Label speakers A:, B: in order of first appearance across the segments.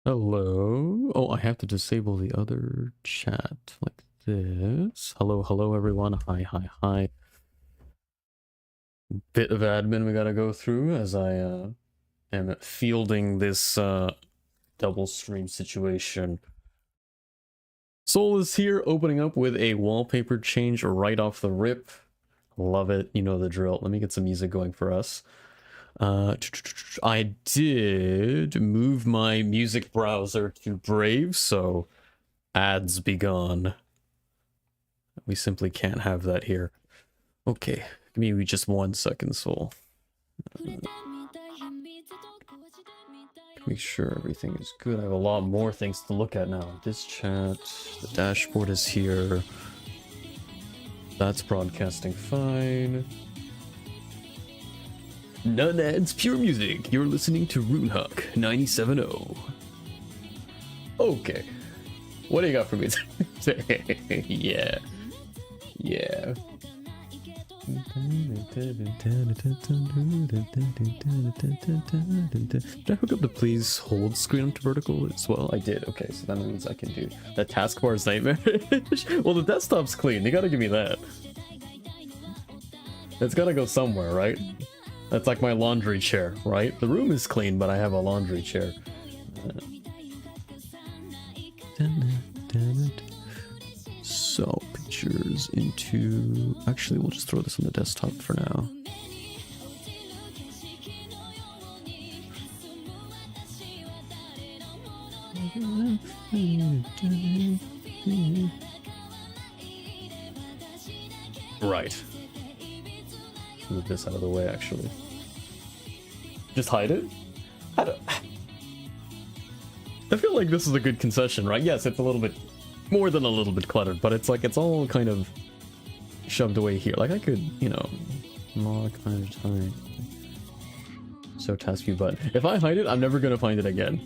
A: Hello. Oh, I have to disable the other chat like this. Hello, hello, everyone. Hi, hi, hi. Bit of admin we gotta go through as I am fielding this double stream situation. Soul is here, opening up with a wallpaper change right off the rip. Love it. You know the drill. Let me get some music going for us. I did move my music browser to Brave, so ads be gone. We simply can't have that here. Okay, give me just 1 second, Soul. Make sure everything is good. I have a lot more things to look at now. This chat, the dashboard is here. That's broadcasting fine. None ads, pure music. You're listening to Runehawk 97.0. Okay. What do you got for me? Yeah. Yeah. Did I hook up the please hold screen up to vertical as well? I did. Okay, so that means I can do that. Taskbar is nightmarish. Well, the desktop's clean. You gotta give me that. It's gotta go somewhere, right? That's like my laundry chair, right? The room is clean, but I have a laundry chair. So, pictures into... Actually, we'll just throw this on the desktop for now. Right. Move this out of the way, actually. Just hide it? I feel like this is a good concession, right? Yes, it's a little bit... more than a little bit cluttered, but it's like it's all kind of shoved away here. Like I could, you know, more kind of time. So task view button. If I hide it, I'm never gonna find it again.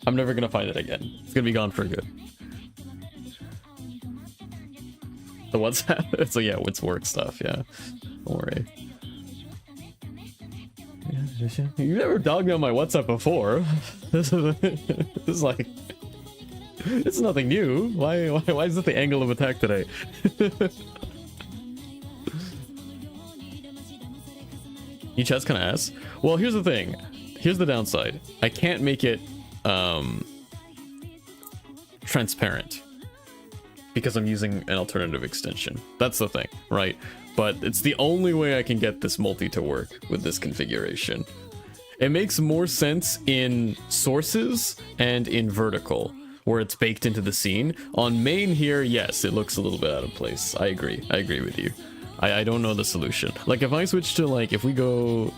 A: I'm never gonna find it again. It's gonna be gone for good. The WhatsApp? So yeah, it's work stuff, yeah. Don't worry. You've never dogged on my WhatsApp before. This is like... It's nothing new. Why is it the angle of attack today? You chat's kind of ass. Well, here's the thing. Here's the downside. I can't make it transparent because I'm using an alternative extension. That's the thing, right? But it's the only way I can get this multi to work with this configuration. It makes more sense in sources and in vertical, where it's baked into the scene. On main here, yes, it looks a little bit out of place. I agree with you. I don't know the solution. Like if I switch to like, if we go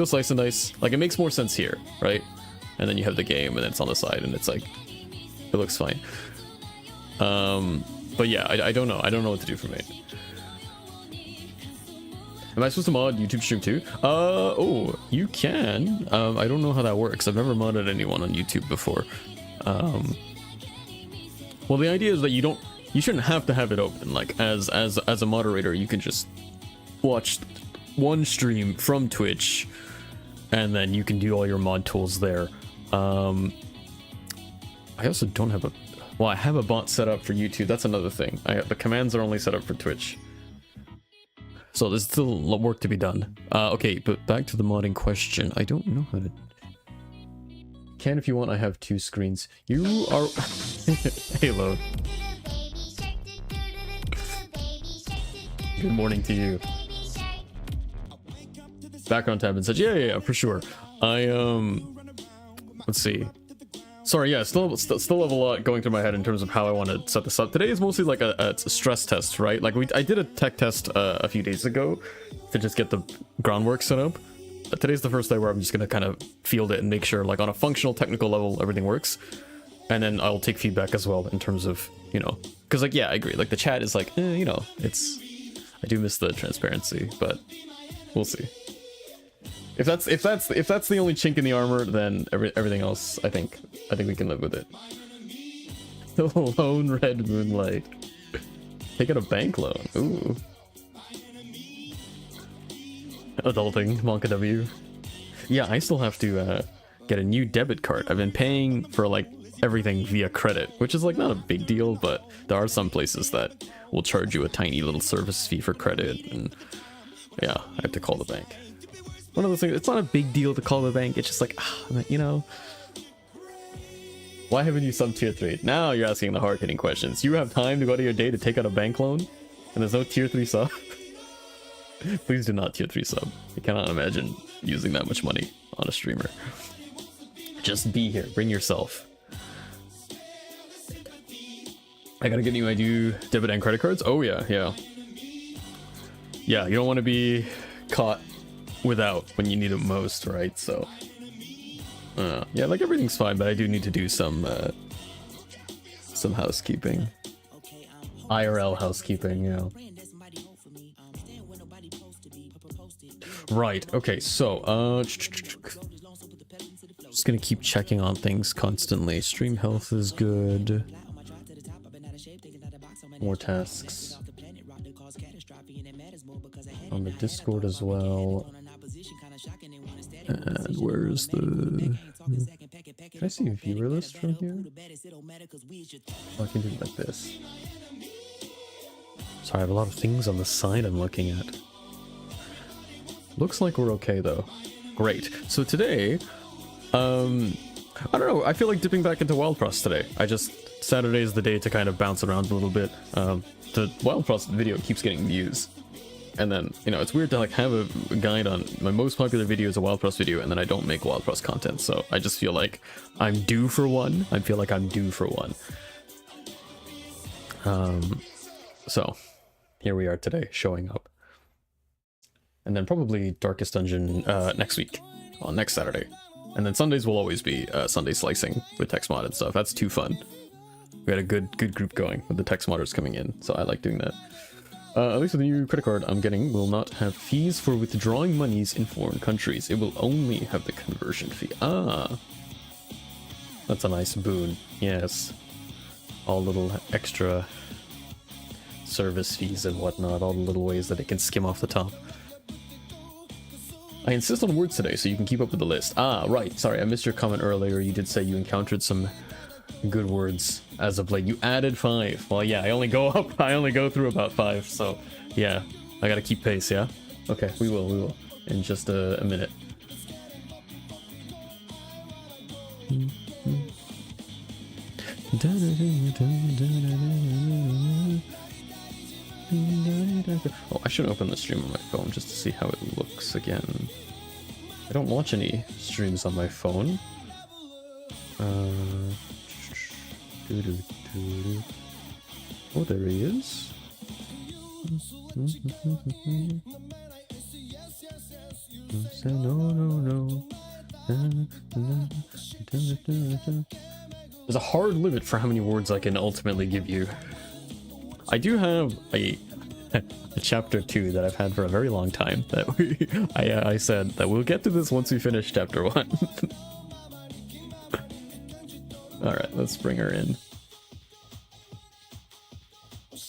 A: slice and dice, like it makes more sense here, right? And then you have the game and it's on the side and it's like, it looks fine. But yeah, I don't know. I don't know what to do for main. Am I supposed to mod YouTube stream too? Oh, you can. I don't know how that works. I've never modded anyone on YouTube before. Well, the idea is that you shouldn't have to have it open. Like as a moderator, you can just watch one stream from Twitch, and then you can do all your mod tools there. I also don't have well, I have a bot set up for YouTube. That's another thing. The commands are only set up for Twitch. So there's still work to be done. Okay, but back to the modding question. I don't know how to... Can if you want. I have 2 screens. You are... Halo. Good morning to you. Background tab and such. Yeah, for sure. Let's see. Sorry, yeah, still have a lot going through my head in terms of how I want to set this up. Today is mostly like a stress test, right? Like I did a tech test a few days ago to just get the groundwork set up. Today's the first day where I'm just gonna kind of field it and make sure, like on a functional, technical level, everything works. And then I'll take feedback as well in terms of, you know, because like, yeah, I agree. Like the chat is like, you know, I do miss the transparency, but we'll see. If that's the only chink in the armor, then everything else, I think we can live with it. The lone red moonlight. Take out a bank loan. Ooh. Adulting, Monka W. Yeah, I still have to get a new debit card. I've been paying for like everything via credit, which is like not a big deal, but there are some places that will charge you a tiny little service fee for credit, and yeah, I have to call the bank. One of those things, it's not a big deal to call the bank, it's just like, you know, why haven't you subbed tier 3? Now you're asking the hard-hitting questions. You have time to go to your day to take out a bank loan, and there's no tier 3 sub? Please do not tier 3 sub. I cannot imagine using that much money on a streamer. Just be here, bring yourself. I gotta get new ID, debit and credit cards? Oh yeah, yeah. Yeah, you don't want to be caught without when you need it most, right? So, yeah, like everything's fine, but I do need to do some housekeeping. IRL housekeeping, yeah. Right, okay, so, just gonna keep checking on things constantly. Stream health is good. More tasks. On the Discord as well. And where's the... Can I see a viewer list from here? Oh, I can do it like this. Sorry, I have a lot of things on the side I'm looking at. Looks like we're okay though. Great. So today, I don't know, I feel like dipping back into Wild Frost today. Saturday is the day to kind of bounce around a little bit. The Wild Frost video keeps getting views. And then, you know, it's weird to like have a guide on my most popular video is a Wild Frost video, and then I don't make Wild Frost content. So I just feel like I'm due for one. I feel like I'm due for one. So here we are today, showing up. And then probably Darkest Dungeon next week, on next Saturday. And then Sundays will always be Sunday slicing with text mod and stuff. That's too fun. We had a good group going with the text modders coming in, so I like doing that. At least with the new credit card I'm getting will not have fees for withdrawing monies in foreign countries. It will only have the conversion fee. Ah, that's a nice boon. Yes, all little extra service fees and whatnot, all the little ways that it can skim off the top. I insist on words today so you can keep up with the list. Ah, right. Sorry, I missed your comment earlier. You did say you encountered some good words as of late. You added 5. Well, yeah, I only go through about 5, so yeah, I gotta keep pace, yeah? Okay, we will in just a minute. Oh, I should open the stream on my phone just to see how it looks again. I don't watch any streams on my phone. Oh, there he is. No. There's a hard limit for how many words I can ultimately give you. I do have a chapter 2 that I've had for a very long time that I said that we'll get to this once we finish chapter 1. Alright, let's bring her in.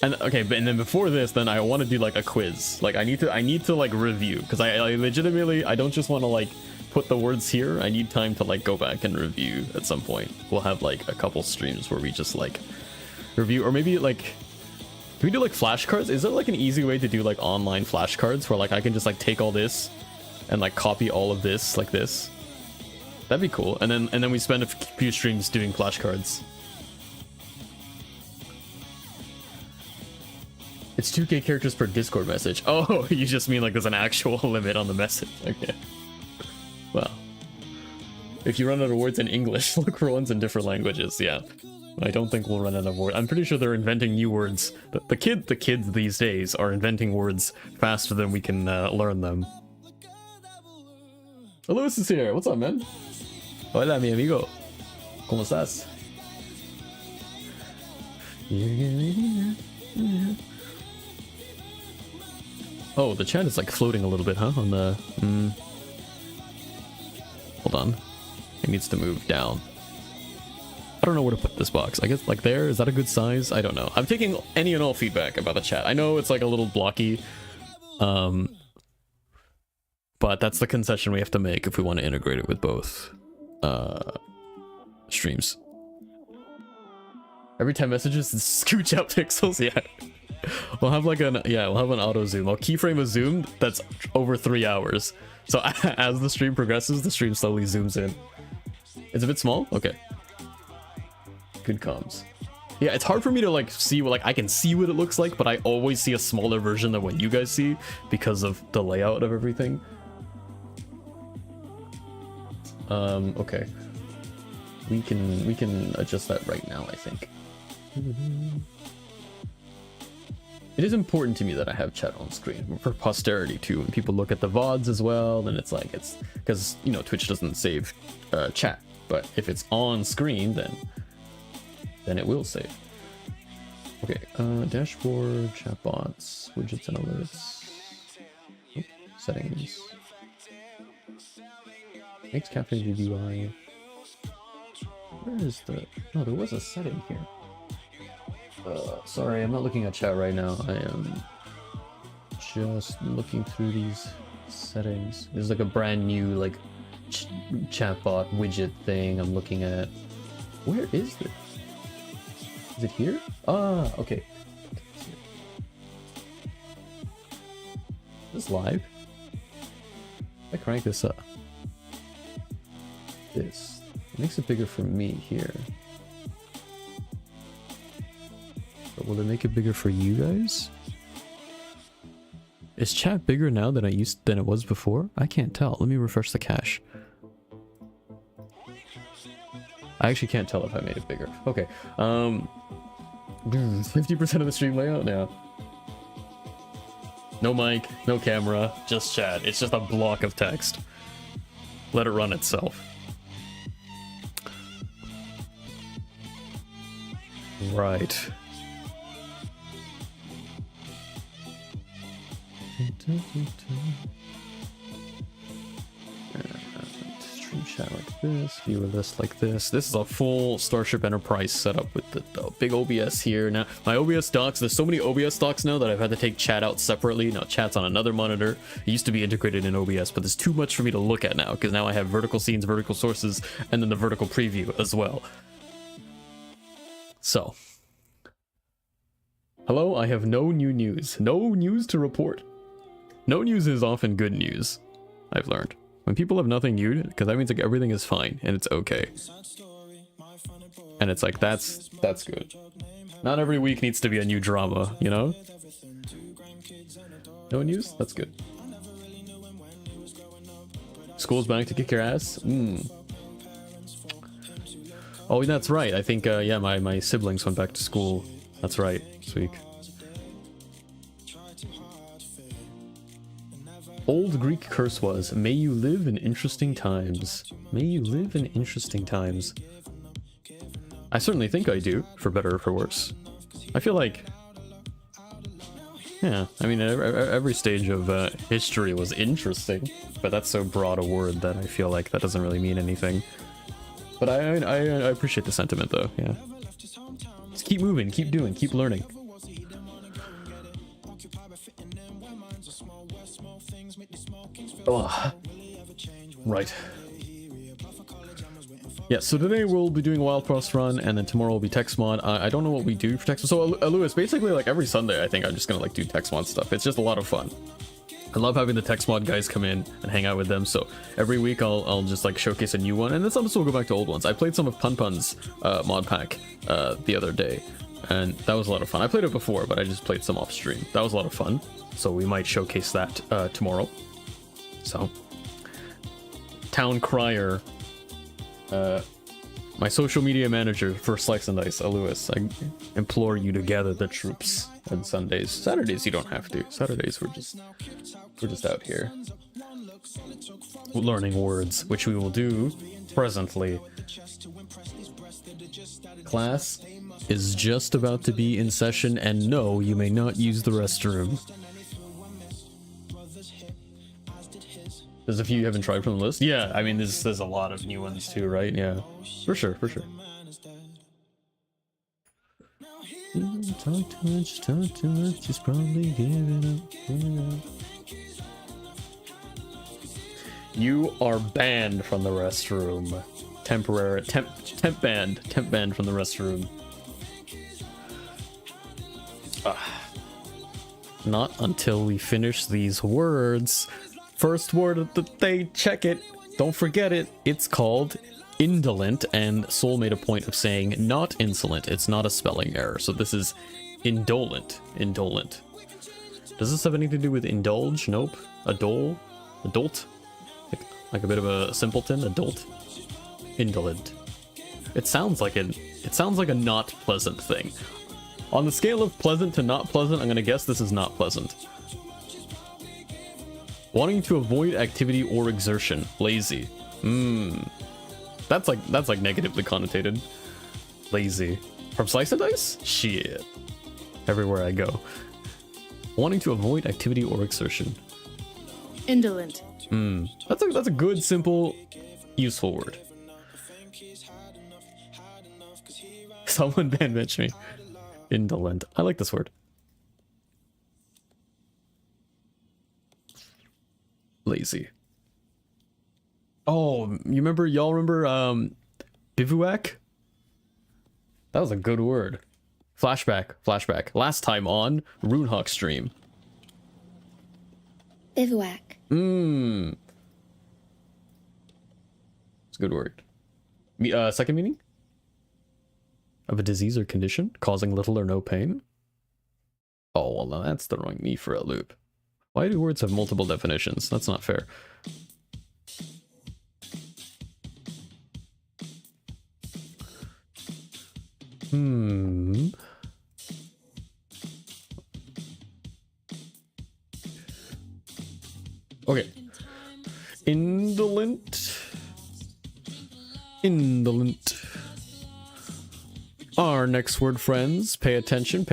A: And okay, and then before this, then I want to do like a quiz. Like I need to like review, because I legitimately, I don't just want to like put the words here. I need time to like go back and review at some point. We'll have like a couple streams where we just like review, or maybe like, can we do like flashcards? Is there like an easy way to do like online flashcards where like I can just like take all this and like copy all of this like this? That'd be cool. And then we spend a few streams doing flashcards. It's 2K characters per Discord message. Oh, you just mean like there's an actual limit on the message. Okay. Well, if you run out of words in English, look for ones in different languages. Yeah. I don't think we'll run out of words. I'm pretty sure they're inventing new words. The kids these days are inventing words faster than we can learn them. Oh, Lewis is here. What's up, man? Hola, mi amigo. ¿Cómo estás? Oh, the chat is like floating a little bit, huh? On the... Hold on. It needs to move down. I don't know where to put this box. I guess like there, is that a good size? I don't know. I'm taking any and all feedback about the chat. I know it's like a little blocky, but that's the concession we have to make if we want to integrate it with both. streams. Every 10 messages, scooch out pixels. Yeah, we'll have like an we'll have an auto zoom. I'll keyframe a zoom that's over 3 hours. So as the stream progresses, the stream slowly zooms in. It's a bit small. Okay. Good comms. Yeah, it's hard for me to like see what, like I can see what it looks like, but I always see a smaller version than what you guys see because of the layout of everything. Okay. We can adjust that right now, I think. It is important to me that I have chat on screen for posterity too. When people look at the VODs as well, then it's like it's because you know Twitch doesn't save chat, but if it's on screen, then it will save. Okay, dashboard, chatbots, widgets and alerts. Oh, settings. Makes cafe UI. Where is the? No, there was a setting here. Sorry, I'm not looking at chat right now. I am just looking through these settings. There's like a brand new like chatbot widget thing I'm looking at. Where is this? Is it here? Ah, okay. Is this live? I crank this up. This. It makes it bigger for me here. But will it make it bigger for you guys? Is chat bigger now than it was before? I can't tell. Let me refresh the cache. I actually can't tell if I made it bigger. Okay. 50% of the stream layout now. No mic, no camera, just chat. It's just a block of text. Let it run itself. Right. Stream chat like this, viewer list like this. This is a full Starship Enterprise setup with the big OBS here. Now, my OBS docs, there's so many OBS docs now that I've had to take chat out separately. Now, chat's on another monitor. It used to be integrated in OBS, but there's too much for me to look at now because now I have vertical scenes, vertical sources, and then the vertical preview as well. So, hello, I have no new news. No news to report. No news is often good news, I've learned. When people have nothing new, because that means like everything is fine and it's okay. And it's like, that's good. Not every week needs to be a new drama, you know? No news? That's good. School's back to kick your ass? Oh, that's right. I think, yeah, my siblings went back to school. That's right, this week. Old Greek curse was, may you live in interesting times. May you live in interesting times. I certainly think I do, for better or for worse. I feel like... Yeah, I mean, every stage of history was interesting, but that's so broad a word that I feel like that doesn't really mean anything. But I appreciate the sentiment, though, yeah. Just keep moving, keep doing, keep learning. Oh, right. Yeah, so today we'll be doing a Wild Cross run, and then tomorrow will be text mod. I don't know what we do for text mod. So, Lewis, basically, like every Sunday, I think I'm just gonna like do text mod stuff. It's just a lot of fun. I love having the text mod guys come in and hang out with them. So every week I'll just like showcase a new one, and then sometimes we'll go back to old ones. I played some of Pun's mod pack the other day, and that was a lot of fun. I played it before, but I just played some off stream. That was a lot of fun. So we might showcase that tomorrow. So, Town Crier, my social media manager for Slice and Dice, Lewis, I implore you to gather the troops on Sundays. Saturdays you don't have to. Saturdays we're just out here learning words, which we will do presently. Class is just about to be in session, and no, you may not use the restroom. There's a few you haven't tried from the list. Yeah, I mean, there's a lot of new ones too, right? Yeah, for sure, for sure. Talk too much, just probably give it up. You are banned from the restroom. temporary temp banned from the restroom. Not until we finish these words. First word of the day, check it. Don't forget it. It's called indolent, and Soul made a point of saying not insolent. It's not a spelling error. So this is indolent. Indolent. Does this have anything to do with indulge? Nope. Adult? Like a bit of a simpleton? Adult? Indolent. It sounds like a not pleasant thing. On the scale of pleasant to not pleasant, I'm gonna guess this is not pleasant. Wanting to avoid activity or exertion. Lazy. That's like negatively connotated. Lazy. From Slice and Dice? Shit. Everywhere I go. Wanting to avoid activity or exertion.
B: Indolent.
A: That's a good, simple, useful word. Someone ban mentioned me. Indolent. I like this word. Lazy. Oh, y'all remember bivouac? That was a good word. Flashback. Last time on Runehawk stream.
B: Bivouac.
A: It's a good word. Second meaning? Of a disease or condition causing little or no pain? Oh, well, now that's throwing me for a loop. Why do words have multiple definitions? That's not fair. Okay. Indolent. Our next word, friends. Pay attention.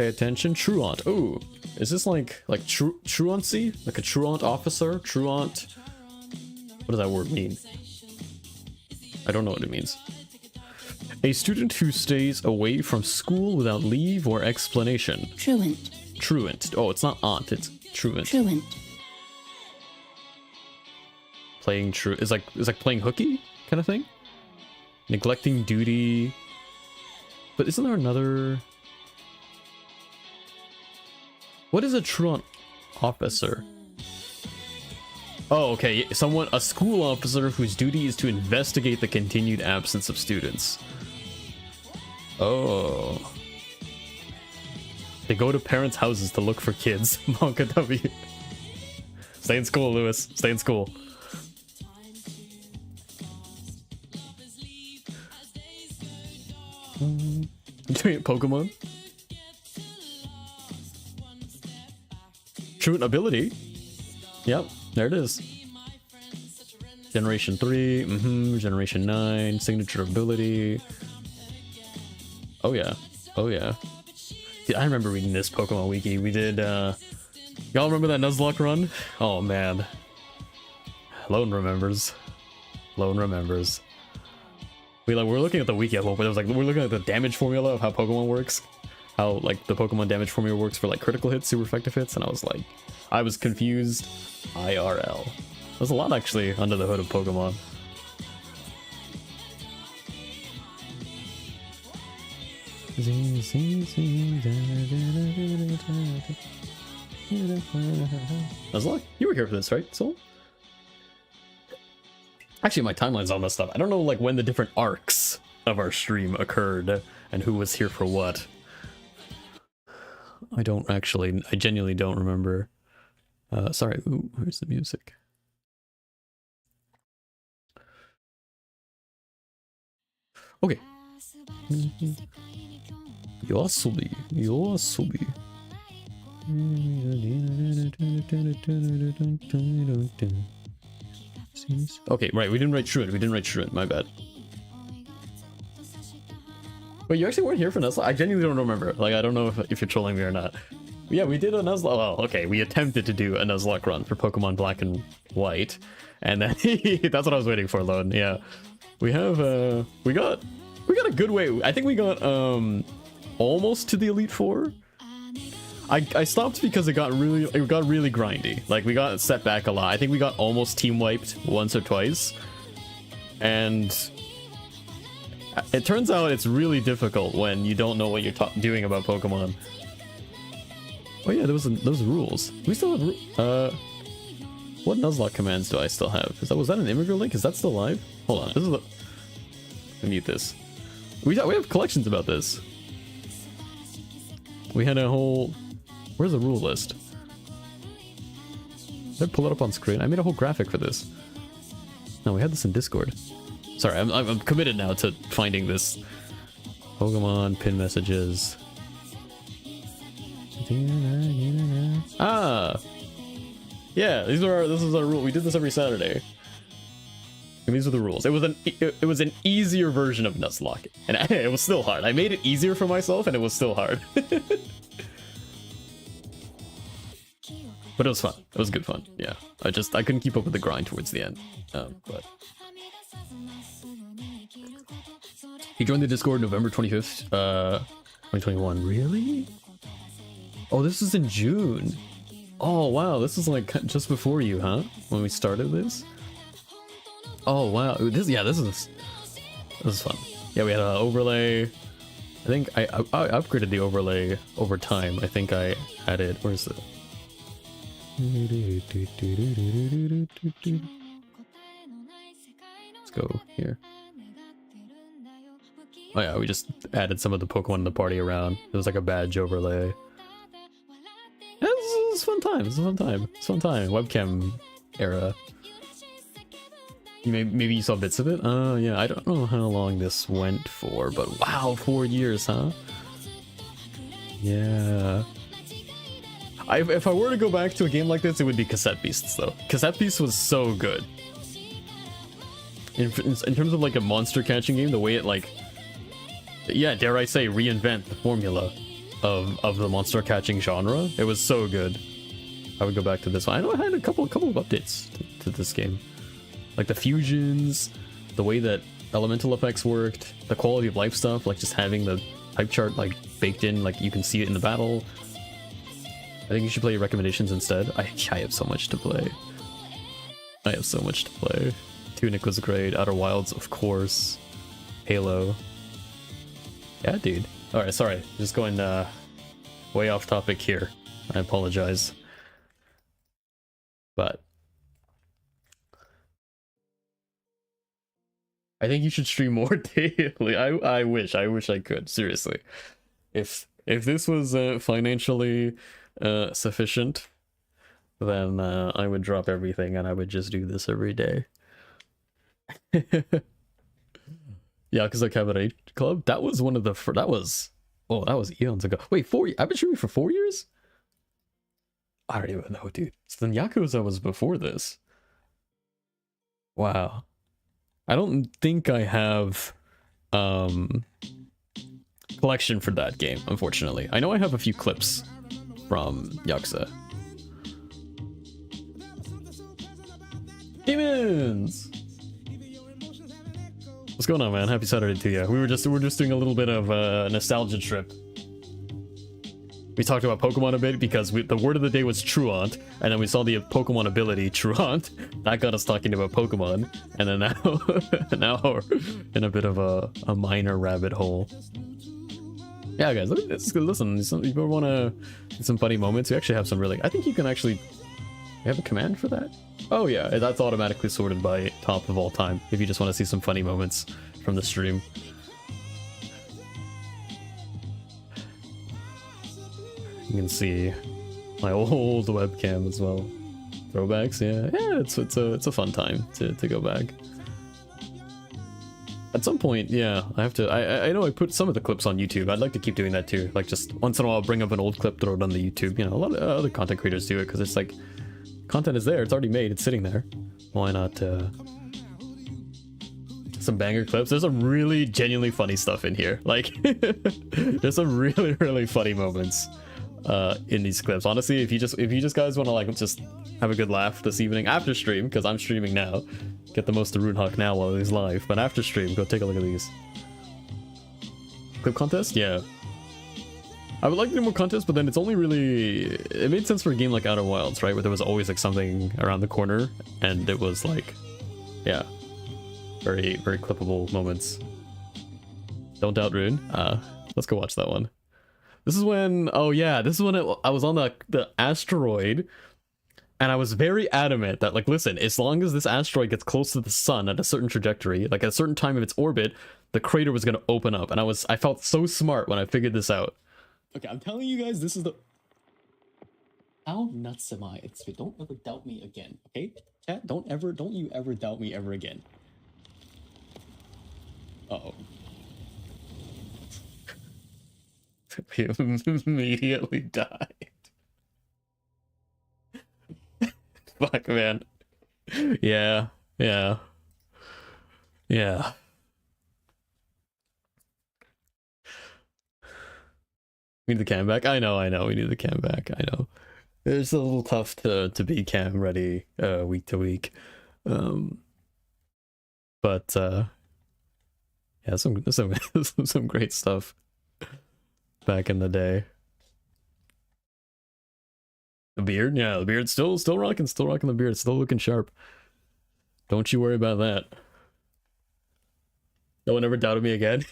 A: Truant. Ooh. Is this like truancy? Like a truant officer? Truant. What does that word mean? I don't know what it means. A student who stays away from school without leave or explanation. Truant. Oh, it's not aunt, it's truant. Playing true is like playing hooky kind of thing. Neglecting duty. But isn't there another? What is a truant officer? Oh, okay. A school officer whose duty is to investigate the continued absence of students. Oh. They go to parents' houses to look for kids. Monka W. Stay in school, Lewis. Stay in school. Pokemon. Truant ability. Yep, there it is. Generation 3, Generation 9, signature ability. Oh yeah. Dude, I remember reading this Pokemon Wiki. We did, y'all remember that Nuzlocke run? Oh man. Lone remembers. We're looking at the wiki at one point. It was like, we're looking at the damage formula of how Pokemon works. How, like, the Pokemon damage formula works for, like, critical hits, super effective hits, and I was like, I was confused. IRL. There's a lot, actually, under the hood of Pokemon. Nuzlocke, you were here for this, right, Soul? Actually, my timeline's all messed up. I don't know, like, when the different arcs of our stream occurred and who was here for what. I genuinely don't remember. Sorry, ooh, where's the music? Okay. Yoasobi. Okay, right, we didn't write Truant, my bad. Wait, you actually weren't here for Nuzlocke? I genuinely don't remember. Like, I don't know if you're trolling me or not. But yeah, we did a Nuzlocke. Well, okay, we attempted to do a Nuzlocke run for Pokemon Black and White. And then, that's what I was waiting for, Lone. Yeah. We have, we got a good way. I think we got, almost to the Elite Four. I stopped because it got really grindy. Like, we got set back a lot. I think we got almost team wiped once or twice. And It turns out it's really difficult when you don't know what you're doing about Pokemon. Oh yeah, those rules. We still have what Nuzlocke commands do I still have? Was that an Immigrant Link? Is that still live? Hold on, this is the... Let me mute this. We have collections about this. We had a whole... Where's the rule list? Did I pull it up on screen? I made a whole graphic for this. No, we had this in Discord. Sorry, I'm committed now to finding this. Pokemon pin messages. Ah, yeah. This is our rule. We did this every Saturday. And these are the rules. It was an easier version of Nuzlocke, and it was still hard. I made it easier for myself, and it was still hard. But it was fun. It was good fun. Yeah. I couldn't keep up with the grind towards the end. But he joined the Discord November 25th, 2021. Really? Oh, this is in June. Oh wow, this is like just before you, huh? When we started this. Oh wow, this is fun. Yeah, we had an overlay. I think I upgraded the overlay over time. I think I added. Where's it? Let's go here. Oh yeah, we just added some of the Pokemon in the party around. It was like a badge overlay. Yeah, it's fun time. It's a fun time. It's a fun time. Webcam era. Maybe you saw bits of it? Yeah, I don't know how long this went for, but wow, 4 years, huh? Yeah. If I were to go back to a game like this, it would be Cassette Beasts, though. Cassette Beasts was so good. In terms of like a monster catching game, the way it like... Yeah, dare I say, reinvent the formula of the monster catching genre. It was so good. I would go back to this one. I know I had a couple of updates to this game. Like the fusions, the way that elemental effects worked, the quality of life stuff, like just having the type chart like baked in, like you can see it in the battle. I think you should play your recommendations instead. I have so much to play. I have so much to play. Tunic was great. Outer Wilds, of course. Halo. Yeah, dude. Alright, sorry. Just going way off topic here. I apologize. But I think you should stream more daily. I wish I could. Seriously. If this was financially sufficient, then I would drop everything and I would just do this every day. Yakuza Cabaret Club. That was one of the that was eons ago. Wait, 4 years? I've been streaming for 4 years? I don't even know, dude. So then Yakuza was before this. Wow. I don't think I have collection for that game, unfortunately. I know I have a few clips from Yakuza. Demons! What's going on, man? Happy Saturday to you. We're just doing a little bit of a nostalgia trip. We talked about Pokemon a bit because the word of the day was Truant, and then we saw the Pokemon ability Truant. That got us talking about Pokemon, and then now we're in a bit of a minor rabbit hole. Yeah, guys, listen. You want to get some funny moments? We actually have some really. I think you can actually. We have a command for that. Oh yeah, that's automatically sorted by top of all time. If you just want to see some funny moments from the stream. You can see my old webcam as well. Throwbacks, yeah, it's a fun time to go back. At some point, yeah, I have to. I know I put some of the clips on YouTube. I'd like to keep doing that too. Like just once in a while, bring up an old clip, throw it on the YouTube. You know, a lot of other content creators do it because it's like content is there, it's already made, it's sitting there. Why not? Some banger clips. There's some really genuinely funny stuff in here. Like, there's some really funny moments in these clips. Honestly, if you just guys want to like just have a good laugh this evening after stream, because I'm streaming now, get the most of Runehawk now while he's live, but after stream, go take a look at these. Clip contest? Yeah. I would like to do more contests, but then it's only really... It made sense for a game like Outer Wilds, right? Where there was always like something around the corner, and it was like... Yeah. Very clippable moments. Don't Doubt Rune. Let's go watch that one. This is when, oh yeah, this is when I was on the asteroid, and I was very adamant that, like, listen, as long as this asteroid gets close to the sun at a certain trajectory, like at a certain time of its orbit, the crater was gonna open up, and I felt so smart when I figured this out. Okay, I'm telling you guys, this is the... How nuts am I? Don't ever doubt me again, okay? Chat, don't you ever doubt me ever again. Uh-oh. We immediately died. Fuck, man. Yeah. We need the cam back. I know. We need the cam back. I know. It's a little tough to be cam ready week to week. But yeah, some great stuff back in the day. The beard, yeah, the beard's still rocking the beard, still looking sharp. Don't you worry about that. No one ever doubted me again.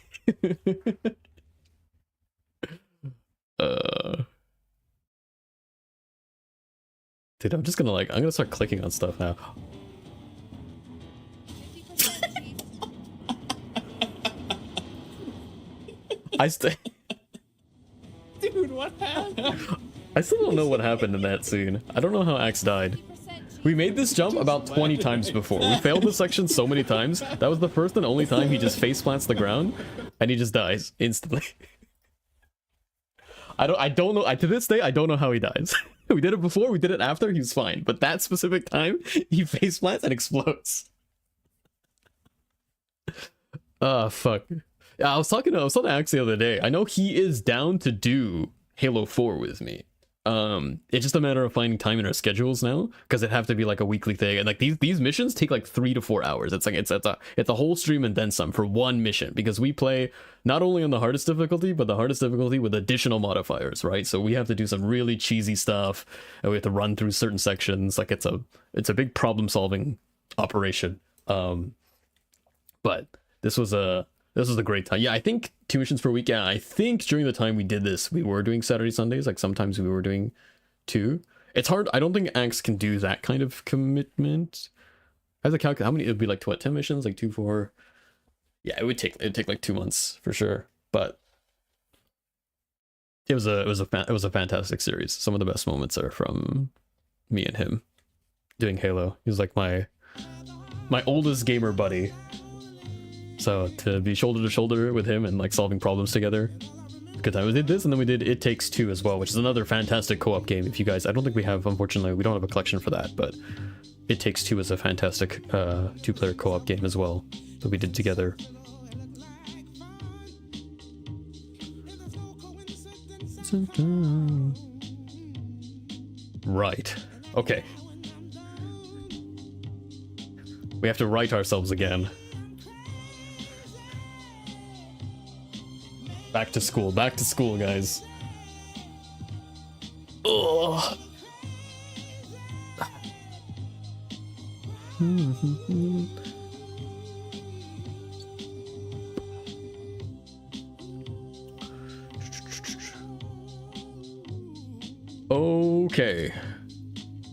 A: Dude, I'm gonna start clicking on stuff now. Dude, what happened? I still don't know what happened in that scene. I don't know how Axe died. We made this jump about 20 times before. We failed this section so many times. That was the first and only time he just face plants the ground and he just dies instantly. I don't know. To this day, I don't know how he dies. We did it before, we did it after, he was fine. But that specific time, he face plants and explodes. Fuck. Yeah, I was talking to Axe the other day. I know he is down to do Halo 4 with me. It's just a matter of finding time in our schedules now, because it'd have to be like a weekly thing, and like these missions take like 3 to 4 hours. It's like it's a whole stream and then some for one mission, because we play not only on the hardest difficulty, but the hardest difficulty with additional modifiers, right? So we have to do some really cheesy stuff, and we have to run through certain sections. Like it's a big problem solving operation. But this was a great time. Yeah, I think 2 missions per week. Yeah, I think during the time we did this, we were doing Saturday, Sundays. Like sometimes we were doing 2. It's hard. I don't think Axe can do that kind of commitment. As a calculate, how many? It would be like what, 10 missions, like 2, 4. Yeah, it'd take like 2 months for sure. But it was a fantastic series. Some of the best moments are from me and him doing Halo. He was like my oldest gamer buddy. So to be shoulder to shoulder with him and like solving problems together, good time. We did this, and then we did It Takes Two as well, which is another fantastic co-op game. If you guys, I don't think we have, unfortunately, we don't have a collection for that, but It Takes Two is a fantastic 2-player co-op game as well that we did together. Right. Okay. We have to right ourselves again. Back to school, guys. Ugh.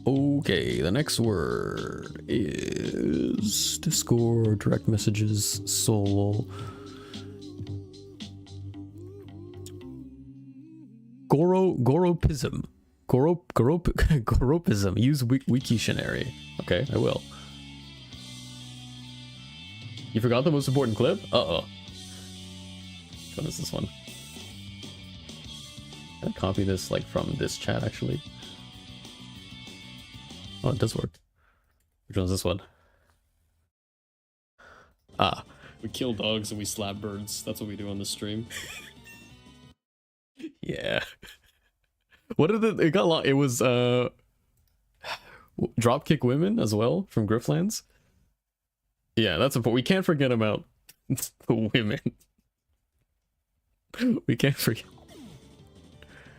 A: Okay, the next word is Discord, direct messages, soul. Goropism. Goropism. Use Wiktionary. Okay, I will. You forgot the most important clip? Uh-oh. Which one is this one? Can I copy this like from this chat actually? Oh, it does work. Which one's this one? Ah. We kill dogs and we slap birds. That's what we do on the stream. Yeah. What did it got long? It was Dropkick Women as well from Grifflands. Yeah, that's important. We can't forget about the women. We can't forget.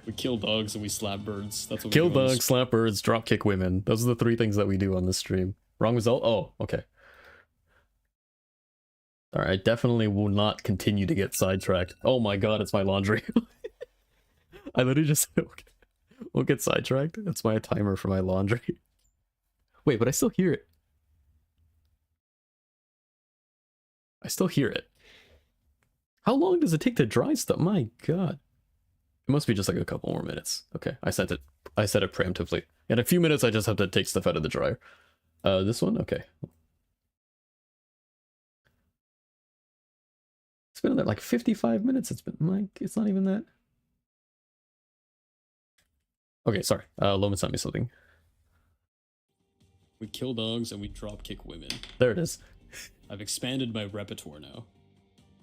A: We kill dogs and we slap birds. That's what we do. Kill dogs, slap birds, dropkick women. Those are the 3 things that we do on this stream. Wrong result? Oh, okay. Alright, I definitely will not continue to get sidetracked. Oh my god, it's my laundry. I literally just won't get sidetracked. That's my timer for my laundry. Wait, but I still hear it. I still hear it. How long does it take to dry stuff? My god. It must be just like a couple more minutes. Okay, I set it preemptively. In a few minutes I just have to take stuff out of the dryer. This one? Okay. It's been like 55 minutes. It's been like, it's not even that. Okay, sorry. Loman sent me something.
C: We kill dogs and we drop kick women.
A: There it is.
C: I've expanded my repertoire now.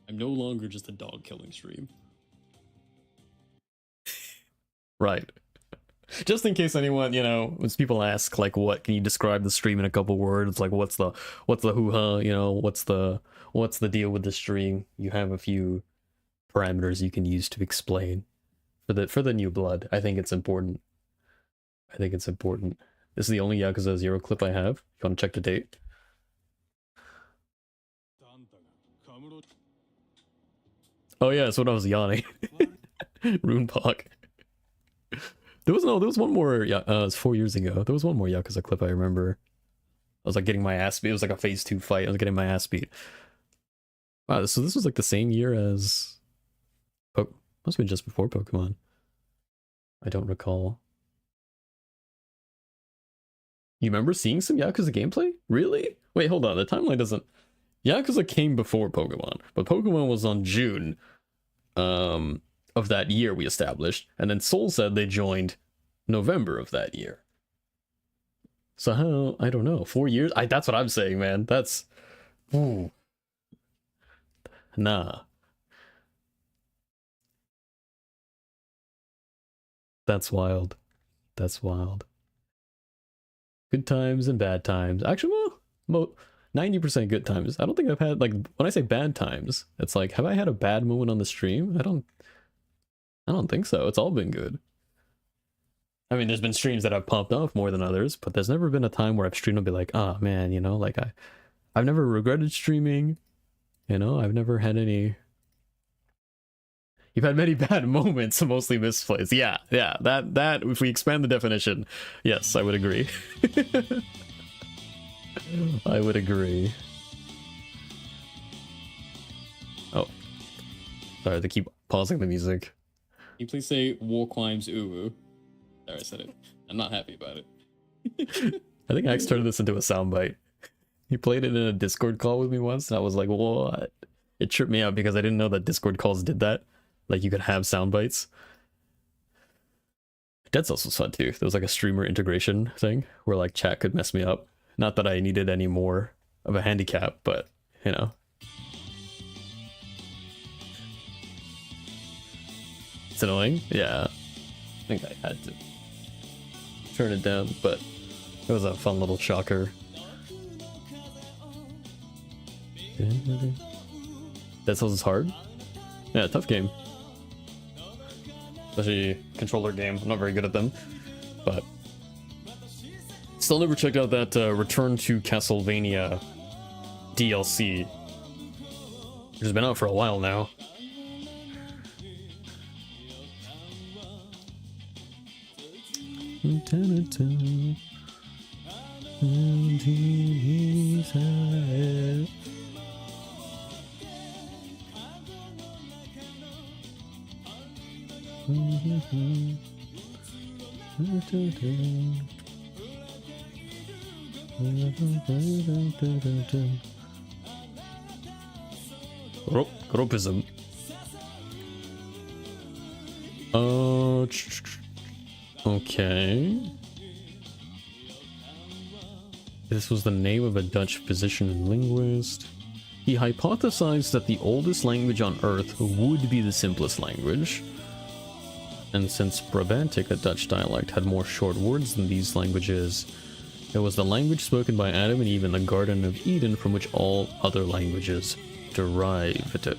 C: I'm no longer just a dog killing stream.
A: Right. Just in case anyone, you know, when people ask like, what can you describe the stream in a couple words? Like, what's the hoo-ha? You know, what's the deal with the stream? You have a few parameters you can use to explain for the new blood. I think it's important. This is the only Yakuza 0 clip I have. If you want to check the date. Oh yeah, it's when I was yawning. Runepok. There was one more, yeah, it was 4 years ago. There was one more Yakuza clip I remember. I was like getting my ass beat. It was like a phase 2 fight. I was getting my ass beat. Wow, so this was like the same year as... must have been just before Pokemon. I don't recall. You remember seeing some Yakuza gameplay? Really? Wait, hold on. The timeline doesn't... Yakuza came before Pokemon, but Pokemon was on June of that year we established, and then Soul said they joined November of that year. So how... I don't know. 4 years? That's what I'm saying, man. That's... Ooh. Nah. That's wild. That's wild. Good times and bad times. Actually, well, 90% good times. I don't think I've had, like, when I say bad times, it's like, have I had a bad moment on the stream? I don't think so. It's all been good. I mean, there's been streams that I've popped off more than others, but there's never been a time where I've streamed and be like, oh man, you know, like I've never regretted streaming. You know, I've never had any... You've had many bad moments, mostly misplays. Yeah, that, if we expand the definition, yes, I would agree. I would agree. Oh. Sorry, they keep pausing the music.
C: Can you please say War Climbs Uwu? There, I said it. I'm not happy about it.
A: I think Axe turned this into a soundbite. He played it in a Discord call with me once, and I was like, what? It tripped me out because I didn't know that Discord calls did that. Like, you could have sound bites. Dead Cells was fun, too. There was, like, a streamer integration thing where, like, chat could mess me up. Not that I needed any more of a handicap, but, you know. It's annoying? Yeah. I think I had to turn it down, but it was a fun little shocker. Dead Cells is hard? Yeah, tough game. Especially controller game. I'm not very good at them, but still never checked out that Return to Castlevania DLC, which has been out for a while now. Groupism. Okay. This was the name of a Dutch physician and linguist. He hypothesized that the oldest language on Earth would be the simplest language. And since Brabantic, a Dutch dialect, had more short words than these languages, it was the language spoken by Adam and Eve in the Garden of Eden from which all other languages derived.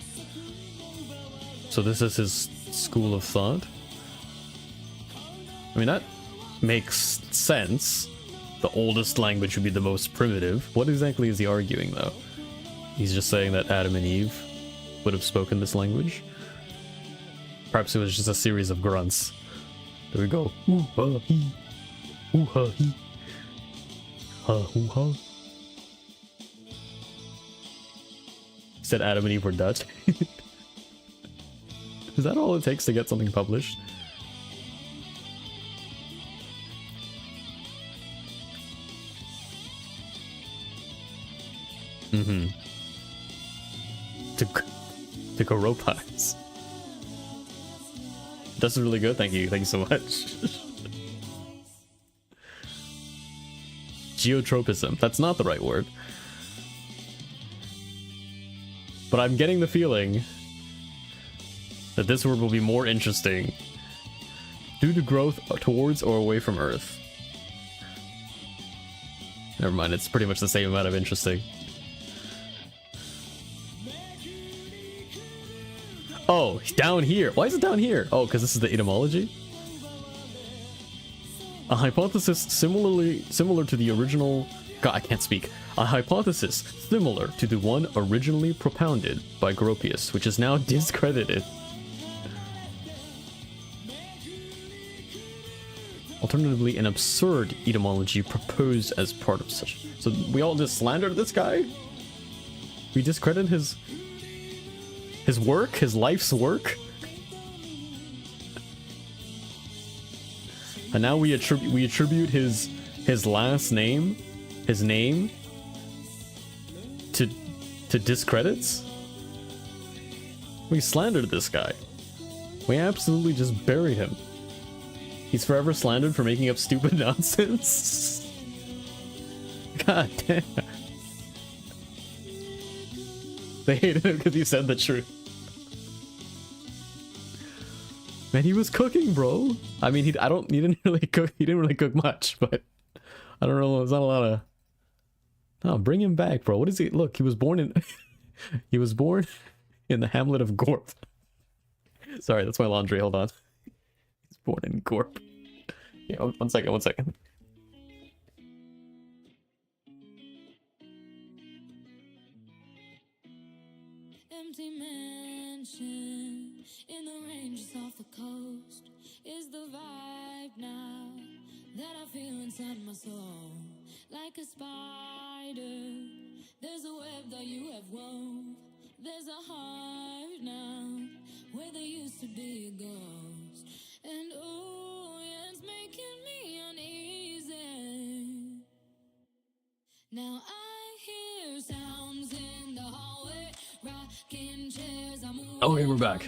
A: So this is his school of thought? I mean, that makes sense. The oldest language would be the most primitive. What exactly is he arguing, though? He's just saying that Adam and Eve would have spoken this language. Perhaps it was just a series of grunts. There we go. Ooh ha hee. Ooh ha hee. Ha hoo ha. Said Adam and Eve were Dutch. Is that all it takes to get something published? Mm-hmm. To Goropies. This is really good. Thank you. Thank you so much. Geotropism. That's not the right word. But I'm getting the feeling that this word will be more interesting due to growth towards or away from Earth. Never mind, it's pretty much the same amount of interesting. Oh, down here. Why is it down here? Oh, because this is the etymology? A hypothesis similar to the original... God, I can't speak. A hypothesis similar to the one originally propounded by Gropius, which is now discredited. Alternatively, an absurd etymology proposed as part of such... So we all just slandered this guy? We discredit his work? His life's work? And now we attribute his last name, his name, to discredits? We slandered this guy. We absolutely just buried him. He's forever slandered for making up stupid nonsense. God damn. They hated him because he said the truth. Man, he was cooking, bro. I mean, he didn't really cook. He didn't really cook much, but I don't know. There's not a lot of. No, bring him back, bro. What is he? Look, he was born in. He was born in the hamlet of Gorp. Sorry, that's my laundry. Hold on. He's born in Gorp. Yeah, one second. One second.
D: Empty mansion in the ranges off the coast is the vibe now that I feel inside my soul. Like a spider, there's a web that you have wove. There's a heart now where there used to be a ghost. And ooh, yeah, it's making me uneasy. Now I hear sounds in the hallway, rocking chairs. I'm moving.
A: Okay, we're back.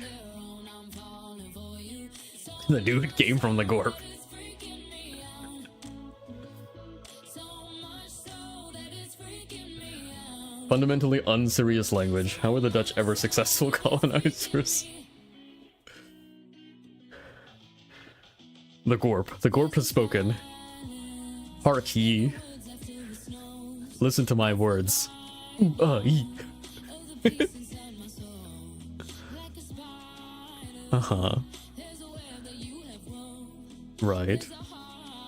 A: The dude came from the Gorp. Fundamentally unserious language. How were the Dutch ever successful colonizers? The Gorp. The Gorp has spoken. Hark ye. Listen to my words. Uh-huh. Right.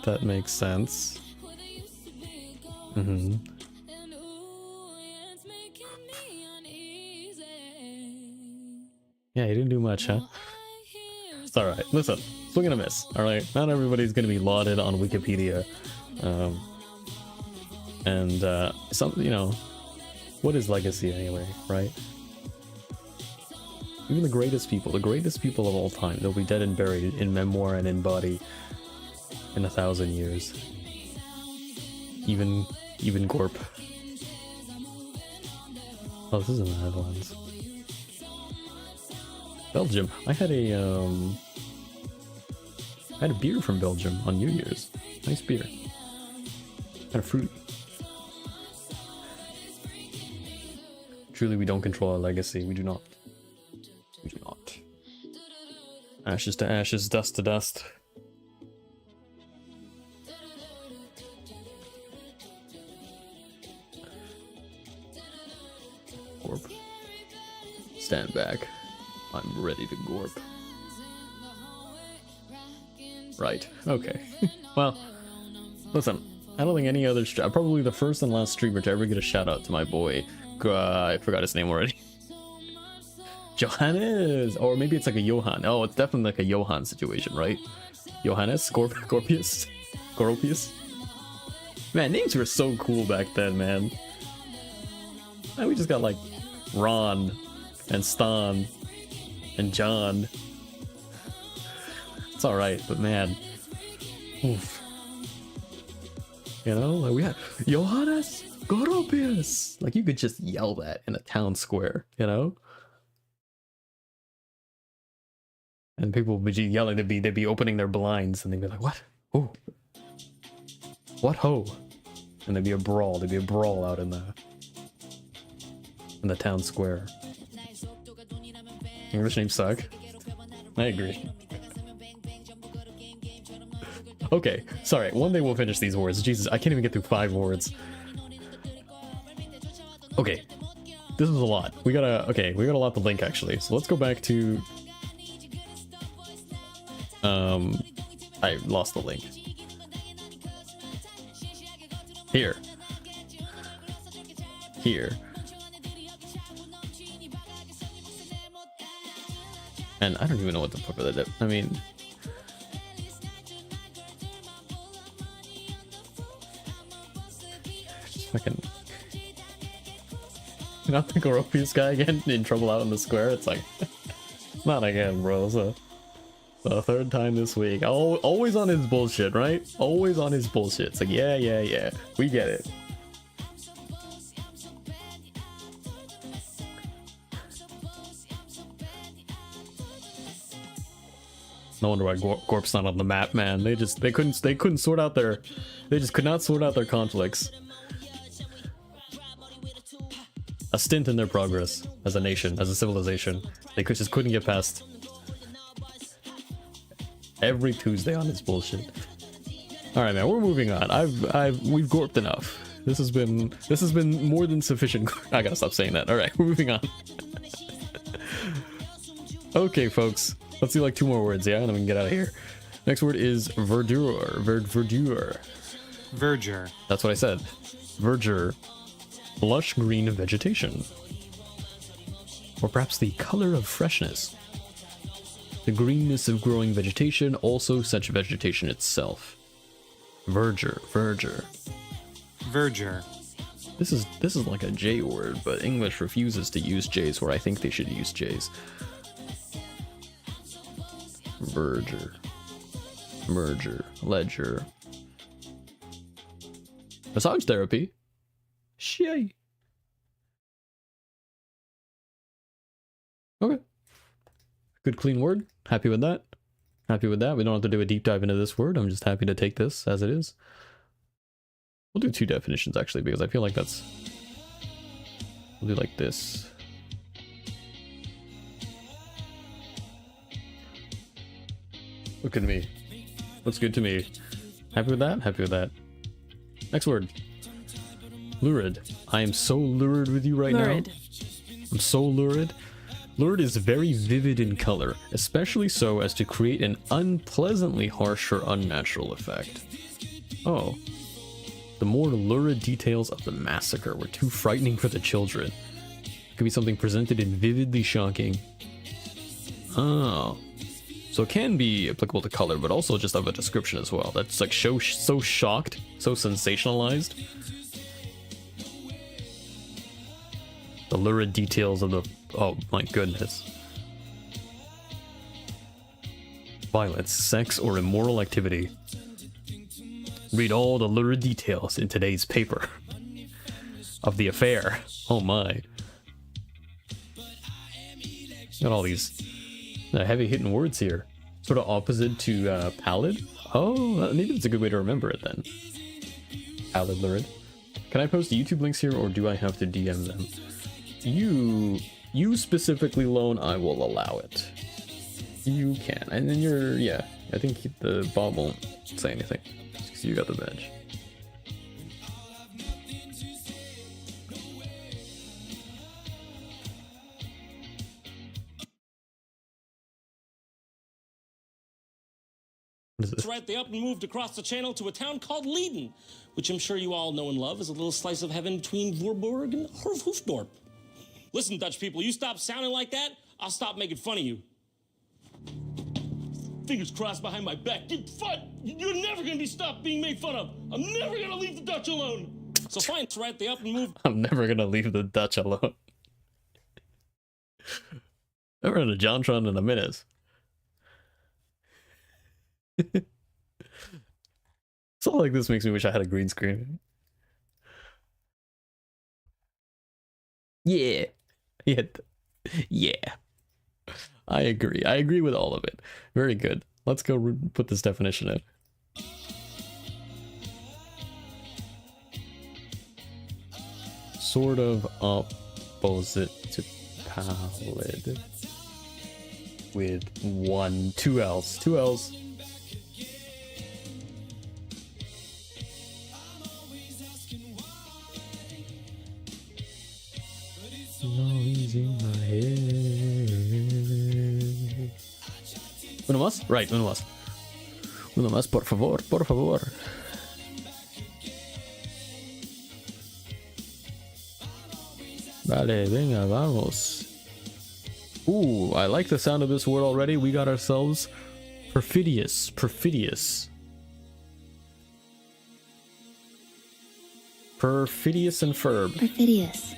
A: That makes sense. Mm-hmm. Yeah, he didn't do much, huh? It's alright. Listen, swing and a miss. Alright, not everybody's gonna be lauded on Wikipedia. Some, you know, what is legacy anyway, right? Even the greatest people of all time, they'll be dead and buried in memoir and in body in 1,000 years. Even Gorp. Oh, this is in the Netherlands. Belgium. I had a beer from Belgium on New Year's. Nice beer. Kind of fruity. Truly, we don't control our legacy. We do not. We do not. Ashes to ashes, dust to dust. Gorp. Stand back. I'm ready to Gorp. Right. Okay. Well, listen. I don't think any other... probably the first and last streamer to ever get a shout out to my boy I forgot his name already. Johannes, or maybe it's like a Johan. Oh, it's definitely like a Johan situation, right? Johannes, Scorpius, Goropius. Man, names were so cool back then, man. And we just got like Ron and Stan and John. It's all right, but man, oof. You know, like we had Johannes Goropius. Like you could just yell that in a town square, you know. And people would be yelling, they'd be opening their blinds and they'd be like, what? Oh. What ho? And there'd be a brawl out in the town square. English names suck. I agree. Okay, sorry, one day we'll finish these words. Jesus, I can't even get through 5 words. Okay. This was a lot. We got a lot to link actually. So let's go back to I lost the link. Here. And I don't even know what the fuck with it. I mean, fucking not the Goropius guy again in trouble out in the square. It's like, not again, bro. It's the 3rd time this week. Always on his bullshit, right? Always on his bullshit. It's like, yeah. We get it. No wonder why Gorp's not on the map, man. They couldn't sort out they just could not sort out their conflicts. A stint in their progress as a nation, as a civilization. They just couldn't get past every Tuesday on this bullshit. All right, man, we're moving on. We've gorped enough. This has been more than sufficient. I gotta stop saying that. All right, we're moving on. Okay, folks, let's do like 2 more words, yeah, and then we can get out of here. Next word is verdure. Verdure. That's what I said. Verdure. Lush green vegetation. Or perhaps the color of freshness. The greenness of growing vegetation, also such vegetation itself. Verdure. This is like a J word, but English refuses to use J's where I think they should use J's. Verdure. Merger. Ledger. Massage therapy. Shay. Okay. Good clean word. Happy with that. We don't have to do a deep dive into this word. I'm just happy to take this as it is. We'll do 2 definitions actually, because I feel like we'll do like this. Look at me. Looks good to me. Happy with that. Next word. Lurid. I am so lurid with you right now. I'm so lurid. Lurid is very vivid in color, especially so as to create an unpleasantly harsh or unnatural effect. Oh. The more lurid details of the massacre were too frightening for the children. It could be something presented in vividly shocking. Oh. So it can be applicable to color, but also just of a description as well. That's like so shocked, so sensationalized. The lurid details of the... Oh my goodness. Violence, sex, or immoral activity. Read all the lurid details in today's paper of the affair. Oh my. Got all these heavy-hitting words here. Sort of opposite to pallid. Oh, maybe that's a good way to remember it then. Pallid, lurid. Can I post YouTube links here, or do I have to DM them? You specifically, Lone, I will allow it. You can. And then yeah, I think the bot won't say anything. Because you got the badge. What is this?
E: That's right, they up and moved across the channel to a town called Leiden, which I'm sure you all know and love as a little slice of heaven between Voorburg and Hoofddorp. Listen, Dutch people, you stop sounding like that, I'll stop making fun of you. Fingers crossed behind my back. You're never gonna be stopped being made fun of. I'm never gonna leave the Dutch alone. So fine, that's right, they up and moved.
A: I'm never gonna leave the Dutch alone. I haven't heard a JonTron in a minute. Something like this makes me wish I had a green screen. Yeah. Yeah. I agree. I agree with all of it. Very good. Let's go put this definition in. Sort of opposite to pallid. With two L's. Two L's. Always in my head. Uno más? Right, uno más. Uno más, por favor, por favor. Vale, venga, vamos. Ooh, I like the sound of this word already. We got ourselves perfidious. Perfidious. Perfidious and ferb.
B: Perfidious.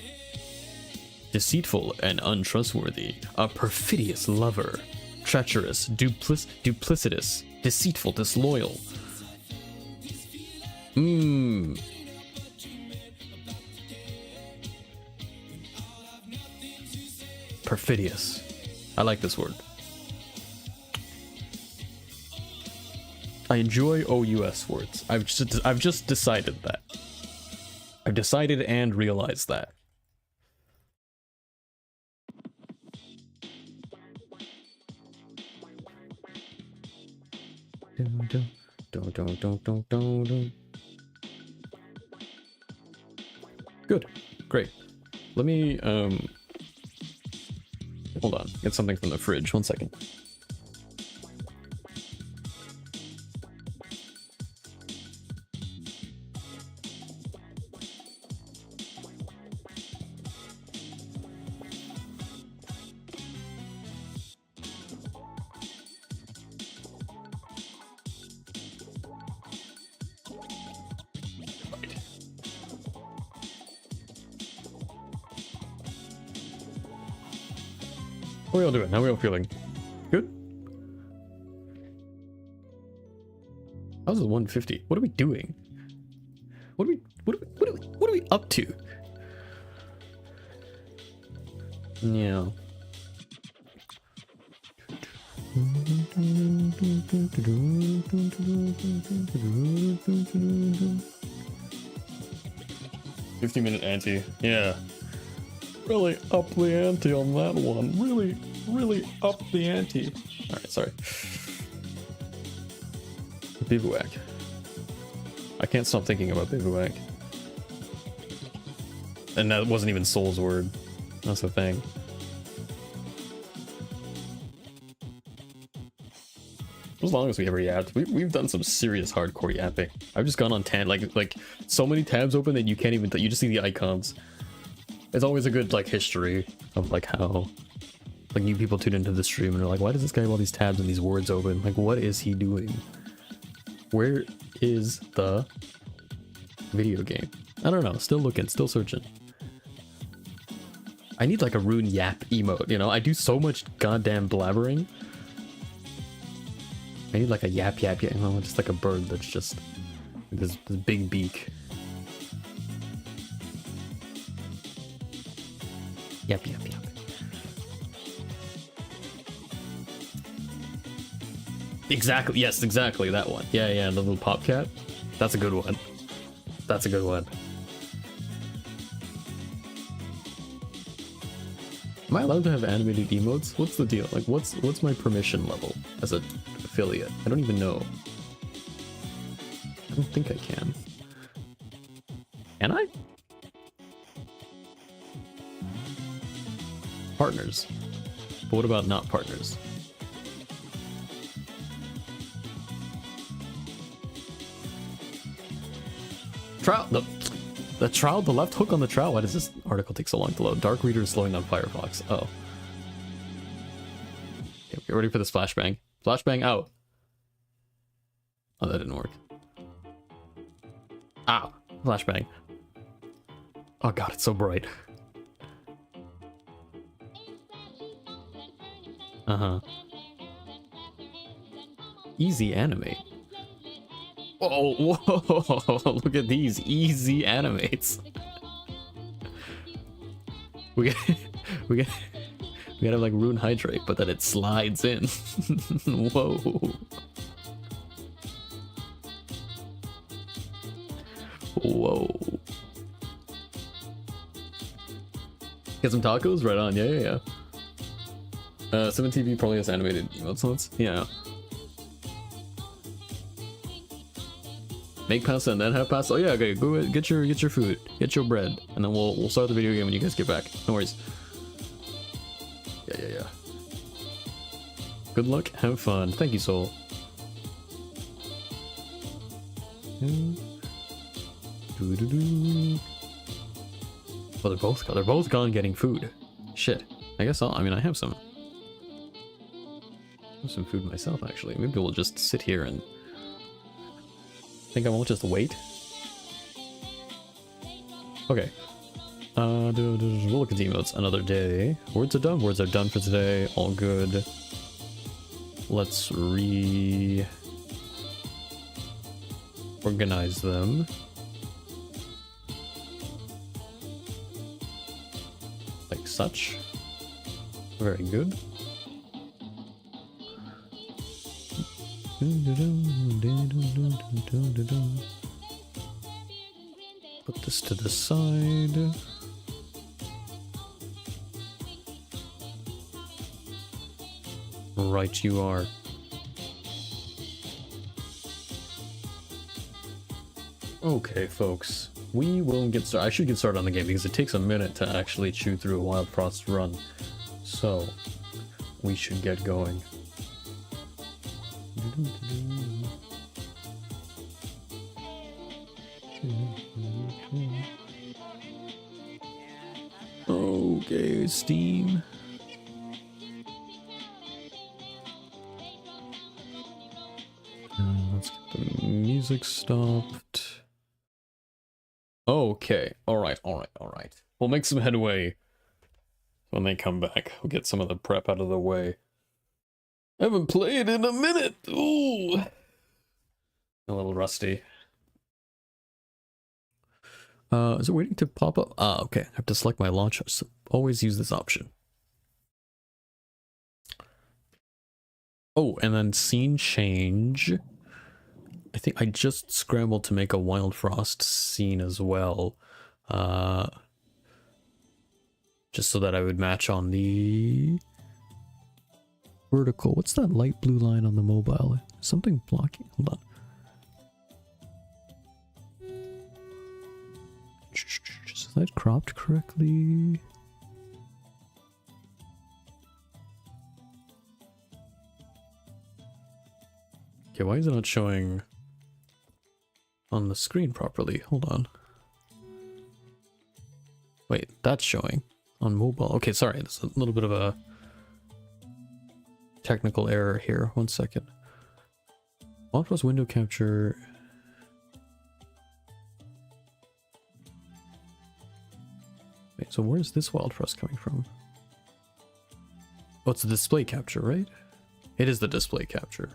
A: Deceitful and untrustworthy, a perfidious lover, treacherous, duplicitous, deceitful, disloyal. Perfidious. I like this word. I enjoy OUS words. I've just decided that. I've decided and realized that. Good. Great. Let me hold on. Get something from the fridge. 1 second. How are we all doing? How are we all feeling? Good? How's it 150? What are we doing? What are we up to? Yeah. 50-minute ante. Yeah. Really up the ante on that one. Really up the ante. Alright, sorry. Bivouac. I can't stop thinking about bivouac. And that wasn't even Soul's word. That's the thing. As long as we ever yapped, we've done some serious hardcore yapping. I've just gone on like so many tabs open that you can't even you just see the icons. It's always a good like history of like how like new people tune into the stream and they're like, why does this guy have all these tabs and these words open? Like, what is he doing? Where is the video game? I don't know. Still looking, still searching. I need like a rune yap emote, you know? I do so much goddamn blabbering. I need like a yap, you know, just like a bird that's just this big beak. Yep. Exactly, yes, exactly, that one. Yeah, the little pop cat. That's a good one. That's a good one. Am I allowed to have animated emotes? What's the deal? Like, what's my permission level as an affiliate? I don't even know. I don't think I can. Can I? Partners. But what about not partners? Trout. The trout. The left hook on the trout. Why does this article take so long to load? Dark Reader is slowing down Firefox. Oh. Okay, get ready for this flashbang. Flashbang out. Oh, that didn't work. Ow. Flashbang. Oh god, it's so bright. Uh-huh. Easy animate. Whoa, whoa, look at these easy animates. We gotta like Rune Hydrate, but then it slides in. Whoa. Whoa. Get some tacos? Right on, yeah. 7TV probably has animated emotes. Yeah. Make pasta and then have pasta. Oh yeah, okay. Go ahead, get your food, get your bread, and then we'll start the video game when you guys get back. No worries. Yeah. Good luck, have fun. Thank you, Soul. Well, they're both gone getting food. Shit. I guess I have some food myself actually. Maybe we'll just sit here and think I won't just wait. Okay. We'll look at the emotes another day. Words are done. Words are done for today. All good. Let's organize them. Like such. Very good. Put this to the side. Right you are. Okay, folks. We will get started. I should get started on the game because it takes a minute to actually chew through a Wild Frost run. So, we should get going. Okay, Steam. Let's get the music stopped. Okay, alright. We'll make some headway when they come back. We'll get some of the prep out of the way. I haven't played in a minute! Ooh! A little rusty. Is it waiting to pop up? Ah, okay. I have to select my launch. So always use this option. Oh, and then scene change. I think I just scrambled to make a Wild Frost scene as well. Just so that I would match on the vertical. What's that light blue line on the mobile? Something blocking? Hold on. Is that cropped correctly? Okay, why is it not showing on the screen properly? Hold on. Wait, that's showing on mobile. Okay, sorry, there's a little bit of a technical error here. 1 second. Wild Frost window capture. Wait, so where's this Wild Frost coming from? Oh, it's the display capture, right? It is the display capture.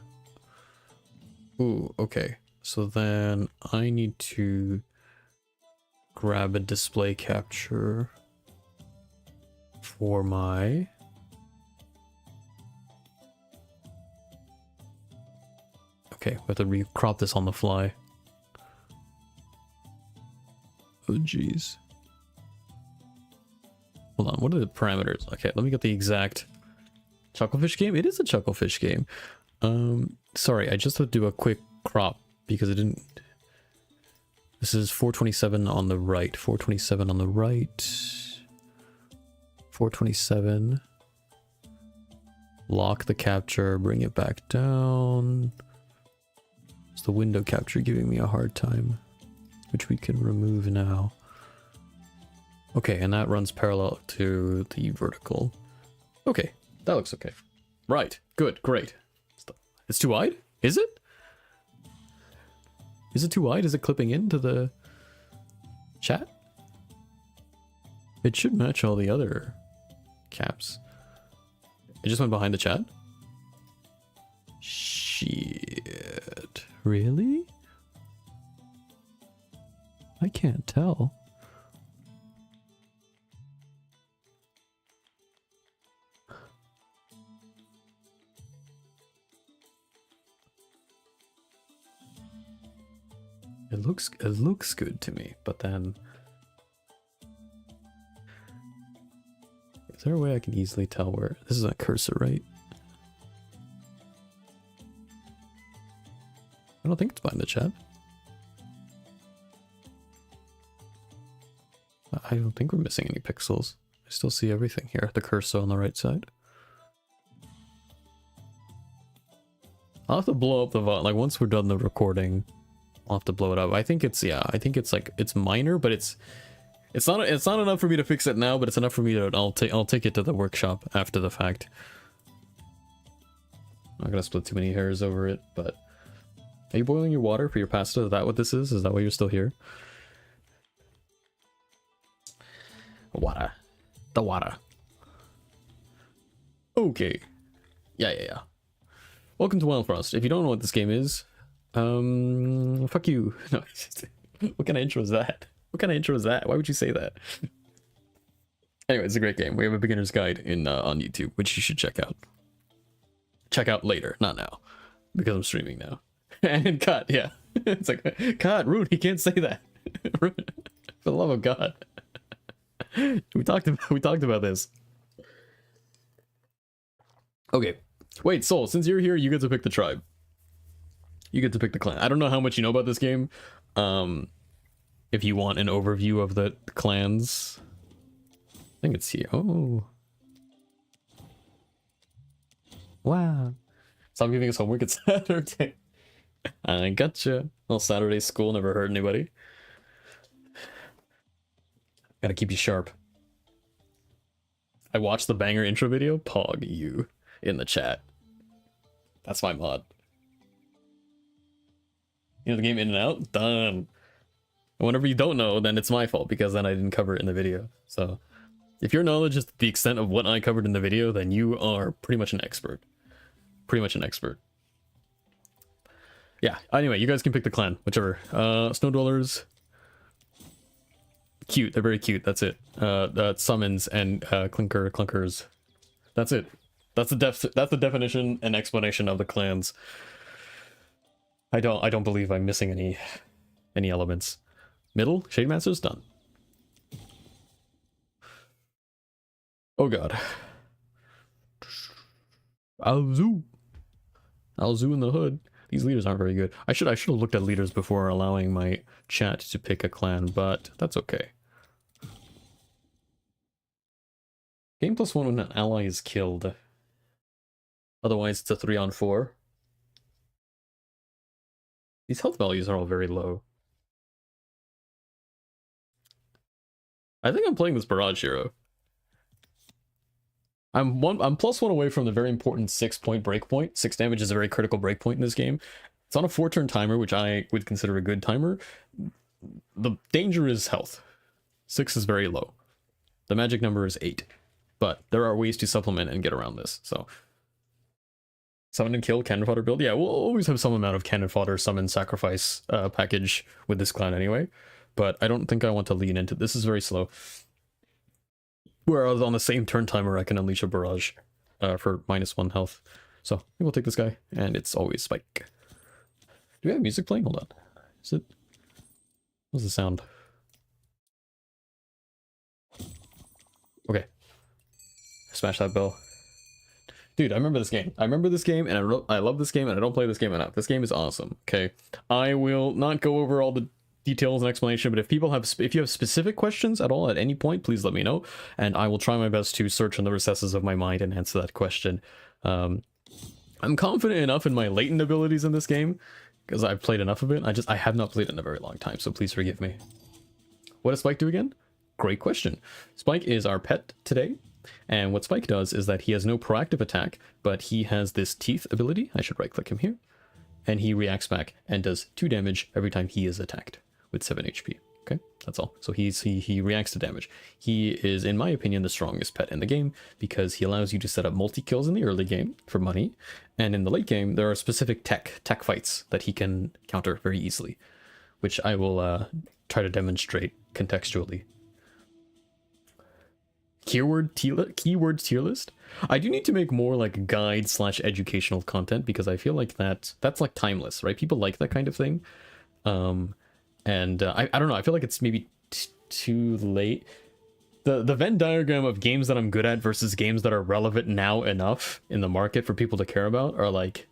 A: Ooh, okay. So then I need to grab a display capture for my... Okay, we have to re-crop this on the fly. Oh, jeez. Hold on, what are the parameters? Okay, let me get the exact... Chucklefish game? It is a Chucklefish game. Sorry, I just had to do a quick crop because it didn't... This is 427 on the right. 427 on the right. 427. Lock the capture, bring it back down. It's the window capture giving me a hard time. which we can remove now. Okay, and that runs parallel to the vertical. Okay, that looks okay. Right, good, great. It's too wide? Is it? Is it too wide? Is it clipping into the chat? It should match all the other caps. It just went behind the chat? Shit. Really? I can't tell. It looks good to me, but then is there a way I can easily tell where this is a cursor, right? I don't think it's behind the chat. I don't think we're missing any pixels. I still see everything here. The cursor on the right side. I'll have to blow up the volume. Like once we're done the recording, I'll have to blow it up. I think it's, yeah, I think it's like, it's minor, but it's not enough for me to fix it now, but it's enough for me to, I'll take it to the workshop after the fact. I'm not gonna split too many hairs over it, but are you boiling your water for your pasta? Is that what this is? Is that why you're still here? Water. The water. Okay. Yeah. Welcome to Wild Frost. If you don't know what this game is, fuck you. No, what kind of intro is that? What kind of intro is that? Why would you say that? Anyway, it's a great game. We have a beginner's guide on YouTube, which you should check out. Check out later, not now, because I'm streaming now. And cut, yeah. It's like, cut, rude. He can't say that. For the love of God. We talked about this. Okay. Wait, Soul, since you're here, you get to pick the tribe. You get to pick the clan. I don't know how much you know about this game. If you want an overview of the clans. I think it's here. Oh. Wow. Stop giving us homework, it's Saturday. I gotcha. Well, Saturday school never hurt anybody. Gotta keep you sharp. I watched the banger intro video. Pog you in the chat. That's my mod. You know the game in and out? Done. And whenever you don't know, then it's my fault because then I didn't cover it in the video. So if your knowledge is the extent of what I covered in the video, then you are pretty much an expert. Pretty much an expert. Yeah, anyway, you guys can pick the clan, whichever. Snow Dwellers. Cute, they're very cute, that's it. Summons and clunkers. That's it. That's the definition and explanation of the clans. I don't believe I'm missing any elements. Middle, Shade Masters, done. Oh god. Alzu in the hood. These leaders aren't very good. I should have looked at leaders before allowing my chat to pick a clan, but that's okay. Game +1 when an ally is killed. Otherwise, it's a 3-on-4. These health values are all very low. I think I'm playing this Barrage hero. I'm +1 away from the very important 6-point breakpoint. 6 damage is a very critical breakpoint in this game. It's on a 4-turn timer, which I would consider a good timer. The danger is health. 6 is very low. The magic number is 8. But there are ways to supplement and get around this, so. Summon and kill, cannon fodder build. Yeah, we'll always have some amount of cannon fodder, summon, sacrifice package with this clan anyway. But I don't think I want to lean into this. Is very slow. Whereas on the same turn timer, I can unleash a barrage for -1 health. So I think we'll take this guy, and it's always spike. Do we have music playing? Hold on. Is it? What's the sound? Okay. Smash that bell. Dude, I remember this game. And I love this game, and I don't play this game enough. This game is awesome. Okay. I will not go over all the details and explanation, but if you have specific questions at all at any point, please let me know, and I will try my best to search in the recesses of my mind and answer that question. I'm confident enough in my latent abilities in this game because I've played enough of it. I have not played it in a very long time, so please forgive me. What does Spike do again? Great question. Spike is our pet today, and what Spike does is that he has no proactive attack, but he has this teeth ability. I should right click him here, and he reacts back and does 2 damage every time he is attacked with 7 HP. Okay, that's all. So he reacts to damage. He is, in my opinion, the strongest pet in the game because he allows you to set up multi-kills in the early game for money, and in the late game there are specific tech fights that he can counter very easily, which I will try to demonstrate contextually. Keyword tier list. I do need to make more like guide / educational content because I feel like that's like timeless, right? People like that kind of thing. I don't know, I feel like it's maybe too late. The Venn diagram of games that I'm good at versus games that are relevant now enough in the market for people to care about are like,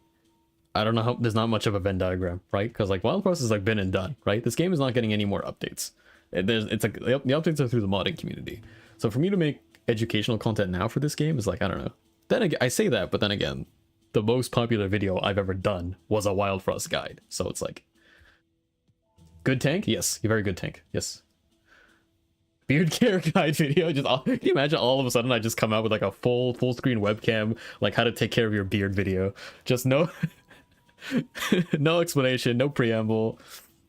A: I don't know how, there's not much of a Venn diagram, right? Because like Wild Cross is like been and done, right? This game is not getting any more updates. It's like the updates are through the modding community. So for me to make educational content now for this game is like, I don't know. Then again, I say that, but then again, the most popular video I've ever done was a Wild Frost guide. So it's like, good tank? Yes, a very good tank. Yes. Beard care guide video. Can you imagine all of a sudden I just come out with like a full screen webcam, like how to take care of your beard video. Just no, no explanation, no preamble,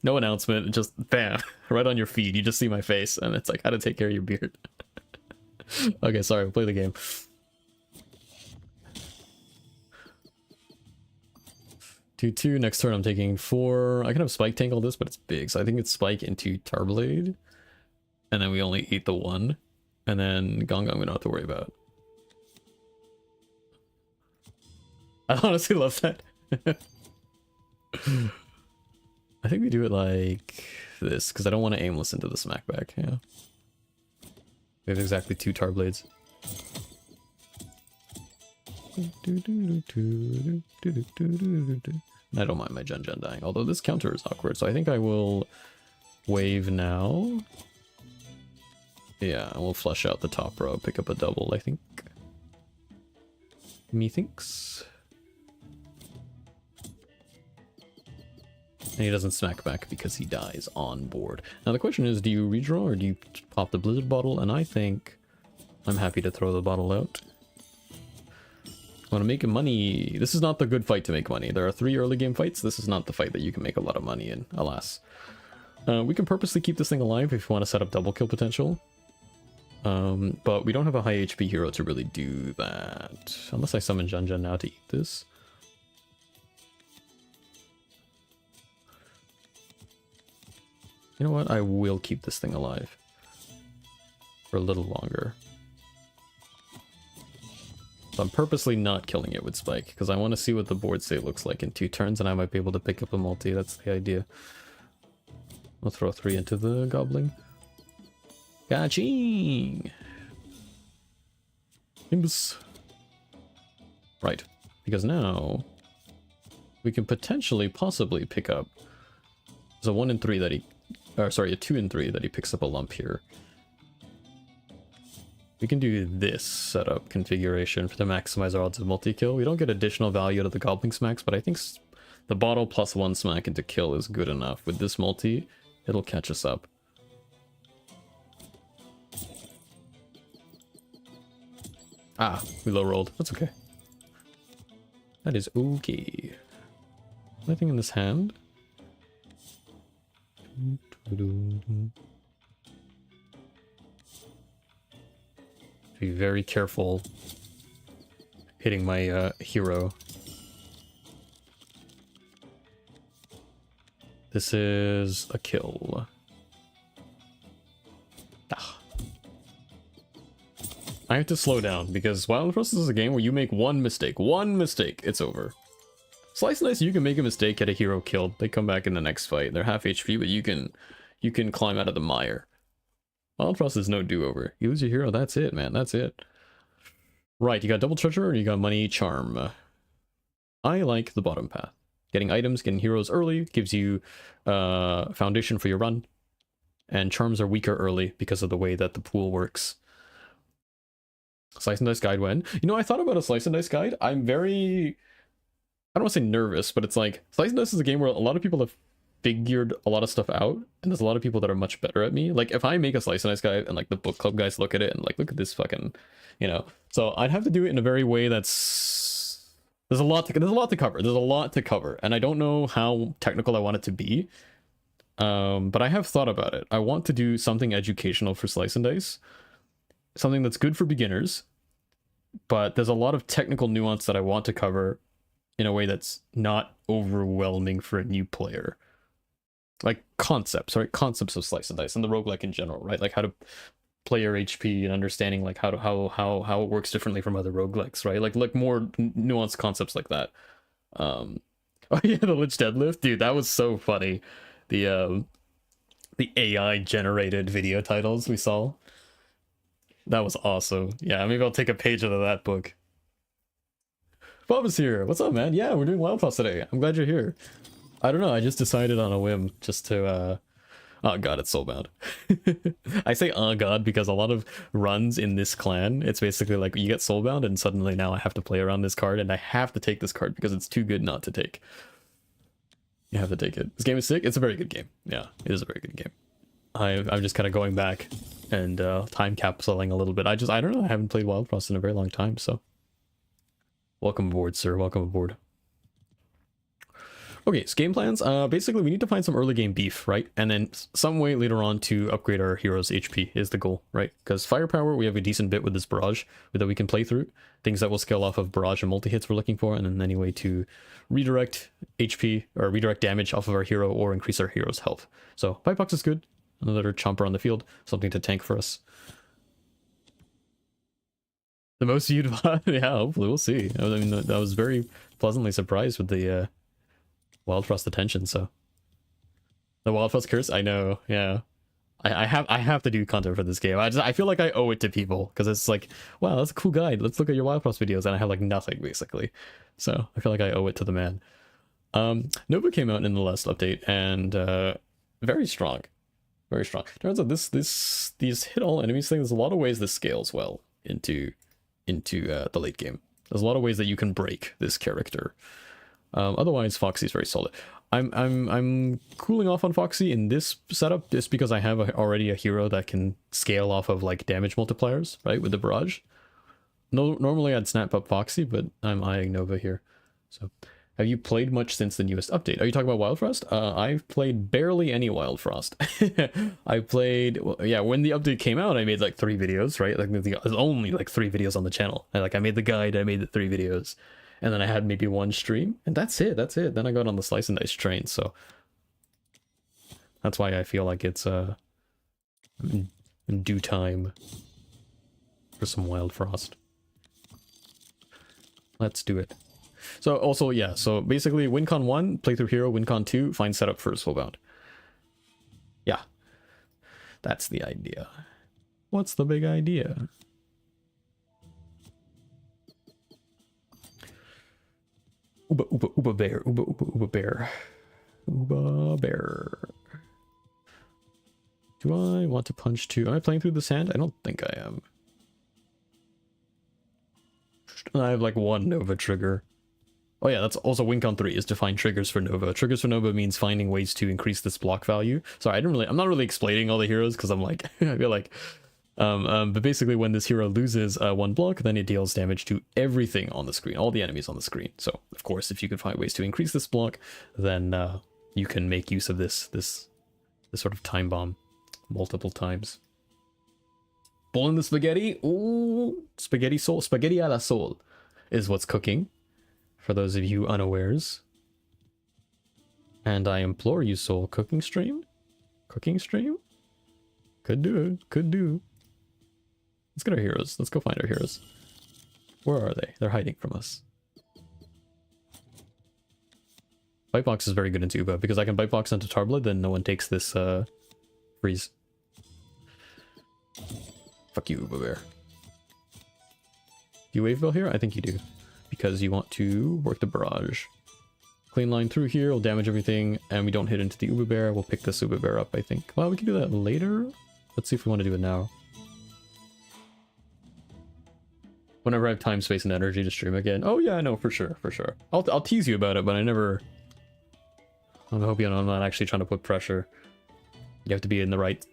A: no announcement. Just bam, right on your feed. You just see my face, and it's like how to take care of your beard. Okay, sorry. We'll play the game. 2/2. Next turn I'm taking 4. I can have Spike tank all this, but it's big, so I think it's Spike into Tarblade. And then we only eat the 1. And then Gong we don't have to worry about. I honestly love that. I think we do it like this, because I don't want to aimless into the smackback. Yeah. We have exactly 2 Tarblades. I don't mind my Gen dying, although this counter is awkward, so I think I will wave now. Yeah, and we'll flush out the top row, pick up a double, I think. Methinks. And he doesn't smack back because he dies on board. Now the question is, do you redraw or do you pop the Blizzard bottle? And I think I'm happy to throw the bottle out. I want to make money. This is not the good fight to make money. There are 3 early game fights. This is not the fight that you can make a lot of money in, alas. We can purposely keep this thing alive if you want to set up double kill potential. But we don't have a high HP hero to really do that. Unless I summon Junjun now to eat this. You know what? I will keep this thing alive for a little longer. So I'm purposely not killing it with Spike, because I want to see what the board state looks like in 2 turns, and I might be able to pick up a multi. That's the idea. I'll throw 3 into the Goblin. Gaching! Nimbus. Right, because now we can potentially, possibly pick up. There's a 1 in 3 that he... Or sorry, a 2 in 3 that he picks up a lump here. We can do this setup configuration to maximize our odds of multi-kill. We don't get additional value out of the Goblin smacks, but I think the bottle plus 1 smack into kill is good enough. With this multi, it'll catch us up. Ah, we low rolled. That's okay. That is okay. Nothing in this hand. Be very careful hitting my hero. This is a kill. Ah. I have to slow down because Wild Frost is a game where you make one mistake, it's over. Slice and Dice, you can make a mistake, get a hero killed, they come back in the next fight. They're half HP, but you can climb out of the mire. Wild Frost is no do-over. You lose your hero, that's it, man, that's it. Right, you got double treasure or you got money charm. I like the bottom path. Getting items, getting heroes early gives you foundation for your run. And charms are weaker early because of the way that the pool works. Slice and Dice guide when? You know, I thought about a Slice and Dice guide. I'm very don't want to say nervous, but it's like Slice and Dice is a game where a lot of people have figured a lot of stuff out, and there's a lot of people that are much better at me. Like if I make a Slice and Dice guide and like the book club guys look at it and like look at this fucking, you know, so I'd have to do it in a very way that's there's a lot to cover. There's a lot to cover, and I don't know how technical I want it to be. But I have thought about it. I want to do something educational for Slice and Dice, something that's good for beginners, but there's a lot of technical nuance that I want to cover in a way that's not overwhelming for a new player. Like concepts, right? Concepts of Slice and Dice and the roguelike in general, right? Like how to play your HP and understanding like how it works differently from other roguelikes, right? Like more nuanced concepts like that. Oh yeah, the Lich deadlift, dude, that was so funny. The AI generated video titles we saw. That was awesome. Yeah, maybe I'll take a page out of that book. Bob is here. What's up, man? Yeah, we're doing Wild Frost today. I'm glad you're here. I don't know, I just decided on a whim just to oh god, it's soulbound. I say oh god because a lot of runs in this clan, it's basically like you get soulbound and suddenly now I have to play around this card and I have to take this card because it's too good not to take. You have to take it. This game is sick. It's a very good game. Yeah, it is a very good game. I'm just kind of going back and time capsuling a little bit. I don't know. I haven't played Wild Frost in a very long time, so welcome aboard, sir. Welcome aboard. Okay, so game plans. Basically, we need to find some early game beef, right? And then some way later on to upgrade our heroes' HP is the goal, right? Because firepower, we have a decent bit with this barrage that we can play through. Things that will scale off of barrage and multi-hits we're looking for, and then any way to redirect HP or redirect damage off of our hero or increase our hero's health. So Pipe Box is good. Another chomper on the field, something to tank for us. The most viewed VOD? Yeah, hopefully, we'll see. I mean, I was very pleasantly surprised with the Wild Frost attention, so. The Wild Frost curse? I know, yeah. I have to do content for this game. I feel like I owe it to people, because it's like, wow, that's a cool guide. Let's look at your Wild Frost videos, and I have like nothing, basically. So, I feel like I owe it to the man. Nova came out in the last update, and very strong. Very strong. Turns out these hit all enemies thing, there's a lot of ways this scales well into the late game. There's a lot of ways that you can break this character. Otherwise, Foxy's very solid. I'm cooling off on Foxy in this setup just because I have already a hero that can scale off of like damage multipliers, right, with the barrage. No, normally I'd snap up Foxy, but I'm eyeing Nova here. So, have you played much since the newest update? Are you talking about Wild Frost? I've played barely any Wild Frost. I played, well, yeah, when the update came out, I made like 3 videos, right? Like there's only like 3 videos on the channel. I made the guide, I made the 3 videos. And then I had maybe 1 stream, and that's it. Then I got on the Slice and Dice train, so that's why I feel like it's in due time for some Wild Frost. Let's do it. So also, yeah, so basically WinCon 1, playthrough hero, WinCon 2, find setup for Soulbound. Yeah. That's the idea. What's the big idea? Uba bear, Uba bear. Uba bear. Do I want to punch 2? Am I playing through the sand? I don't think I am. I have like 1 Nova trigger. Oh yeah, that's also WinCon 3 is to find triggers for Nova. Triggers for Nova means finding ways to increase this block value. Sorry, I'm not really explaining all the heroes because I'm like, I feel like, but basically when this hero loses 1 block, then it deals damage to everything on the screen, all the enemies on the screen. So of course, if you can find ways to increase this block, then you can make use of this sort of time bomb multiple times. Bowl in the spaghetti. Ooh, spaghetti a la soul is what's cooking. For those of you unawares. And I implore you, soul, cooking stream? Cooking stream? Could do it. Could do. Let's get our heroes. Let's go find our heroes. Where are they? They're hiding from us. Bite box is very good in Tuba because I can bite box into Tarblood, then no one takes this freeze. Fuck you, Uba Bear. Do you wave bill here? I think you do. Because you want to work the barrage. Clean line through here, will damage everything, and we don't hit into the Uba Bear. We'll pick this Uba Bear up, I think. Well, we can do that later. Let's see if we want to do it now. Whenever I have time, space, and energy to stream again. Oh yeah, I know, for sure, for sure. I'll tease you about it, but I never... I hope you know I'm not actually trying to put pressure. You have to be in the right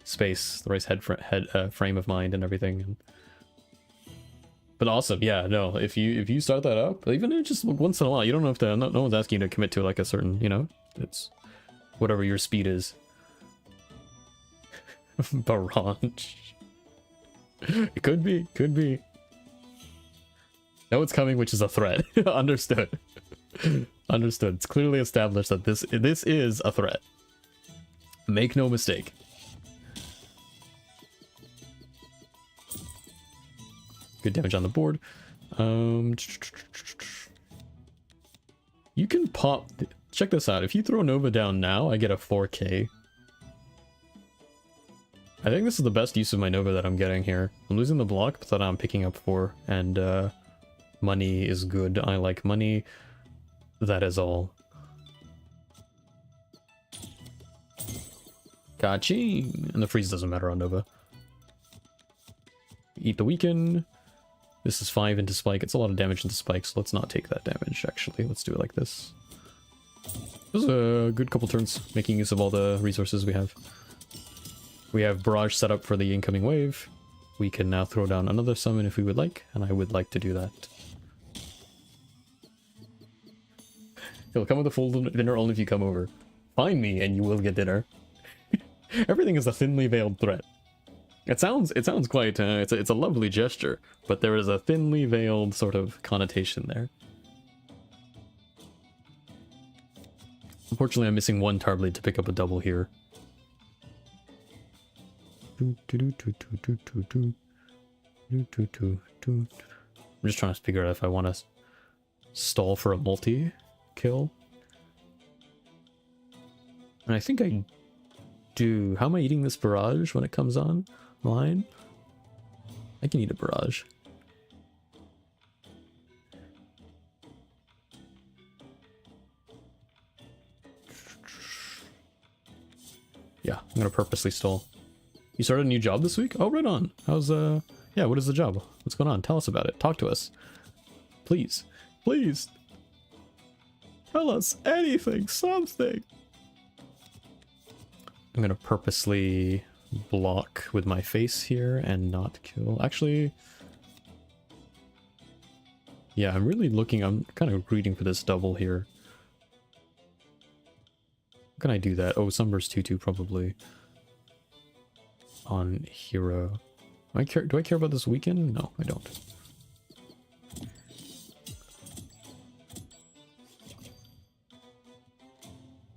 A: space, the right frame of mind and everything. But awesome, yeah, no, if you start that up, even if just once in a while, you don't have to, no one's asking you to commit to like a certain, you know, it's whatever your speed is. Barrage. It could be, could be. Know it's coming, which is a threat. Understood. Understood. It's clearly established that this is a threat. Make no mistake. Good damage on the board. You can pop... Check this out. If you throw Nova down now, I get a 4K. I think this is the best use of my Nova that I'm getting here. I'm losing the block, but that I'm picking up 4. And money is good. I like money. That is all. Kaching! And the freeze doesn't matter on Nova. Eat the weaken. This is 5 into spike. It's a lot of damage into spike, so let's not take that damage, actually. Let's do it like this. It was a good couple turns, making use of all the resources we have. We have Barrage set up for the incoming wave. We can now throw down another summon if we would like, and I would like to do that. He'll come with a full dinner only if you come over. Find me and you will get dinner. Everything is a thinly veiled threat. It sounds quite, it's a lovely gesture, but there is a thinly veiled sort of connotation there. Unfortunately, I'm missing one Tarblade to pick up a double here. I'm just trying to figure out if I want to stall for a multi-kill. And I think I do. How am I eating this barrage when it comes on line? I can eat a barrage. Yeah, I'm gonna purposely stall. You started a new job this week? Oh, right on. How's, yeah, what is the job? What's going on? Tell us about it. Talk to us. Please. Please. Tell us anything, something. I'm gonna purposely block with my face here and not kill. Actually, yeah, I'm really looking, I'm kind of greeting for this double here. How can I do that? Oh, Sunburst 2-2 probably. On hero. Do I care about this weekend? No, I don't.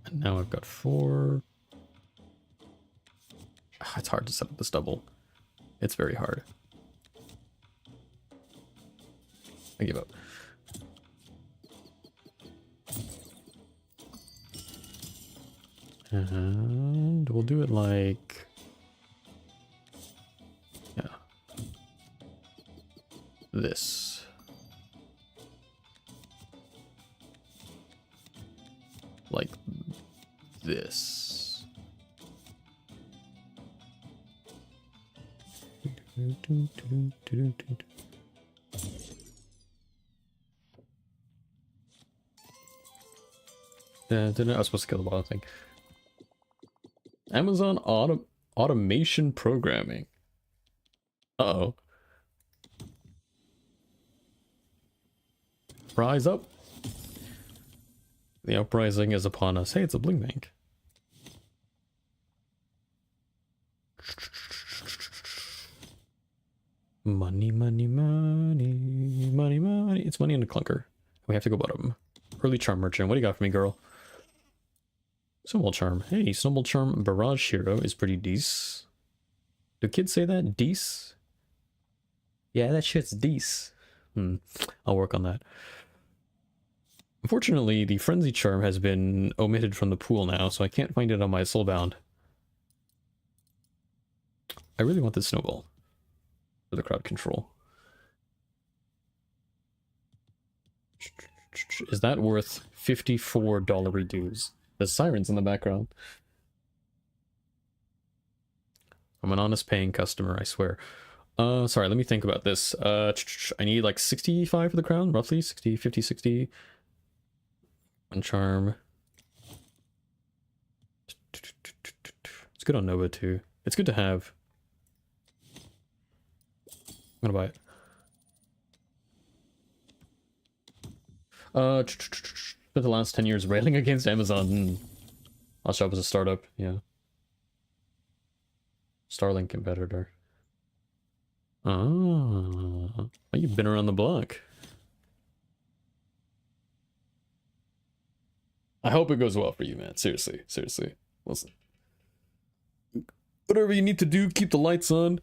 A: And now I've got 4. It's hard to set up this double. It's very hard. I give up. And we'll do it like... yeah. This. Like this. I was supposed to kill the bottom thing. Amazon automation programming. Uh-oh. Rise up. The uprising is upon us. Hey, it's a bling bank. Money, money, money, money, money. It's money in a clunker. We have to go bottom. Early charm merchant. What do you got for me, girl? Snowball charm. Hey, snowball charm barrage hero is pretty decent. Do kids say that? Dece? Yeah, that shit's dece. I'll work on that. Unfortunately, the frenzy charm has been omitted from the pool now, so I can't find it on my soulbound. I really want this snowball for the crowd control. Is that worth $54 dues? There's sirens in the background. I'm an honest paying customer, I swear. Sorry, let me think about this. I need like 65 for the crown, roughly 60, 50, 60. One charm. It's good on Nova too. It's good to have. I'm gonna buy it. Spent the last 10 years railing against Amazon. Last job was a startup, yeah. Starlink competitor. Ah, you've been around the block. I hope it goes well for you, man. Seriously, seriously. Listen. Whatever you need to do, keep the lights on.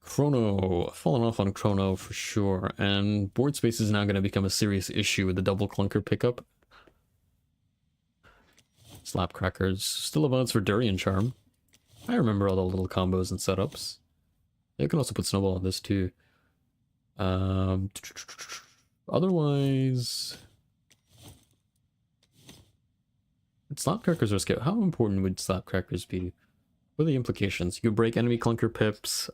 A: Chrono, fallen off on Chrono for sure, and board space is now going to become a serious issue with the double clunker pickup. Slapcrackers, still advance for Durian Charm. I remember all the little combos and setups. You can also put Snowball on this too. Otherwise, Slapcrackers are scale. How important would Slapcrackers be? What are the implications? You could break enemy clunker pips,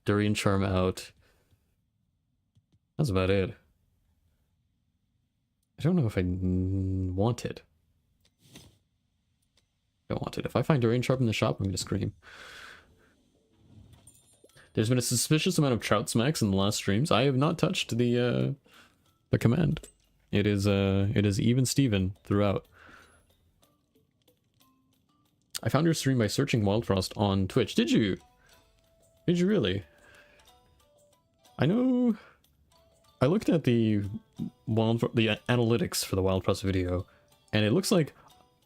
A: Durian Charm out. That's about it. I don't know if I want it. Don't want it. If I find Durian Charm in the shop, I'm gonna scream. There's been a suspicious amount of Trout Smacks in the last streams. I have not touched the command. It is even Steven throughout. I found your stream by searching Wildfrost on Twitch. Did you? Did you really? I know. I looked at the analytics for the Wildfrost video, and it looks like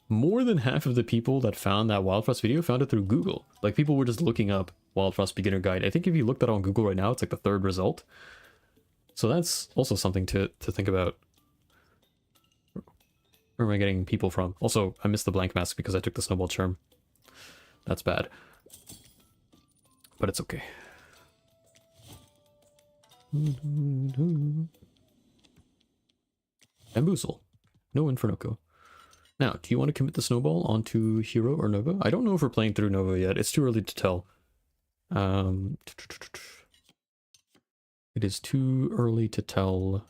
A: more than half of the people that found that Wildfrost video found it through Google. Like, people were just looking up Wildfrost beginner guide. I think if you look that on Google right now, it's like the 3rd result. So that's also something to think about. Where am I getting people from? Also, I missed the blank mask because I took the snowball charm. That's bad. But it's okay. Bamboozle. No Infernoco. Now, do you want to commit the snowball onto Hero or Nova? I don't know if we're playing through Nova yet. It's too early to tell. It is too early to tell.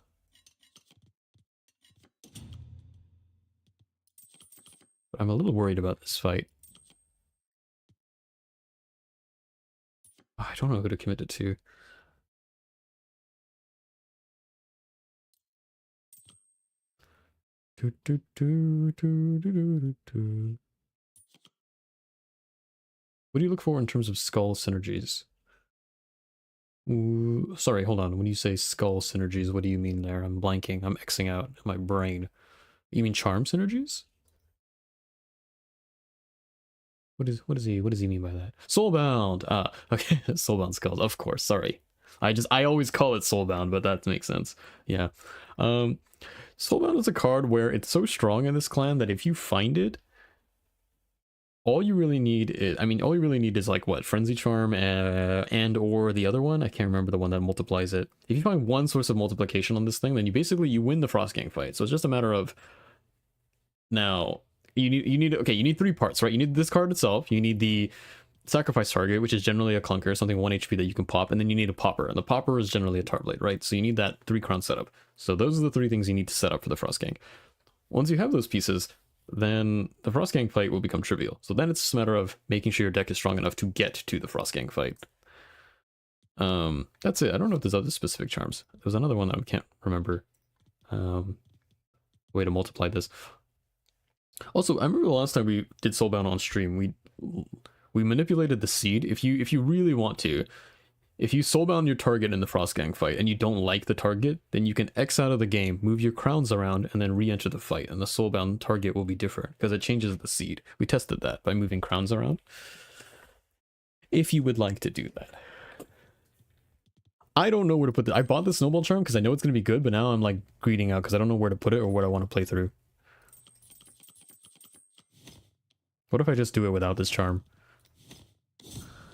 A: But I'm a little worried about this fight. I don't know who to commit it to. What do you look for in terms of skull synergies? Ooh, sorry, hold on. When you say skull synergies, what do you mean there? I'm blanking. I'm Xing out in my brain. You mean charm synergies? What does he mean by that? Soulbound. Ah, okay. Soulbound skulls. Of course. Sorry. I always call it Soulbound, but that makes sense. Yeah. Soulbound is a card where it's so strong in this clan that if you find it, all you really need is like what, Frenzy Charm and or the other one. I can't remember the one that multiplies it. If you find one source of multiplication on this thing, then you win the Frostgang fight. So it's just a matter of now you need 3 parts, right? You need this card itself, you need the sacrifice target, which is generally a clunker, something 1 HP that you can pop, and then you need a popper, and the popper is generally a tar blade, right? So you need that 3 crown setup. So those are the 3 things you need to set up for the Frostgang. Once you have those pieces, then the Frostgang fight will become trivial. So then it's just a matter of making sure your deck is strong enough to get to the Frostgang fight. That's it. I don't know if there's other specific charms. There's another one that I can't remember. Way to multiply this. Also, I remember the last time we did Soulbound on stream, we manipulated the seed. If you really want to, if you soulbound your target in the Frostgang fight and you don't like the target, then you can X out of the game, move your crowns around, and then re-enter the fight, and the soulbound target will be different because it changes the seed. We tested that by moving crowns around. If you would like to do that. I don't know where to put it. I bought the snowball charm because I know it's going to be good, but now I'm like greeding out because I don't know where to put it or what I want to play through. What if I just do it without this charm?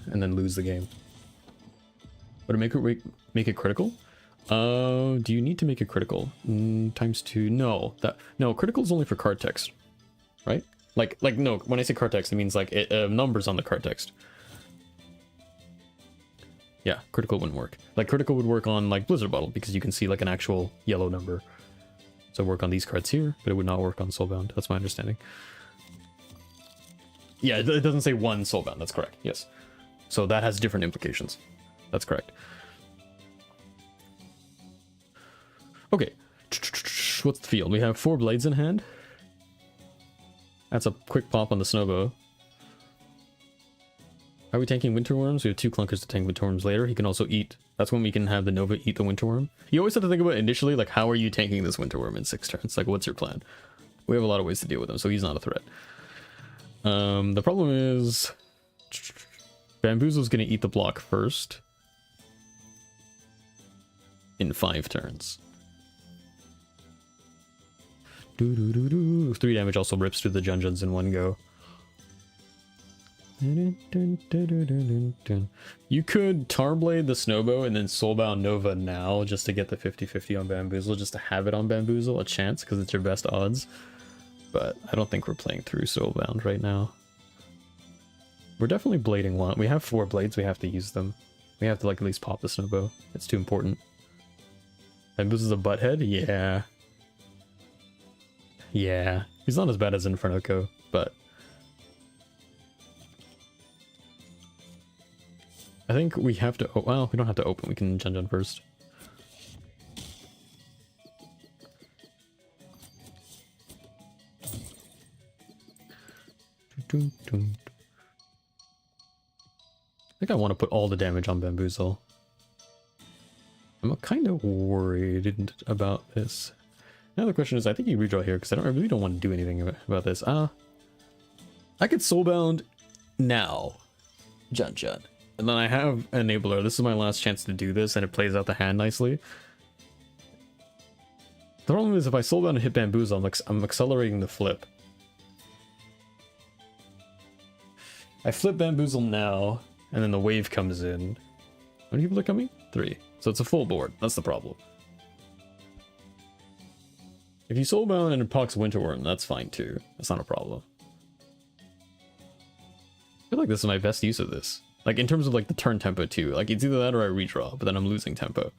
A: And then lose the game? Would it make it critical? Do you need to make it critical? Times 2. No. No, critical is only for card text. Right? Like no, when I say card text, it means like numbers on the card text. Yeah, critical wouldn't work. Like critical would work on like Blizzard Bottle because you can see like an actual yellow number. So work on these cards here, but it would not work on Soulbound. That's my understanding. Yeah, it doesn't say one Soulbound. That's correct. Yes. So that has different implications. That's correct. Okay. What's the field? We have 4 blades in hand. That's a quick pop on the Snowbow. Are we tanking Winterworms? We have 2 clunkers to tank Winterworms later. He can also eat. That's when we can have the Nova eat the Winterworm. You always have to think about initially, like, how are you tanking this Winterworm in 6 turns? Like, what's your plan? We have a lot of ways to deal with him, so he's not a threat. The problem is... Bamboozle's gonna eat the block first. In 5 turns. 3 damage also rips through the Junjuns in one go. You could Tarblade the Snowbow and then Soulbound Nova now just to get the 50-50 on Bamboozle, just to have it on Bamboozle, a chance, because it's your best odds. But I don't think we're playing through Soulbound right now. We're definitely blading one. We have 4 blades, we have to use them. We have to like at least pop the Snowbow. It's too important. Bamboozle's a butthead? Yeah. Yeah. He's not as bad as Infernoco, but... I think we have to... well, we don't have to open. We can Junjun first. I think I want to put all the damage on Bamboozle. I'm kind of worried about this. Now the question is, I think you redraw here, because I really don't want to do anything about this. I could Soulbound now. Junjun. And then I have Enabler. This is my last chance to do this, and it plays out the hand nicely. The problem is, if I Soulbound and hit Bamboozle, I'm accelerating the flip. I flip Bamboozle now, and then the wave comes in. How many people are coming? 3. So it's a full board. That's the problem. If you Soulbound and it procs Winterworm, that's fine too. That's not a problem. I feel like this is my best use of this. Like, in terms of, like, the turn tempo, too. Like, it's either that or I redraw, but then I'm losing tempo.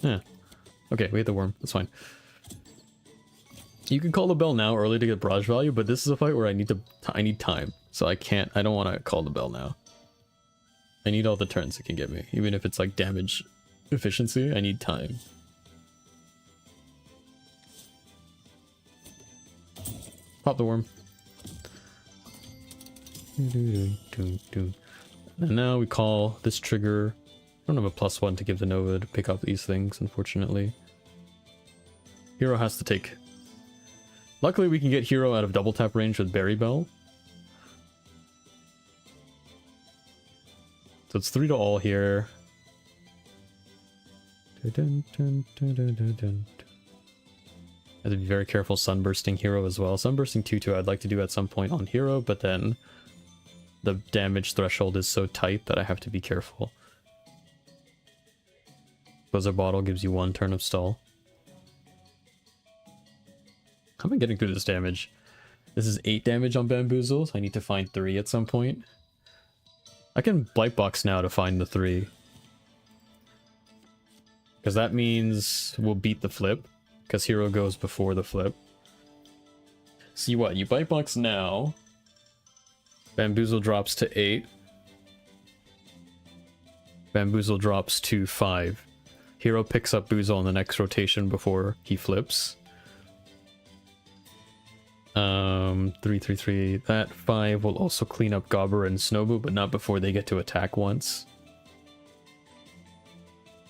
A: Yeah. Okay, we hit the worm. That's fine. You can call the bell now early to get barrage value, but this is a fight where I need time. So I don't want to call the bell now. I need all the turns it can get me. Even if it's, like, damage efficiency, I need time. Pop the worm. And now we call this trigger. I don't have a +1 to give the Nova to pick up these things, unfortunately. Hero has to take... Luckily we can get Hero out of double tap range with Berry Bell. So it's 3 to all here. I have to be very careful Sunbursting Hero as well. Sunbursting 2-2 I'd like to do at some point on Hero, but then the damage threshold is so tight that I have to be careful. Blizzard Bottle gives you 1 turn of stall. How am I getting through this damage? This is 8 damage on Bamboozle, so I need to find 3 at some point. I can Blight Box now to find the 3. Because that means we'll beat the flip. Because Hero goes before the flip. See what? You Blight Box now. Bamboozle drops to 8. Bamboozle drops to 5. Hero picks up Boozle on the next rotation before he flips. 3. That 5 will also clean up Gobbler and Snowboo, but not before they get to attack once.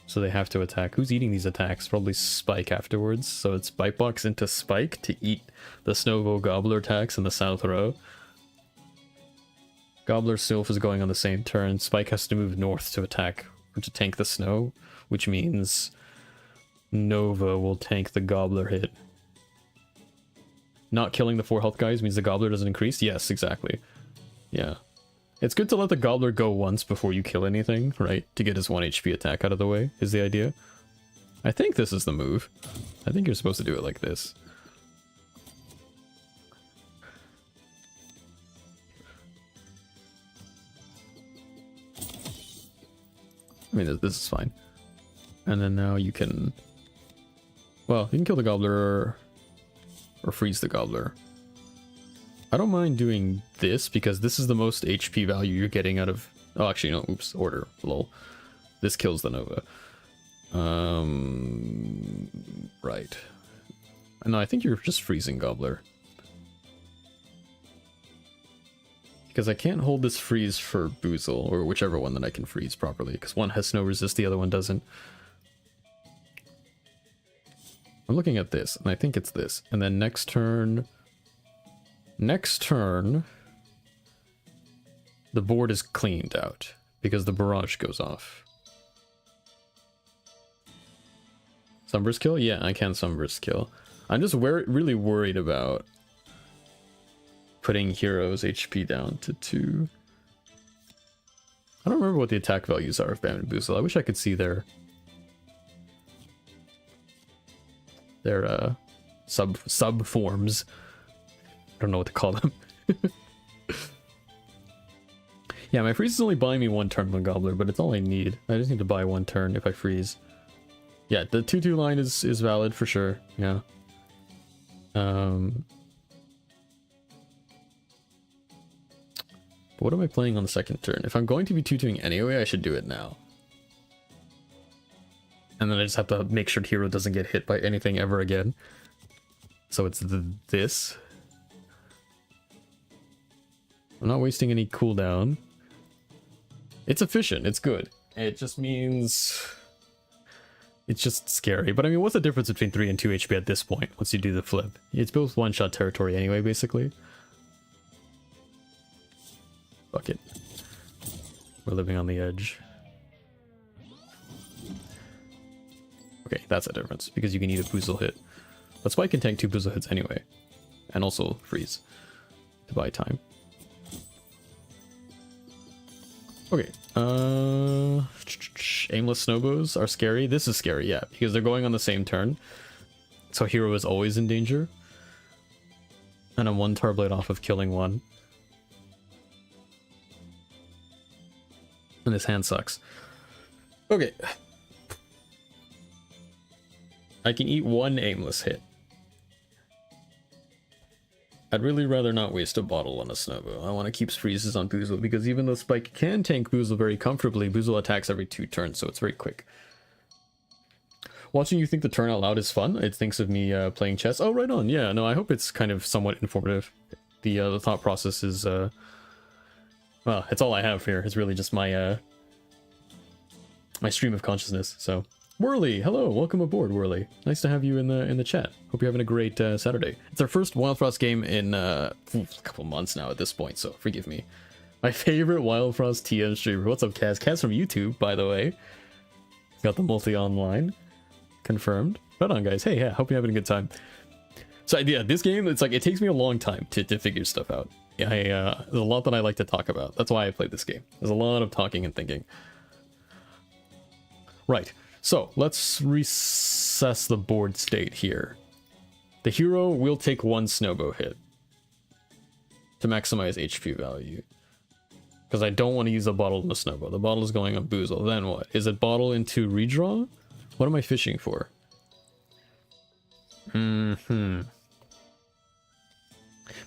A: So they have to attack. Who's eating these attacks? Probably Spike afterwards. So it's Bite Box into Spike to eat the Snowboo Gobbler attacks in the south row. Gobbler Sylph is going on the same turn. Spike has to move north to attack, or to tank the snow, which means Nova will tank the Gobbler hit. Not killing the 4 health guys means the Gobbler doesn't increase? Yes, exactly. Yeah. It's good to let the Gobbler go once before you kill anything, right? To get his 1 HP attack out of the way, is the idea. I think this is the move. I think you're supposed to do it like this. I mean, this is fine. And then now you can... Well, you can kill the gobbler or freeze the gobbler. I don't mind doing this because this is the most HP value you're getting out of... Oh, actually, no, oops, order, lol. This kills the Nova. Right. No, I think you're just freezing gobbler. Because I can't hold this freeze for Boozle, or whichever one that I can freeze properly, because one has no resist, the other one doesn't. I'm looking at this, and I think it's this. And then next turn... Next turn... The board is cleaned out, because the barrage goes off. Sunburst kill? Yeah, I can Sunburst kill. I'm just really worried about putting heroes HP down to 2. I don't remember what the attack values are of Bam and Boozle. I wish I could see their sub forms. I don't know what to call them. Yeah, my freeze is only buying me 1 turn on Gobbler, but it's all I need. I just need to buy 1 turn if I freeze. Yeah, the 2-2 line is valid for sure. Yeah. What am I playing on the second turn? If I'm going to be 2-2ing anyway, I should do it now. And then I just have to make sure hero doesn't get hit by anything ever again. So it's this. I'm not wasting any cooldown. It's efficient, it's good. It just means... It's just scary. But I mean, what's the difference between 3 and 2 HP at this point, once you do the flip? It's both one-shot territory anyway, basically. Fuck it. We're living on the edge. Okay, that's a difference, because you can eat a Boozle hit. But Spike can tank 2 Boozle hits anyway. And also freeze. To buy time. Okay, aimless snowbows are scary. This is scary, yeah, because they're going on the same turn. So hero is always in danger. And I'm 1 Tarblade off of killing 1. And this hand sucks. Okay. I can eat 1 aimless hit. I'd really rather not waste a bottle on a snowbow. I want to keep freezes on Boozle, because even though Spike can tank Boozle very comfortably, Boozle attacks every 2 turns, so it's very quick. Watching you think the turn out loud is fun. It thinks of me playing chess. Oh, right on. Yeah, no, I hope it's kind of somewhat informative. The thought process is... well, it's all I have here. It's really just my my stream of consciousness, so... Whirly, hello, welcome aboard, Whirly. Nice to have you in the chat. Hope you're having a great Saturday. It's our first Wild Frost game in a couple months now at this point, so forgive me. My favorite Wild Frost TM streamer. What's up, Kaz? Kaz from YouTube, by the way. Got the multi-online. Confirmed. Right on, guys. Hey, yeah, hope you're having a good time. So, yeah, this game, it's like, it takes me a long time to figure stuff out. Yeah, there's a lot that I like to talk about. That's why I played this game. There's a lot of talking and thinking. Right. So, let's recess the board state here. The hero will take 1 snowbow hit to maximize HP value. Because I don't want to use a bottle in a snowbow. The bottle is going on Boozle. Then what? Is it bottle into redraw? What am I fishing for?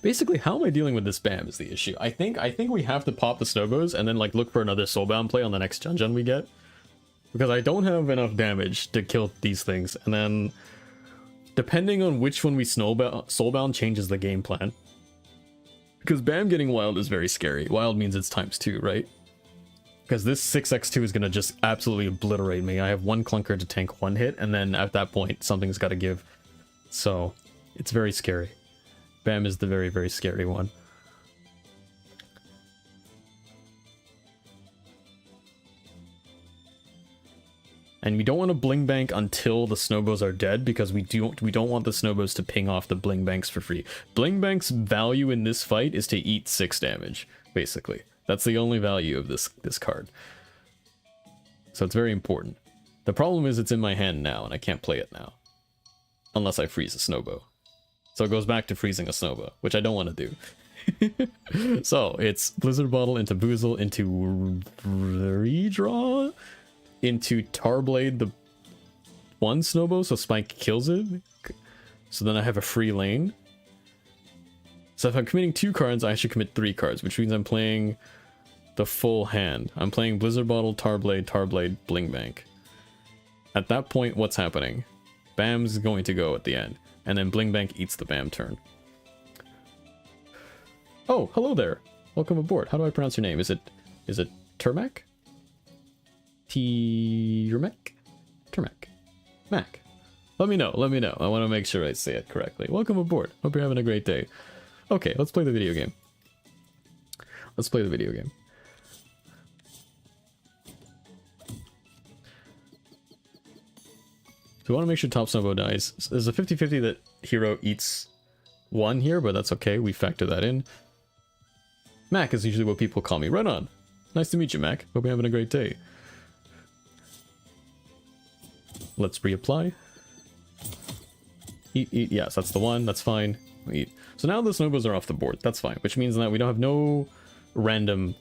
A: Basically, how am I dealing with this spam is the issue. I think we have to pop the snowbows and then like look for another soulbound play on the next dungeon we get. Because I don't have enough damage to kill these things, and then depending on which one we soulbound changes the game plan. Because Bam getting wild is very scary. Wild means it's ×2, right? Because this 6x2 is going to just absolutely obliterate me. I have 1 clunker to tank 1 hit, and then at that point, something's got to give. So, it's very scary. Bam is the very, very scary one. And we don't want to bling bank until the snowbows are dead, because we don't want the snowbows to ping off the bling banks for free. Bling bank's value in this fight is to eat 6 damage, basically. That's the only value of this card. So it's very important. The problem is it's in my hand now, and I can't play it now. Unless I freeze a Snowbow. So it goes back to freezing a Snowbow, which I don't want to do. So it's Blizzard Bottle into Boozle into redraw into Tarblade the one Snowbow, so Spike kills it. So then I have a free lane. So if I'm committing 2 cards, I should commit 3 cards, which means I'm playing the full hand. I'm playing Blizzard Bottle, Tarblade, Tarblade, Bling Bank. At that point, what's happening? Bam's going to go at the end, and then Bling Bank eats the Bam turn. Oh, hello there. Welcome aboard. How do I pronounce your name? Is it Termac? Termac? Termac. Mac. Let me know. I want to make sure I say it correctly. Welcome aboard. Hope you're having a great day. Okay, let's play the video game. So we want to make sure top Snowbow dies. There's a 50-50 that hero eats 1 here, but that's okay. We factor that in. Mac is usually what people call me. Right on. Nice to meet you, Mac. Hope you're having a great day. Let's reapply. Eat. Yes, that's the one. That's fine. We eat. So now the Snowbows are off the board. That's fine. Which means that we don't have no random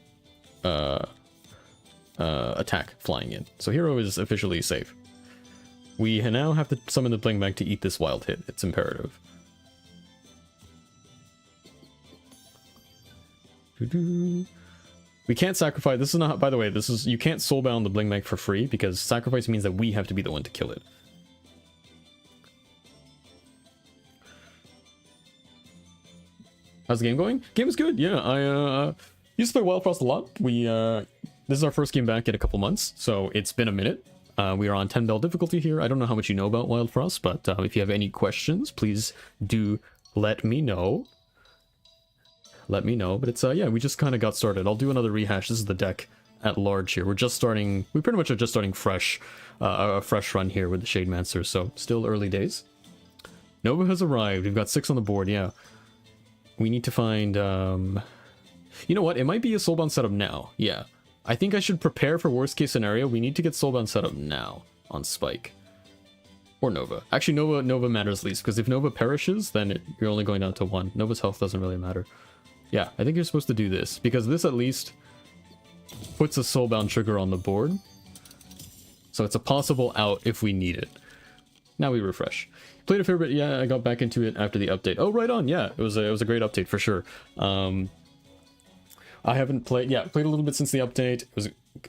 A: attack flying in. So hero is officially safe. We now have to summon the Bling Bank to eat this wild hit. It's imperative. We can't sacrifice. This is not, by the way, this is, you can't soulbound the Bling Bank for free because sacrifice means that we have to be the one to kill it. How's the game going? Game is good. Yeah, I used to play Wild Frost a lot. This is our first game back in a couple months, so it's been a minute. We are on 10 bell difficulty here. I don't know how much you know about Wild Frost, but if you have any questions, please do let me know. But it's, yeah, we just kind of got started. I'll do another rehash. This is the deck at large here. We pretty much are just starting fresh, a fresh run here with the Shademancer, so still early days. Nova has arrived. We've got 6 on the board, yeah. We need to find, you know what? It might be a Soulbound setup now, yeah. I think I should prepare for worst case scenario. We need to get Soulbound set up now on Spike. Or Nova. Actually, Nova matters least, because if Nova perishes, then you're only going down to 1. Nova's health doesn't really matter. Yeah, I think you're supposed to do this, because this at least puts a Soulbound trigger on the board. So it's a possible out if we need it. Now we refresh. Played a fair bit, yeah, I got back into it after the update. Oh, right on, yeah, it was a great update for sure. I haven't played, yeah, played a little bit since the update.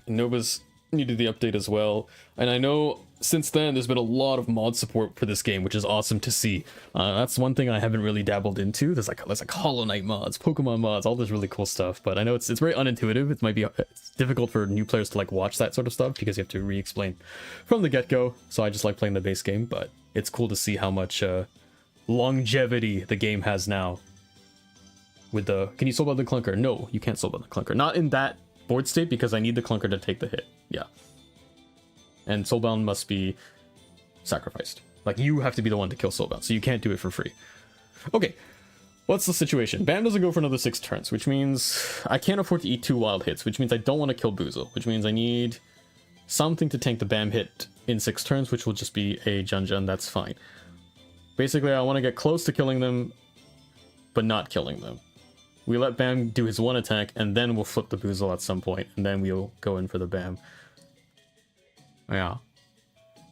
A: Nova's needed the update as well. And I know since then there's been a lot of mod support for this game, which is awesome to see. That's one thing I haven't really dabbled into. There's like Hollow Knight mods, Pokemon mods, all this really cool stuff. But I know it's very unintuitive. It's difficult for new players to like watch that sort of stuff because you have to re-explain from the get-go. So I just like playing the base game, but it's cool to see how much longevity the game has now. With the, can you soulbound the clunker? No, you can't soulbound the clunker. Not in that board state because I need the clunker to take the hit. Yeah. And soulbound must be sacrificed. Like you have to be the one to kill soulbound, so you can't do it for free. Okay, what's the situation? Bam doesn't go for another 6 turns, which means I can't afford to eat 2 wild hits, which means I don't want to kill Boozle, which means I need something to tank the Bam hit in 6 turns, which will just be a Jun. That's fine. Basically, I want to get close to killing them, but not killing them. We let Bam do his 1 attack, and then we'll flip the Boozle at some point, and then we'll go in for the Bam. Yeah.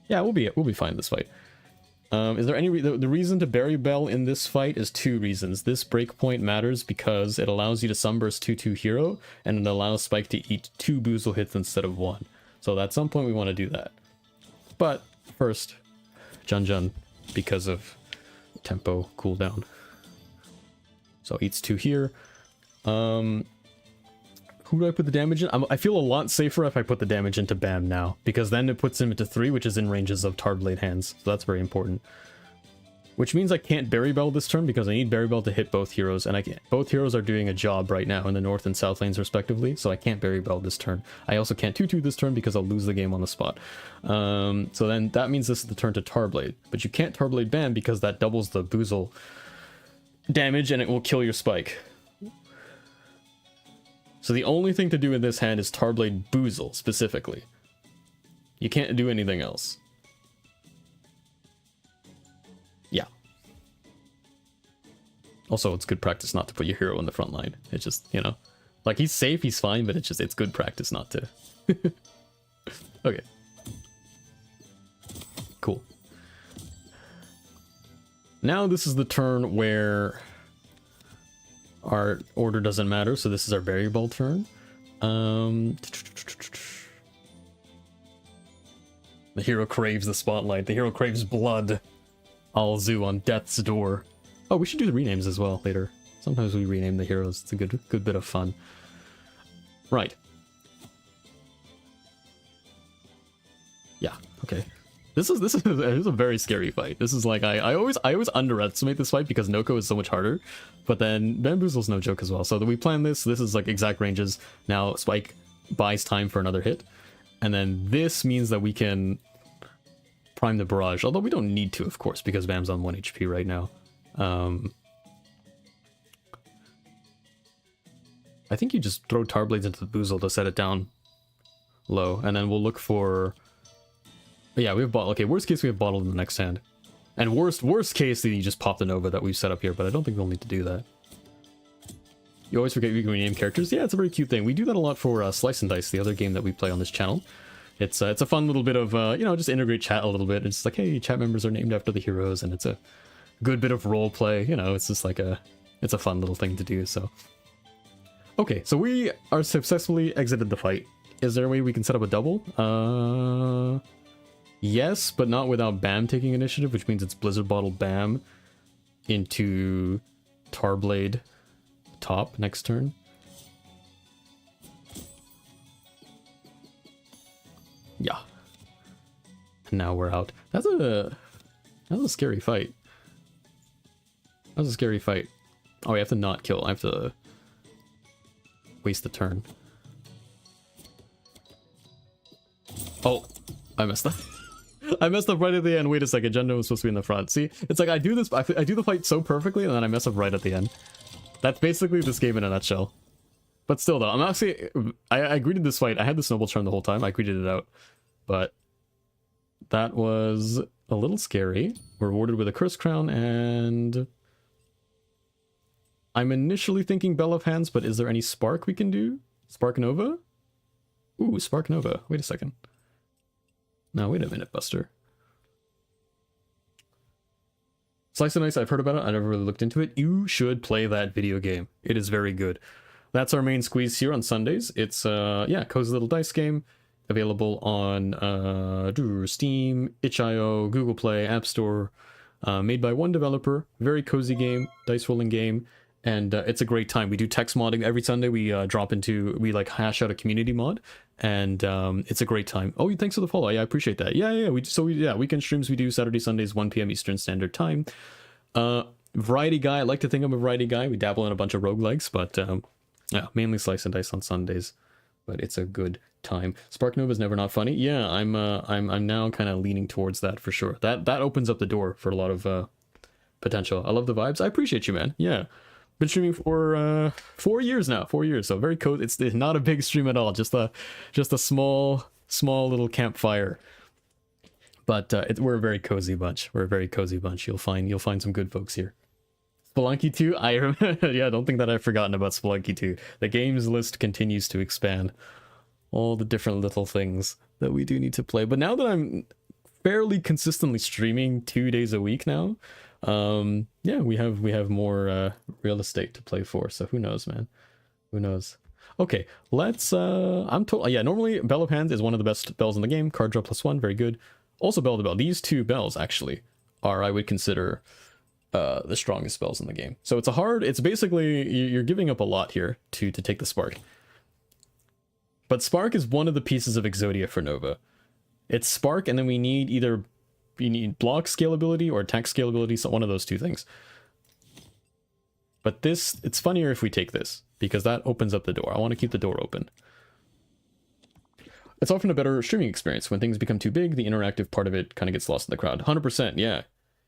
A: Yeah, we'll be fine this fight. Is there any the reason to bury Bell in this fight is 2 reasons. This breakpoint matters because it allows you to Sunburst 2/2 hero, and it allows Spike to eat 2 Boozle hits instead of 1. So at some point we want to do that. But first, Jun, because of tempo cooldown. So eats 2 here. Who do I put the damage in? I feel a lot safer if I put the damage into Bam now, because then it puts him into 3, which is in ranges of Tarblade hands. So that's very important. Which means I can't Berry Bell this turn because I need Berry Bell to hit both heroes, and I can't. Both heroes are doing a job right now in the north and south lanes respectively, so I can't Berry Bell this turn. I also can't 2/2 this turn because I'll lose the game on the spot. So then that means this is the turn to Tarblade, but you can't Tarblade Bam because that doubles the Boozle damage and it will kill your Spike. So the only thing to do in this hand is Tarblade Boozle specifically. You can't do anything else. Yeah. Also, it's good practice not to put your hero in the front line. It's just, you know, like he's safe, he's fine, but it's good practice not to. Okay. Cool. Now this is the turn where our order doesn't matter, so this is our variable turn. The hero craves the spotlight. The hero craves blood. Alzu on death's door. Oh, we should do the renames as well later. Sometimes we rename the heroes. It's a good bit of fun. Right. Yeah. Okay. This is a very scary fight. This is like I always underestimate this fight because Noko is so much harder, but then Bamboozle's no joke as well. So we plan this. This is like exact ranges. Now Spike buys time for another hit, and then this means that we can prime the barrage. Although we don't need to, of course, because Bam's on 1 HP right now. I think you just throw Tar Blades into the Boozle to set it down low, and then we'll look for. Yeah, we have bottle. Okay, worst case we have bottle in the next hand, and worst case that you just pop the Nova that we've set up here. But I don't think we'll need to do that. You always forget you can rename characters. Yeah, it's a very cute thing. We do that a lot for Slice and Dice, the other game that we play on this channel. It's a fun little bit of you know, just integrate chat a little bit. It's like, hey, chat members are named after the heroes, and it's a good bit of role play. You know, it's just like it's a fun little thing to do. So okay, so we are successfully exited the fight. Is there a way we can set up a double? Yes, but not without Bam taking initiative, which means it's Blizzard Bottle Bam into Tarblade top next turn. Yeah. And now we're out. That was a scary fight. That was a scary fight. Oh, we have to not kill. I have to waste the turn. Oh, I messed up. I messed up right at the end. Wait a second, Jendo was supposed to be in the front. See, it's like I do the fight so perfectly, and then I mess up right at the end. That's basically this game in a nutshell. But still, though, I'm actually I greeted this fight. I had the snowball turn the whole time. I greeted it out, but that was a little scary. We're rewarded with a curse crown, and I'm initially thinking Bell of Hands, but is there any spark we can do? Spark Nova? Ooh, Spark Nova. Wait a second. No, wait a minute, Buster. Slice and Dice, I've heard about it. I never really looked into it. You should play that video game. It is very good. That's our main squeeze here on Sundays. It's, yeah, cozy little dice game. Available on Steam, itch.io, Google Play, App Store. Made by one developer. Very cozy game, dice rolling game. And it's a great time. We do text modding every Sunday. We we like hash out a community mod, and it's a great time. Oh, thanks for the follow. Yeah, I appreciate that. Yeah. Weekend streams we do Saturday, Sundays, 1 p.m. Eastern Standard Time. Variety guy. I like to think I'm a variety guy. We dabble in a bunch of roguelikes, but yeah, mainly Slice and Dice on Sundays. But it's a good time. Spark Nova is never not funny. Yeah, I'm now kind of leaning towards that for sure. That opens up the door for a lot of potential. I love the vibes. I appreciate you, man. Yeah. Been streaming for 4 years now. 4 years, so very cozy. It's not a big stream at all. Just a small little campfire. But we're a very cozy bunch. We're a very cozy bunch. You'll find some good folks here. Spelunky 2. Yeah, I don't think that I've forgotten about Spelunky 2. The games list continues to expand. All the different little things that we do need to play. But now that I'm fairly consistently streaming 2 days a week now. Yeah, we have more real estate to play for, so who knows, man, who knows. Okay, let's yeah, normally Bell of Hands is one of the best bells in the game. Card draw +1, very good. Also Bell to Bell, these two bells actually are, I would consider, the strongest spells in the game. So it's basically you're giving up a lot here to take the Spark, but Spark is one of the pieces of Exodia for Nova. It's Spark, and then we need you need block scalability or attack scalability, so one of those two things. But it's funnier if we take this, because that opens up the door. I want to keep the door open. It's often a better streaming experience. When things become too big, the interactive part of it kind of gets lost in the crowd. 100%, yeah.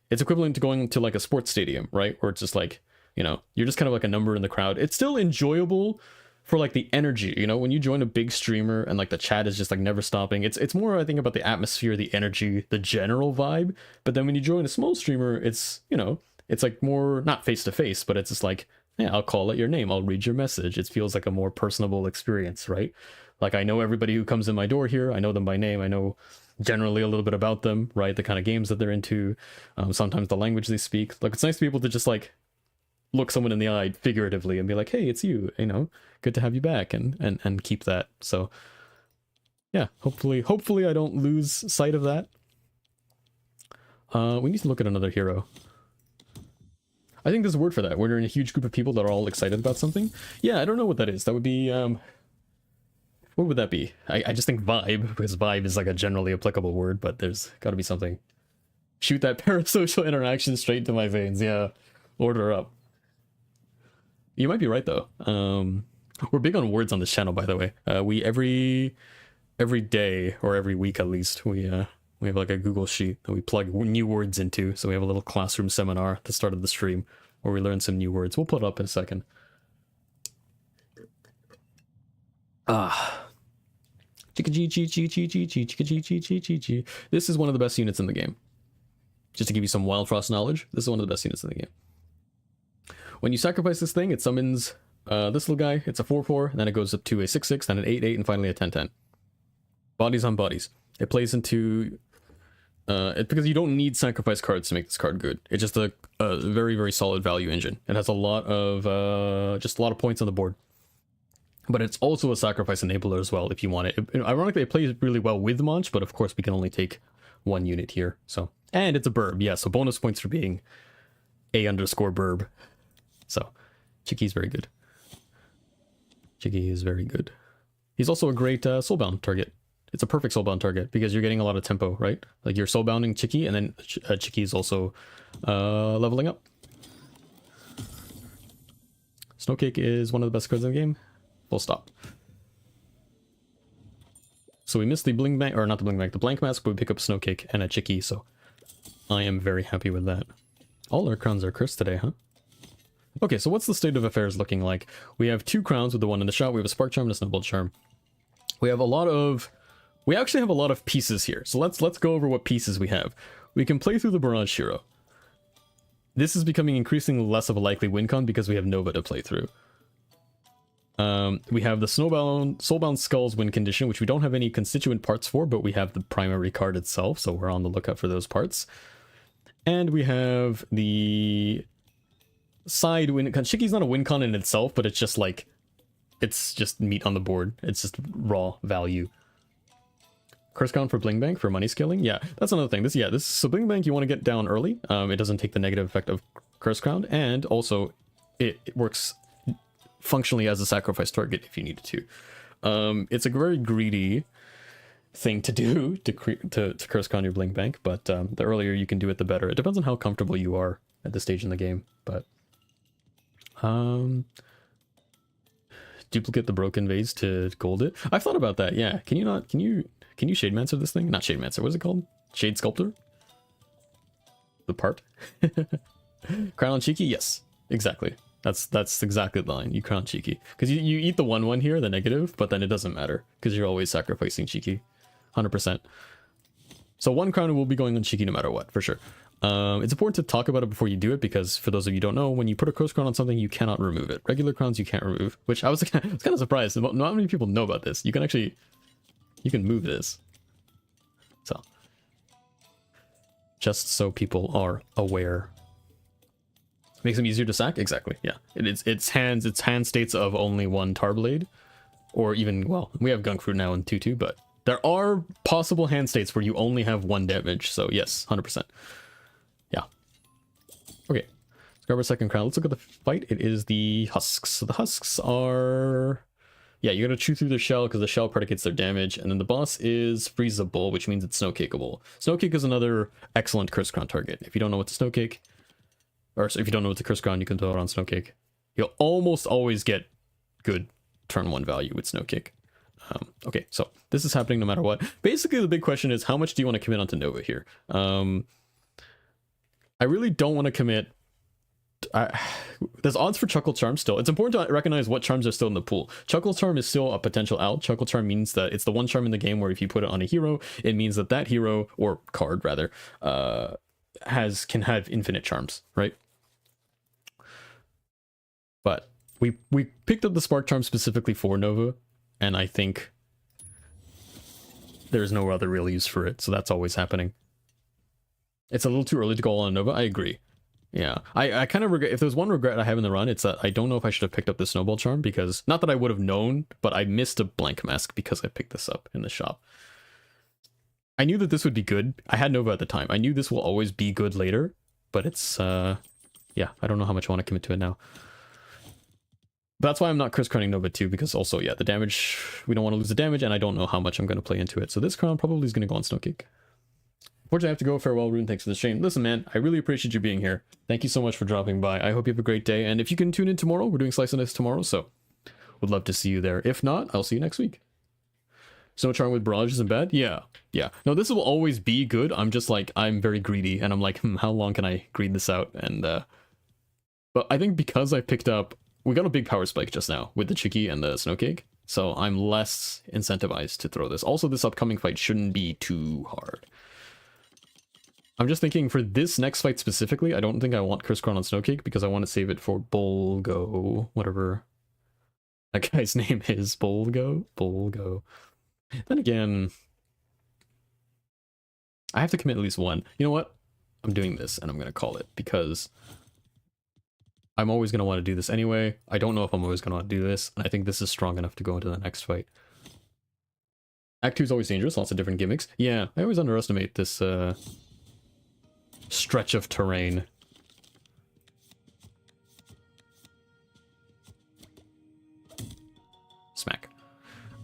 A: It's equivalent to going to like a sports stadium, right? Where it's just like, you know, you're just kind of like a number in the crowd. It's still enjoyable for like the energy, you know, when you join a big streamer and like the chat is just like never stopping, it's more, I think, about the atmosphere, the energy, the general vibe. But then when you join a small streamer, it's, you know, it's like more not face to face, but it's just like, yeah, I'll call out your name, I'll read your message. It feels like a more personable experience, right? Like I know everybody who comes in my door here, I know them by name, I know generally a little bit about them, right? The kind of games that they're into, sometimes the language they speak. Like it's nice to be able to just like look someone in the eye figuratively and be like, hey, it's you, you know, good to have you back, and keep that. So yeah, hopefully I don't lose sight of that. We need to look at another hero. I think there's a word for that. When you're in a huge group of people that are all excited about something. Yeah, I don't know what that is. That would be what would that be? I just think vibe, because vibe is like a generally applicable word, but there's got to be something. Shoot that parasocial interaction straight into my veins. Yeah, order up. You might be right though. We're big on words on this channel, by the way. We every day or every week at least, we have like a Google sheet that we plug new words into. So we have a little classroom seminar at the start of the stream where we learn some new words. We'll put it up in a second. This is one of the best units in the game. Just to give you some Wild Frost knowledge, this is one of the best units in the game. When you sacrifice this thing, it summons this little guy. It's a 4/4, and then it goes up to a 6/6, then an 8/8, and finally a 10/10. Bodies on bodies. It plays into because you don't need sacrifice cards to make this card good. It's just a very, very solid value engine. It has a lot of just a lot of points on the board. But it's also a sacrifice enabler as well if you want it. Ironically, it plays really well with Munch, but of course we can only take one unit here. So, and it's a burb, yeah. So bonus points for being A_burb. So, Chiki's very good. Chiki is very good. He's also a great soulbound target. It's a perfect soulbound target because you're getting a lot of tempo, right? Like you're soulbounding Chiki, and then Chiki is also leveling up. Snowcake is one of the best cards in the game. Full stop. So we missed the bling bank, or not the bling bank, the blank mask, but we pick up Snowcake and a Chiki, so I am very happy with that. All our crowns are cursed today, huh? Okay, so what's the state of affairs looking like? We have 2 crowns with the 1 in the shot. We have a Spark Charm and a Snowball Charm. We have a lot of... We actually have a lot of pieces here. So let's go over what pieces we have. We can play through the Barrage Hero. This is becoming increasingly less of a likely win con because we have Nova to play through. We have the Soulbound Skulls win condition, which we don't have any constituent parts for, but we have the primary card itself, so we're on the lookout for those parts. And we have the side win con. Chiki's not a win con in itself, but it's just like, it's just meat on the board. It's just raw value. Curse Crown for Bling Bank for money scaling. Yeah, that's another thing. So Bling Bank you want to get down early. It doesn't take the negative effect of Curse Crown, and also it works functionally as a sacrifice target if you needed to. It's a very greedy thing to do to Curse Crown your Bling Bank, but the earlier you can do it, the better. It depends on how comfortable you are at this stage in the game, but duplicate the broken vase to gold it. I've thought about that. Yeah, can you Shademancer this thing? Not Shademancer. What is it called? Shade Sculptor. The part. Crown on Cheeky. Yes, exactly. That's exactly the line. You crown Cheeky because you eat the 1/1 here, the negative, but then it doesn't matter because you're always sacrificing Cheeky, 100%. So 1 crown will be going on Cheeky no matter what, for sure. It's important to talk about it before you do it because for those of you who don't know, when you put a Curse Crown on something, you cannot remove it. Regular crowns you can't remove, which I was kind of surprised. Not many people know about this. You can move this. So just so people are aware. Makes them easier to sack? Exactly, yeah. It's hand states of only 1 Tarblade. Or even, well, we have Gunk Fruit now in 2/2, but there are possible hand states where you only have 1 damage, so yes, 100%. Yeah. Okay, let's grab our second crown. Let's look at the fight. It is the Husks. So the Husks are... Yeah, you gotta chew through the shell because the shell predicates their damage, and then the boss is freezable, which means it's Snowcakeable. Snowcake is another excellent Curse Crown target. If you don't know what to Snowcake... Or if you don't know what the Curse Crown, you can throw it on Snowcake. You'll almost always get good turn 1 value with Snowcake. Okay, so this is happening no matter what. Basically, the big question is, how much do you want to commit onto Nova here? I really don't want to commit there's odds for Chuckle Charm still. It's important to recognize what charms are still in the pool. Chuckle Charm is still a potential out. Chuckle Charm means that it's the one charm in the game where if you put it on a hero, it means that that hero, or card rather, can have infinite charms, right? But we picked up the Spark Charm specifically for Nova, and I think there's no other real use for it, so that's always happening. It's a little too early to go all on Nova, I agree. Yeah, I kind of regret, if there's one regret I have in the run, it's that I don't know if I should have picked up the Snowball Charm, because, not that I would have known, but I missed a blank mask because I picked this up in the shop. I knew that this would be good. I had Nova at the time. I knew this will always be good later, but it's, yeah, I don't know how much I want to commit to it now. But that's why I'm not Chris crowning Nova 2, because also, yeah, the damage, we don't want to lose the damage, and I don't know how much I'm going to play into it. So this crown probably is going to go on Snowcake. Unfortunately, I have to go. Farewell, Rune. Thanks for the stream. Listen, man, I really appreciate you being here. Thank you so much for dropping by. I hope you have a great day. And if you can tune in tomorrow, we're doing Slice and Dice tomorrow, so would love to see you there. If not, I'll see you next week. Snow Charm with Barrage isn't bad? Yeah. Yeah. No, this will always be good. I'm just like, I'm very greedy, and I'm like, how long can I greed this out? And, but I think because I picked up, we got a big power spike just now with the Chicky and the Snowcake, so I'm less incentivized to throw this. Also, this upcoming fight shouldn't be too hard. I'm just thinking for this next fight specifically, I don't think I want Chris Crown on Snowcake because I want to save it for Bolgo, whatever that guy's name is. Bolgo? Bolgo. Then again, I have to commit at least one. You know what? I'm doing this and I'm going to call it because I'm always going to want to do this anyway. I don't know if I'm always going to want to do this, and I think this is strong enough to go into the next fight. Act 2 is always dangerous, lots of different gimmicks. Yeah, I always underestimate this, stretch of terrain. Smack.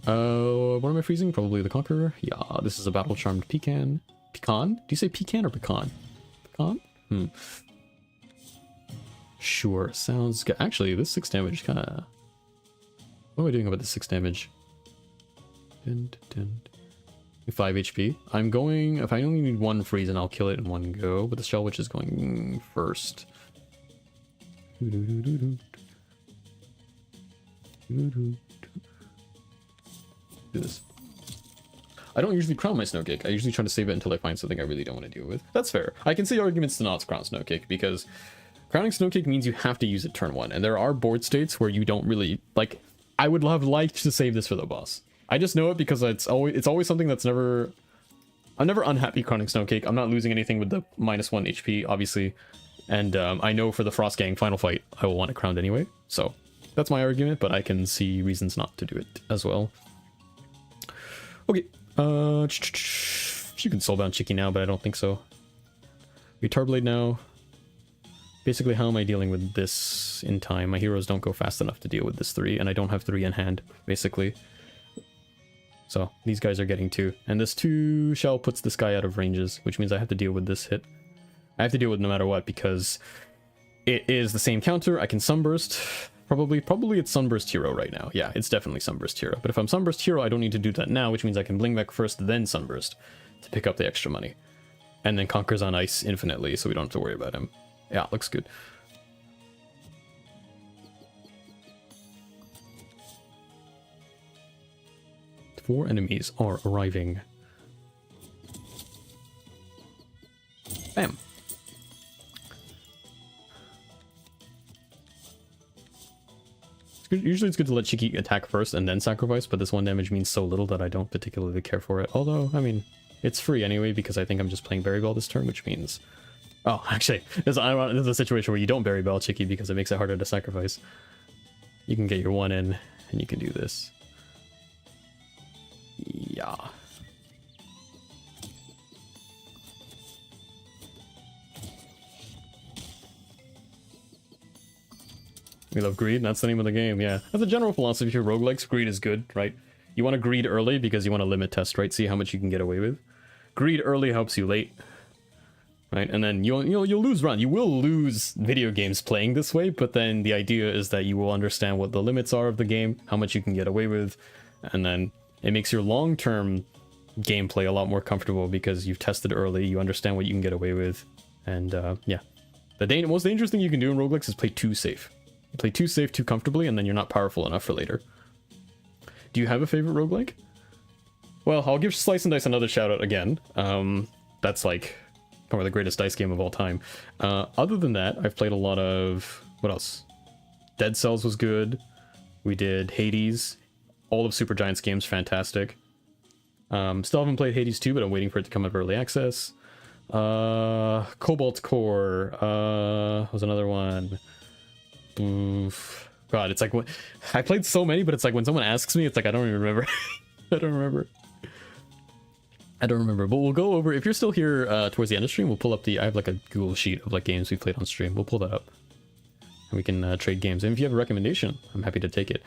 A: What am I freezing? Probably the Conqueror. Yeah, this is a battle charmed pecan. Pecan? Do you say pecan or pecan? Pecan? Sure, sounds good. Actually, this 6 damage kinda... What am I doing about the 6 damage? 5 HP. I'm going, if I only need one freeze, and I'll kill it in one go, but the Shell Witch is going first. Do this. I don't usually crown my Snowcake. I usually try to save it until I find something I really don't want to deal with. That's fair. I can see arguments to not crown Snowcake, because crowning Snowcake means you have to use it turn 1, and there are board states where you don't really, like, I would have liked to save this for the boss. I just know it because it's always something that's never... I'm never unhappy crowning Snowcake. I'm not losing anything with the -1 HP, obviously. And I know for the Frost Gang final fight, I will want it crowned anyway. So that's my argument, but I can see reasons not to do it as well. Okay. You can soulbound Chicky now, but I don't think so. Retard Blade now. Basically, how am I dealing with this in time? My heroes don't go fast enough to deal with this 3, and I don't have 3 in hand, basically. So these guys are getting 2, and this 2 shell puts this guy out of ranges, which means I have to deal with this hit. I have to deal with it no matter what, because it is the same counter. I can Sunburst. Probably it's Sunburst Hero right now. Yeah, it's definitely Sunburst Hero. But if I'm Sunburst Hero, I don't need to do that now, which means I can Bling back first, then Sunburst to pick up the extra money. And then Conquers on Ice infinitely, so we don't have to worry about him. Yeah, looks good. Four enemies are arriving. Bam. Usually it's good to let Chicky attack first and then sacrifice, but this 1 damage means so little that I don't particularly care for it. Although, I mean, it's free anyway because I think I'm just playing Berry Bell this turn, which means... Oh, actually, there's a situation where you don't Berry Bell Chicky because it makes it harder to sacrifice. You can get your 1 in, and you can do this. Yeah. We love greed, that's the name of the game, yeah. As a general philosophy of roguelikes, greed is good, right? You want to greed early because you want to limit test, right? See how much you can get away with. Greed early helps you late, right? And then you'll lose run. You will lose video games playing this way, but then the idea is that you will understand what the limits are of the game, how much you can get away with, and then it makes your long-term gameplay a lot more comfortable because you've tested early, you understand what you can get away with, and yeah. The most dangerous thing you can do in roguelikes is play too safe. You play too safe, too comfortably, and then you're not powerful enough for later. Do you have a favorite roguelike? Well, I'll give Slice and Dice another shout out again. That's like probably the greatest dice game of all time. Other than that, I've played a lot of... What else? Dead Cells was good. We did Hades. All of Supergiant's games, fantastic. Still haven't played Hades 2, but I'm waiting for it to come out of early access. Cobalt Core was another one. Oof. God, it's like I played so many, but it's like when someone asks me, it's like I don't even remember. I don't remember. But we'll go over, if you're still here towards the end of stream, we'll pull up I have like a Google sheet of like games we played on stream. We'll pull that up and we can trade games. And if you have a recommendation, I'm happy to take it.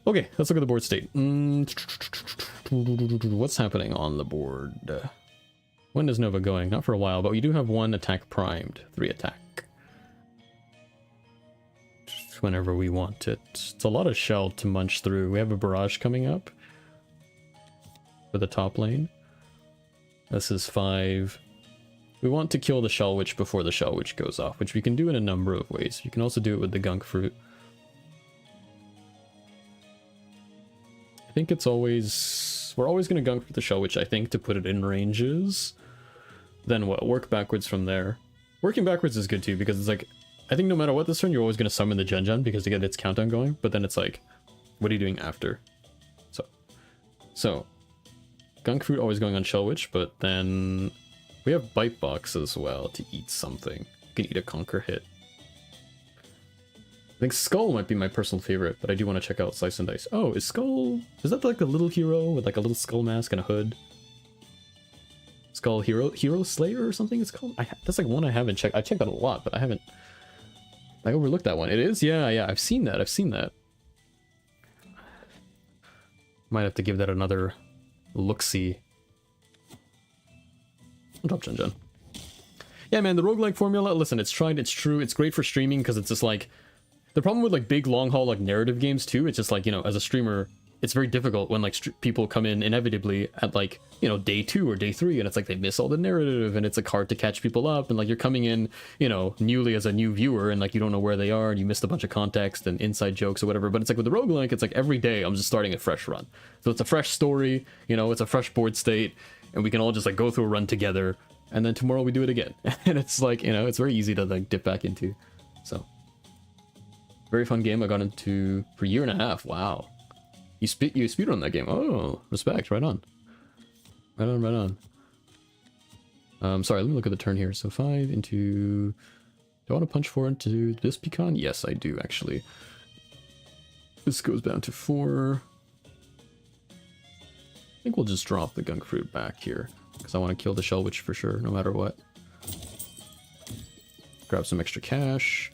A: Okay, let's look at the board state. What's happening on the board? When is Nova going? Not for a while, but we do have 1 attack primed. 3 attack. Just whenever we want it. It's a lot of shell to munch through. We have a barrage coming up for the top lane. This is 5. We want to kill the Shell Witch before the Shell Witch goes off, which we can do in a number of ways. You can also do it with the Gunk Fruit. I think it's always... We're always going to Gunk for the Shell Witch, I think, to put it in ranges. Then what? Work backwards from there. Working backwards is good too, because it's like... I think no matter what this turn, you're always going to summon the Gen because to get its countdown going, but then it's like, what are you doing after? So... Gunk Fruit always going on Shell Witch, but then... We have Bite Box as well to eat something. You can eat a Conquer hit. I think Skull might be my personal favorite, but I do want to check out Slice and Dice. Oh, is Skull... Is that like a little hero with like a little skull mask and a hood? Skull Hero Slayer or something it's called? That's like one I haven't checked. I checked out a lot, but I haven't... I overlooked that one. It is? Yeah, I've seen that. Might have to give that another look-see. Drop Gen. Yeah, man, the roguelike formula, listen, it's tried, it's true, it's great for streaming because it's just like... The problem with like big long haul like narrative games too, it's just like, you know, as a streamer, it's very difficult when like people come in inevitably at like, you know, day 2 or day 3 and it's like they miss all the narrative and it's like hard to catch people up and like you're coming in, you know, newly as a new viewer and like you don't know where they are and you missed a bunch of context and inside jokes or whatever. But it's like with the roguelike, it's like every day I'm just starting a fresh run. So it's a fresh story, you know, it's a fresh board state and we can all just like go through a run together and then tomorrow we do it again. And it's like, you know, it's very easy to like dip back into. So very fun game I got into for a year and a half. Wow. You speedrun that game. Oh, respect. Right on. Right on. Sorry, let me look at the turn here. So 5 into... Do I want to punch 4 into this pecan? Yes, I do, actually. This goes down to 4. I think we'll just drop the Gunk Fruit back here. Because I want to kill the Shell Witch for sure, no matter what. Grab some extra cash.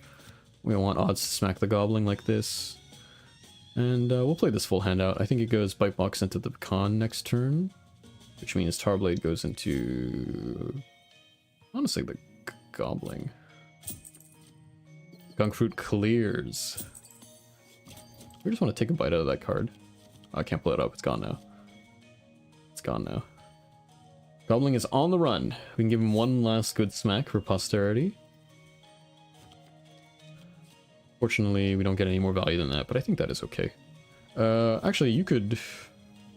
A: We don't want odds to smack the Goblin like this. And we'll play this full hand out. I think it goes Bite Box into the Pecan next turn. Which means Tarblade goes into... honestly, the Goblin. Gunk Fruit clears. We just want to take a bite out of that card. Oh, I can't pull it up. It's gone now. It's gone now. Goblin is on the run. We can give him one last good smack for posterity. Fortunately, we don't get any more value than that, but I think that is okay. Actually, you could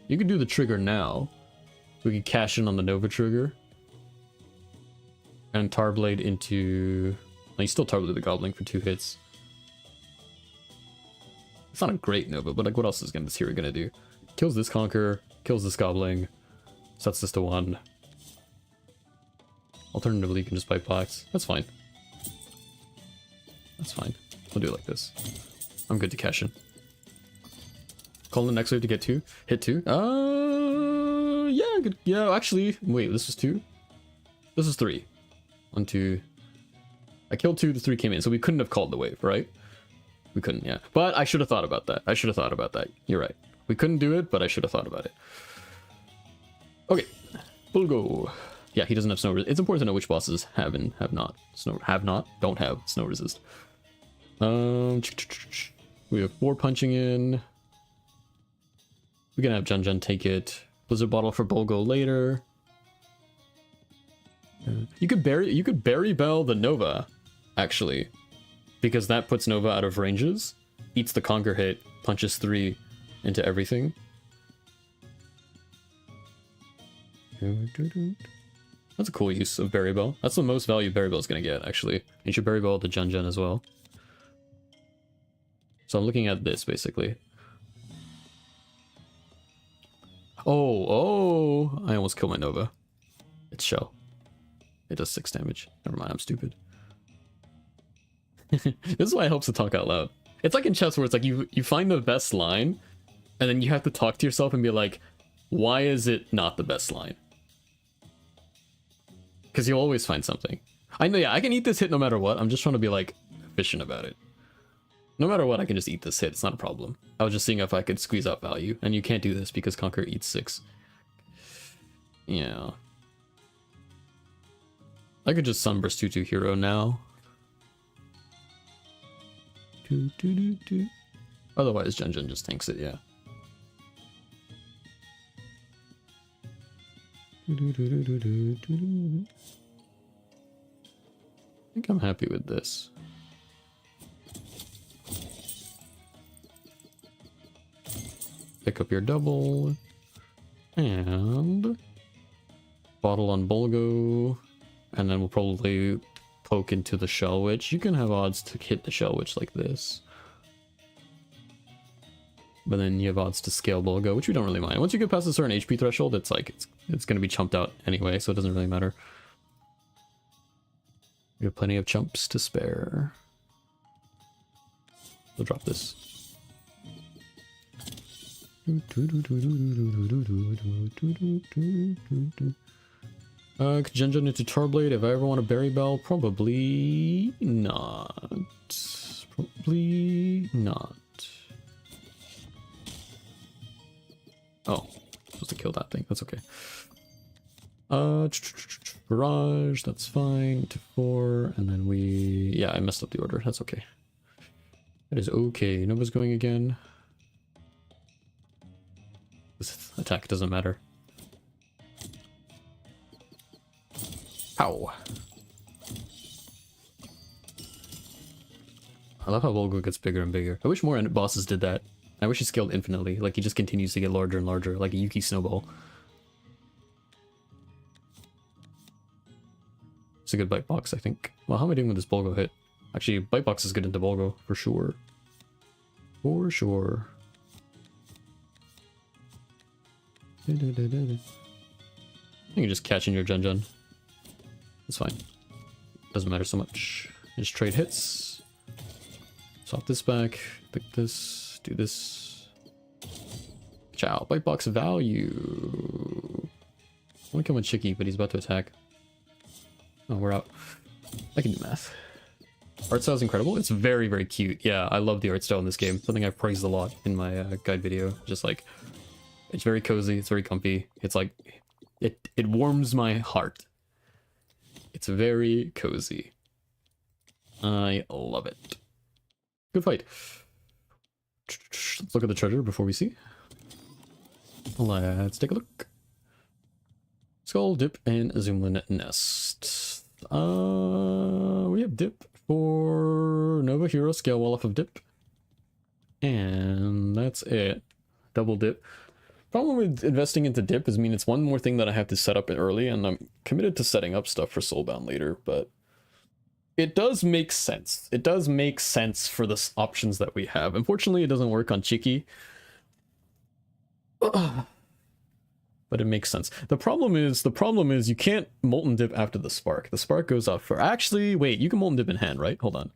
A: do the trigger now. We could cash in on the Nova trigger. And Tarblade into... No, you still Tarblade the Goblin for 2 hits. It's not a great Nova, but like what else is this hero gonna do? Kills this Conquer, kills this Goblin, sets this to 1. Alternatively, you can just Bite Box. That's fine. That's fine. We'll do it like this. I'm good to cash in. Call the next wave to get 2. Hit 2. Yeah, good. Yeah, actually, wait, this was 2? This is 3. 1, 2. I killed 2, the 3 came in, so we couldn't have called the wave, right? We couldn't, yeah. But I should have thought about that. You're right. We couldn't do it, but I should have thought about it. Okay. We'll go. Yeah, he doesn't have snow resist. It's important to know which bosses have and have not. Don't have snow resist. We have 4 punching in. We can have Jun take it. Blizzard Bottle for Bolgo later. You could Berry Bell the Nova actually, because that puts Nova out of ranges, eats the conquer hit, punches 3 into everything. That's a cool use of Berry Bell. That's the most value Berry Bell's gonna get, actually. You should Berry Bell to Jun Jun as well. So I'm looking at this, basically. Oh, I almost killed my Nova. It's Shell. It does 6 damage. Never mind, I'm stupid. This is why it helps to talk out loud. It's like in chess where it's like you find the best line, and then you have to talk to yourself and be like, why is it not the best line? Because you'll always find something. I know, yeah, I can eat this hit no matter what. I'm just trying to be, like, efficient about it. No matter what, I can just eat this hit. It's not a problem. I was just seeing if I could squeeze out value. And you can't do this because Conquer eats 6. Yeah. I could just Sunburst 2/2 Hero now. Otherwise, Jun Jun just tanks it, yeah. I think I'm happy with this. Pick up your double. And bottle on Bolgo. And then we'll probably poke into the Shell Witch. You can have odds to hit the Shell Witch like this. But then you have odds to scale Bolgo, which we don't really mind. Once you get past a certain HP threshold, it's like it's gonna be chumped out anyway, so it doesn't really matter. We have plenty of chumps to spare. We'll drop this. Jun Jun into Tarblade. If I ever want a Berry Bell, probably not. Probably not. Oh, supposed to kill that thing. That's okay. Barrage, that's fine. To 4, and then we... Yeah, I messed up the order. That's okay. That is okay. Nova's going again. This attack doesn't matter. Ow. I love how Volgo gets bigger and bigger. I wish more bosses did that. I wish he scaled infinitely. Like, he just continues to get larger and larger, like a Yuki Snowball. It's a good bite box, I think. Well, how am I doing with this Bolgo hit? Actually, bite box is good into Bolgo, for sure. For sure. You can just catch in your Jun Jun. It's fine. Doesn't matter so much. Just trade hits. Swap this back. Pick this. Do this. Ciao. Bite box value. I want to kill my Chicky, but he's about to attack. Oh, we're out. I can do math. Art style is incredible. It's very, very cute. Yeah, I love the art style in this game. Something I've praised a lot in my guide video. Just like, it's very cozy. It's very comfy. It's like, it warms my heart. It's very cozy. I love it. Good fight. Let's look at the treasure before we see. Let's take a look. Skull, Dip, and Zoomlin Nest. We have Dip for Nova Hero Scale Wall off of Dip. And that's it. Double Dip. Problem with investing into Dip is, it's one more thing that I have to set up early, and I'm committed to setting up stuff for Soulbound later, but it does make sense. It does make sense for the options that we have. Unfortunately, it doesn't work on Chicky. But it makes sense. The problem is you can't Molten Dip after the Spark. The Spark goes off for... Actually, wait, you can Molten Dip in hand, right? Hold on.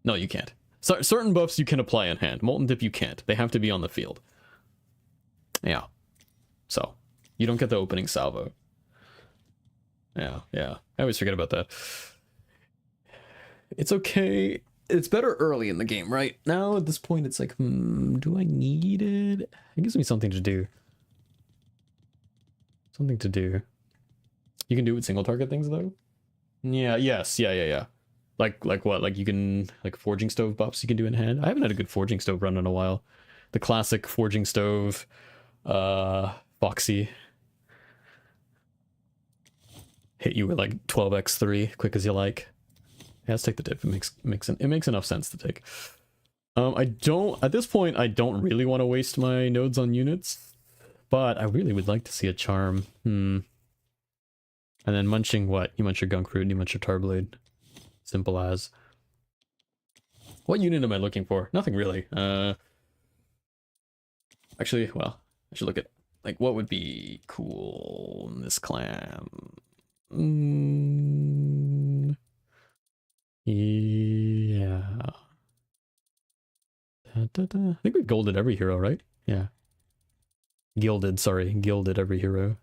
A: No, you can't. Certain buffs you can apply in hand. Molten Dip you can't. They have to be on the field. Yeah. So, you don't get the opening salvo. Yeah. I always forget about that. It's okay. It's better early in the game, right? Now, at this point, it's like, do I need it? It gives me something to do. Something to do. You can do it with single target things, though? Yeah, yes, yeah. Like what? Like you can, like Forging Stove buffs you can do in hand? I haven't had a good Forging Stove run in a while. The classic Forging Stove... Foxy hit you with like 12x3 quick as you like. Yeah, let's take the dip. It makes enough sense to take. I don't at this point. I don't really want to waste my nodes on units, but I really would like to see a charm. And then munching what? You munch your gunk fruit, you munch your tarblade. Simple as. What unit am I looking for? Nothing really. Actually, well, I should look at like what would be cool in this clan. Yeah. I think we've golded every hero, right? Yeah. Gilded, sorry. Gilded every hero.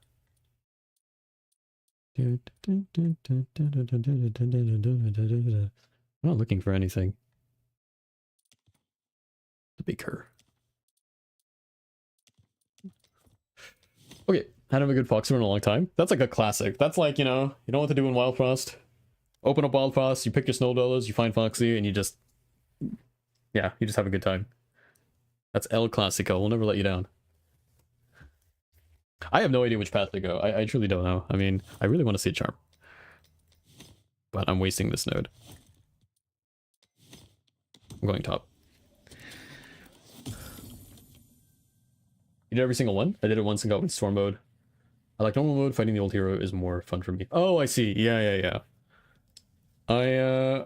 A: I'm not looking for anything. The baker. Okay, hadn't have a good fox run in a long time. That's like a classic. That's like, you know what to do in Wild Frost. Open up Wild Frost, you pick your snow dwellers, you find Foxy, and you just... yeah, you just have a good time. That's El Clasico. We'll never let you down. I have no idea which path to go. I truly don't know. I mean, I really want to see a charm. But I'm wasting this node. I'm going top. You did every single one? I did it once and got in storm mode. I like normal mode. Fighting the old hero is more fun for me. Oh, I see. Yeah. I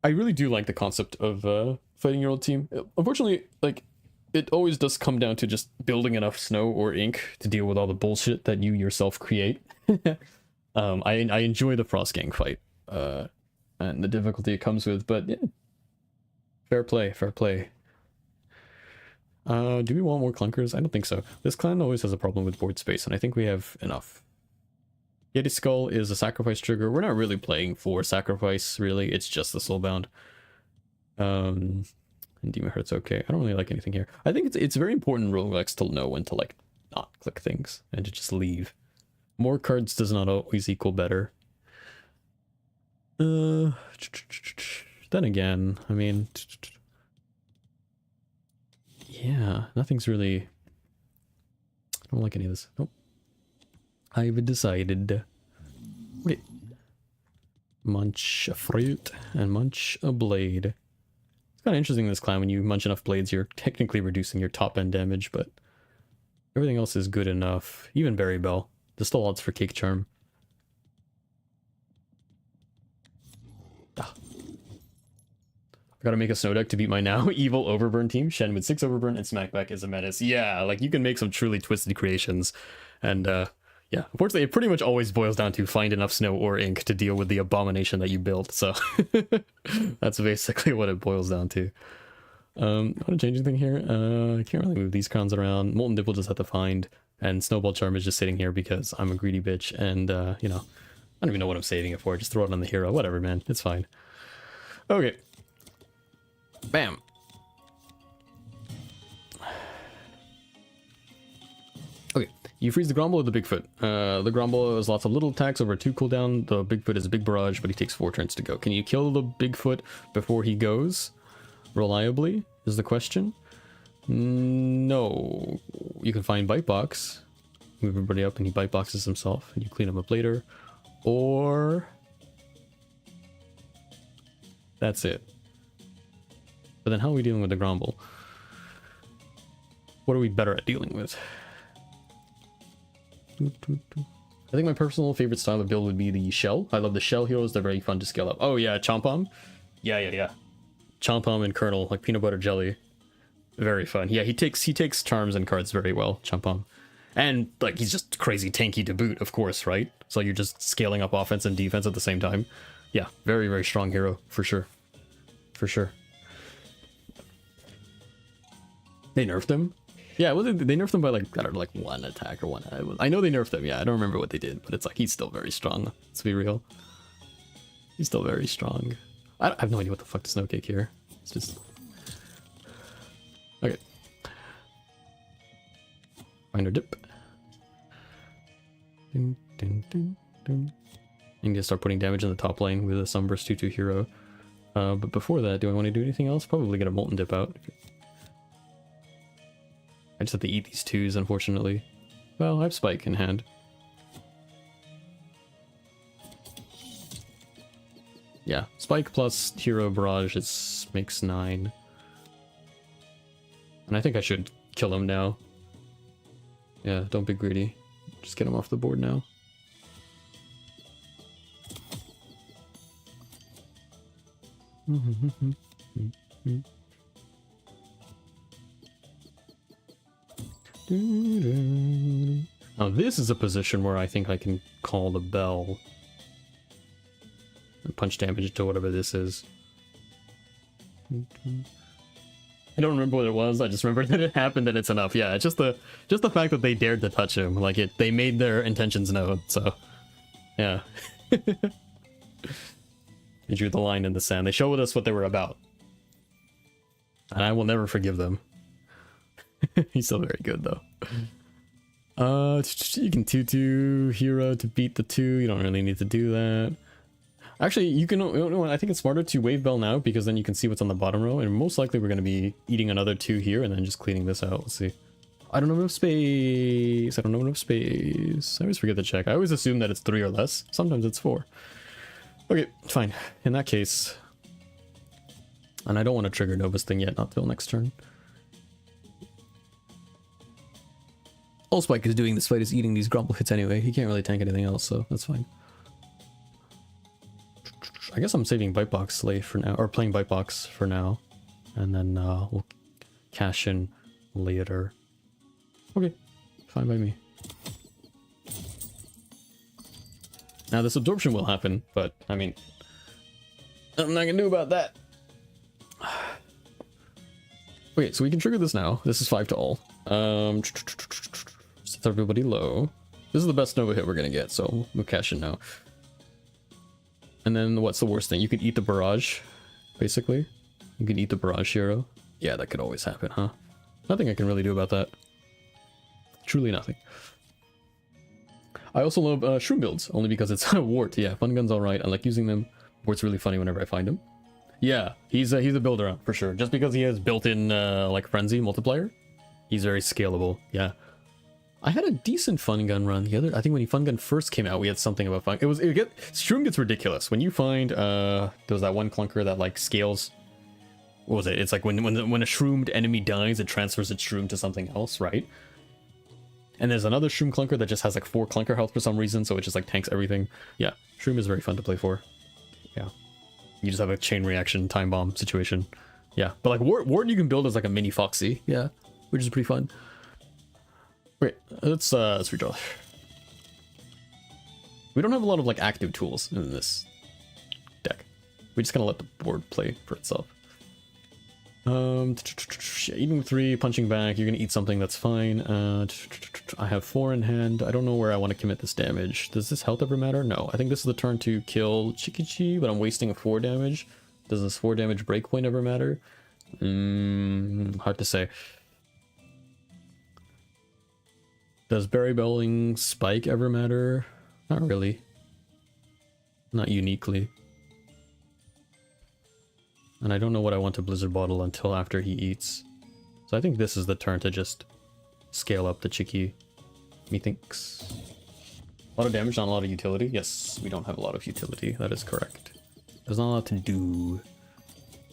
A: really do like the concept of fighting your old team. Unfortunately, like, it always does come down to just building enough snow or ink to deal with all the bullshit that you yourself create. I enjoy the Frost Gang fight, and the difficulty it comes with, but yeah. Fair play. Do we want more clunkers? I don't think so. This clan always has a problem with board space, and I think we have enough. Yeti Skull is a sacrifice trigger. We're not really playing for sacrifice, really. It's just the soulbound. And Demon Heart's okay. I don't really like anything here. I think it's very important in roguelikes to know when to, like, not click things and to just leave. More cards does not always equal better. Then again, I mean... yeah, nothing's really... I don't like any of this. Nope. I've decided. Wait. Munch a fruit and munch a blade. It's kind of interesting in this clan. When you munch enough blades, you're technically reducing your top end damage, but everything else is good enough. Even Berry Bell. There's still odds for Cake Charm. Ah. I gotta make a snow deck to beat my now evil Overburn team. Shen with 6 Overburn and Smackback is a menace. Yeah, like you can make some truly twisted creations. And yeah, unfortunately it pretty much always boils down to find enough snow or ink to deal with the abomination that you built. So that's basically what it boils down to. I want to change anything here. I can't really move these crowns around. Molten Dip will just have to find. And Snowball Charm is just sitting here because I'm a greedy bitch. And, you know, I don't even know what I'm saving it for. Just throw it on the hero. Whatever, man. It's fine. Okay. Bam. Okay, you freeze the Grumble or the Bigfoot. The Grumble has lots of little attacks over 2 cooldown. The Bigfoot is a big barrage, but he takes 4 turns to go. Can you kill the Bigfoot before he goes? Reliably, is the question. No. You can find Bite Box. Move everybody up and he Bite Boxes himself. And you clean him up later. Or... that's it. But then how are we dealing with the Grumble? What are we better at dealing with? I think my personal favorite style of build would be the Shell. I love the Shell heroes. They're very fun to scale up. Oh yeah, Chompom. Yeah. Chompom and Colonel, like peanut butter jelly. Very fun. Yeah, he takes charms and cards very well, Chompom. And like he's just crazy tanky to boot, of course, right? So you're just scaling up offense and defense at the same time. Yeah, very, very strong hero, for sure. For sure. They nerfed him? Yeah, well, they nerfed him by like, I don't know, like 1 attack or 1. I know they nerfed him, yeah, I don't remember what they did, but it's like, he's still very strong, let's be real. He's still very strong. I have no idea what the fuck to Snowcake here. It's just... okay. Finder dip. Ding, ding, ding, ding. You need to start putting damage in the top lane with a Sunburst 2/2 hero. But before that, do I want to do anything else? Probably get a Molten Dip out. I just have to eat these 2s, unfortunately. Well, I have Spike in hand. Yeah, Spike plus Hero Barrage makes 9. And I think I should kill him now. Yeah, don't be greedy. Just get him off the board now. Now this is a position where I think I can call the bell. And punch damage to whatever this is. I don't remember what it was. I just remember that it happened and it's enough. Yeah, it's just the fact that they dared to touch him. Like they made their intentions known. So, yeah. They drew the line in the sand. They showed us what they were about. And I will never forgive them. He's still very good though. You can 2/2 hero to beat the 2. You don't really need to do that. Actually, you can. I think it's smarter to wave bell now because then you can see what's on the bottom row, and most likely we're going to be eating another 2 here and then just cleaning this out. Let's see. I don't have enough space. I don't have enough space. I always forget to check. I always assume that it's 3 or less. Sometimes it's 4. Okay, fine. In that case, and I don't want to trigger Nova's thing yet. Not till next turn. All Spike is doing this fight is eating these grumble hits anyway. He can't really tank anything else, so that's fine. I guess I'm saving Bite Box Slave for now, or playing Bite Box for now, and then we'll cash in later. Okay, fine by me. Now this absorption will happen, but I mean, nothing I can do about that. Okay, so we can trigger this now. This is 5 to all. Set everybody low. This is the best Nova hit we're gonna get, so we'll cash in now. And then what's the worst thing? You can eat the barrage, basically. You can eat the barrage hero. Yeah, that could always happen, huh? Nothing I can really do about that. Truly nothing. I also love shroom builds, only because it's a wart. Yeah, fun gun's alright. I like using them. Wart's really funny whenever I find him. Yeah, he's a builder for sure. Just because he has built-in like frenzy multiplier, he's very scalable. Yeah. I had a decent fun gun run I think when fun gun first came out, we had something about fun. Shroom gets ridiculous when you find there's that one clunker that like scales. What was it? It's like when a shroomed enemy dies, it transfers its shroom to something else, right? And there's another shroom clunker that just has like 4 clunker health for some reason, so it just like tanks everything. Yeah, shroom is very fun to play for. Yeah, you just have a chain reaction time bomb situation. Yeah, but like ward you can build as like a mini Foxy. Yeah, which is pretty fun. Wait, let's redraw. We don't have a lot of like active tools in this deck. We just kind of let the board play for itself. Eating 3, punching back. You're gonna eat something, that's fine. I have 4 in hand. I don't know where I want to commit this damage. Does this health ever matter? No. I think this is the turn to kill Chikichi, but I'm wasting 4 damage. Does this 4 damage breakpoint ever matter? Hard to say. Does Berry Belling Spike ever matter? Not really. Not uniquely. And I don't know what I want to Blizzard Bottle until after he eats. So I think this is the turn to just scale up the Chiki, methinks. A lot of damage, not a lot of utility. Yes, we don't have a lot of utility. That is correct. There's not a lot to do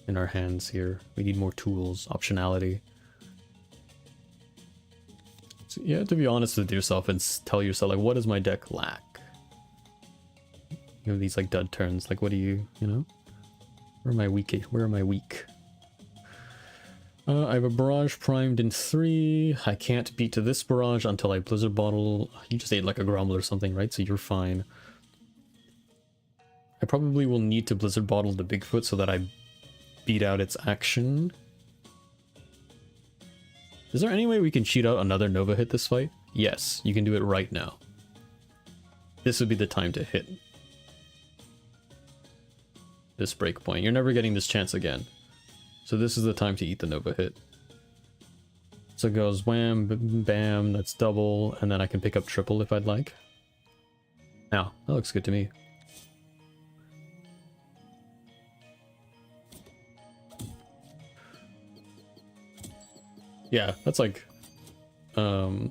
A: in our hands here. We need more tools, optionality. So you have to be honest with yourself and tell yourself, like, what does my deck lack? You know, these like dud turns. Like, what do you know? Where am I weak? Where am I weak? I have a barrage primed in 3. I can't beat to this barrage until I Blizzard Bottle. You just ate like a grumble or something, right? So you're fine. I probably will need to Blizzard Bottle the Bigfoot so that I beat out its action. Is there any way we can cheat out another Nova hit this fight? Yes, you can do it right now. This would be the time to hit this breakpoint. You're never getting this chance again. So this is the time to eat the Nova hit. So it goes wham, bam, that's double, and then I can pick up triple if I'd like. Now, that looks good to me. Yeah, that's like... Oh,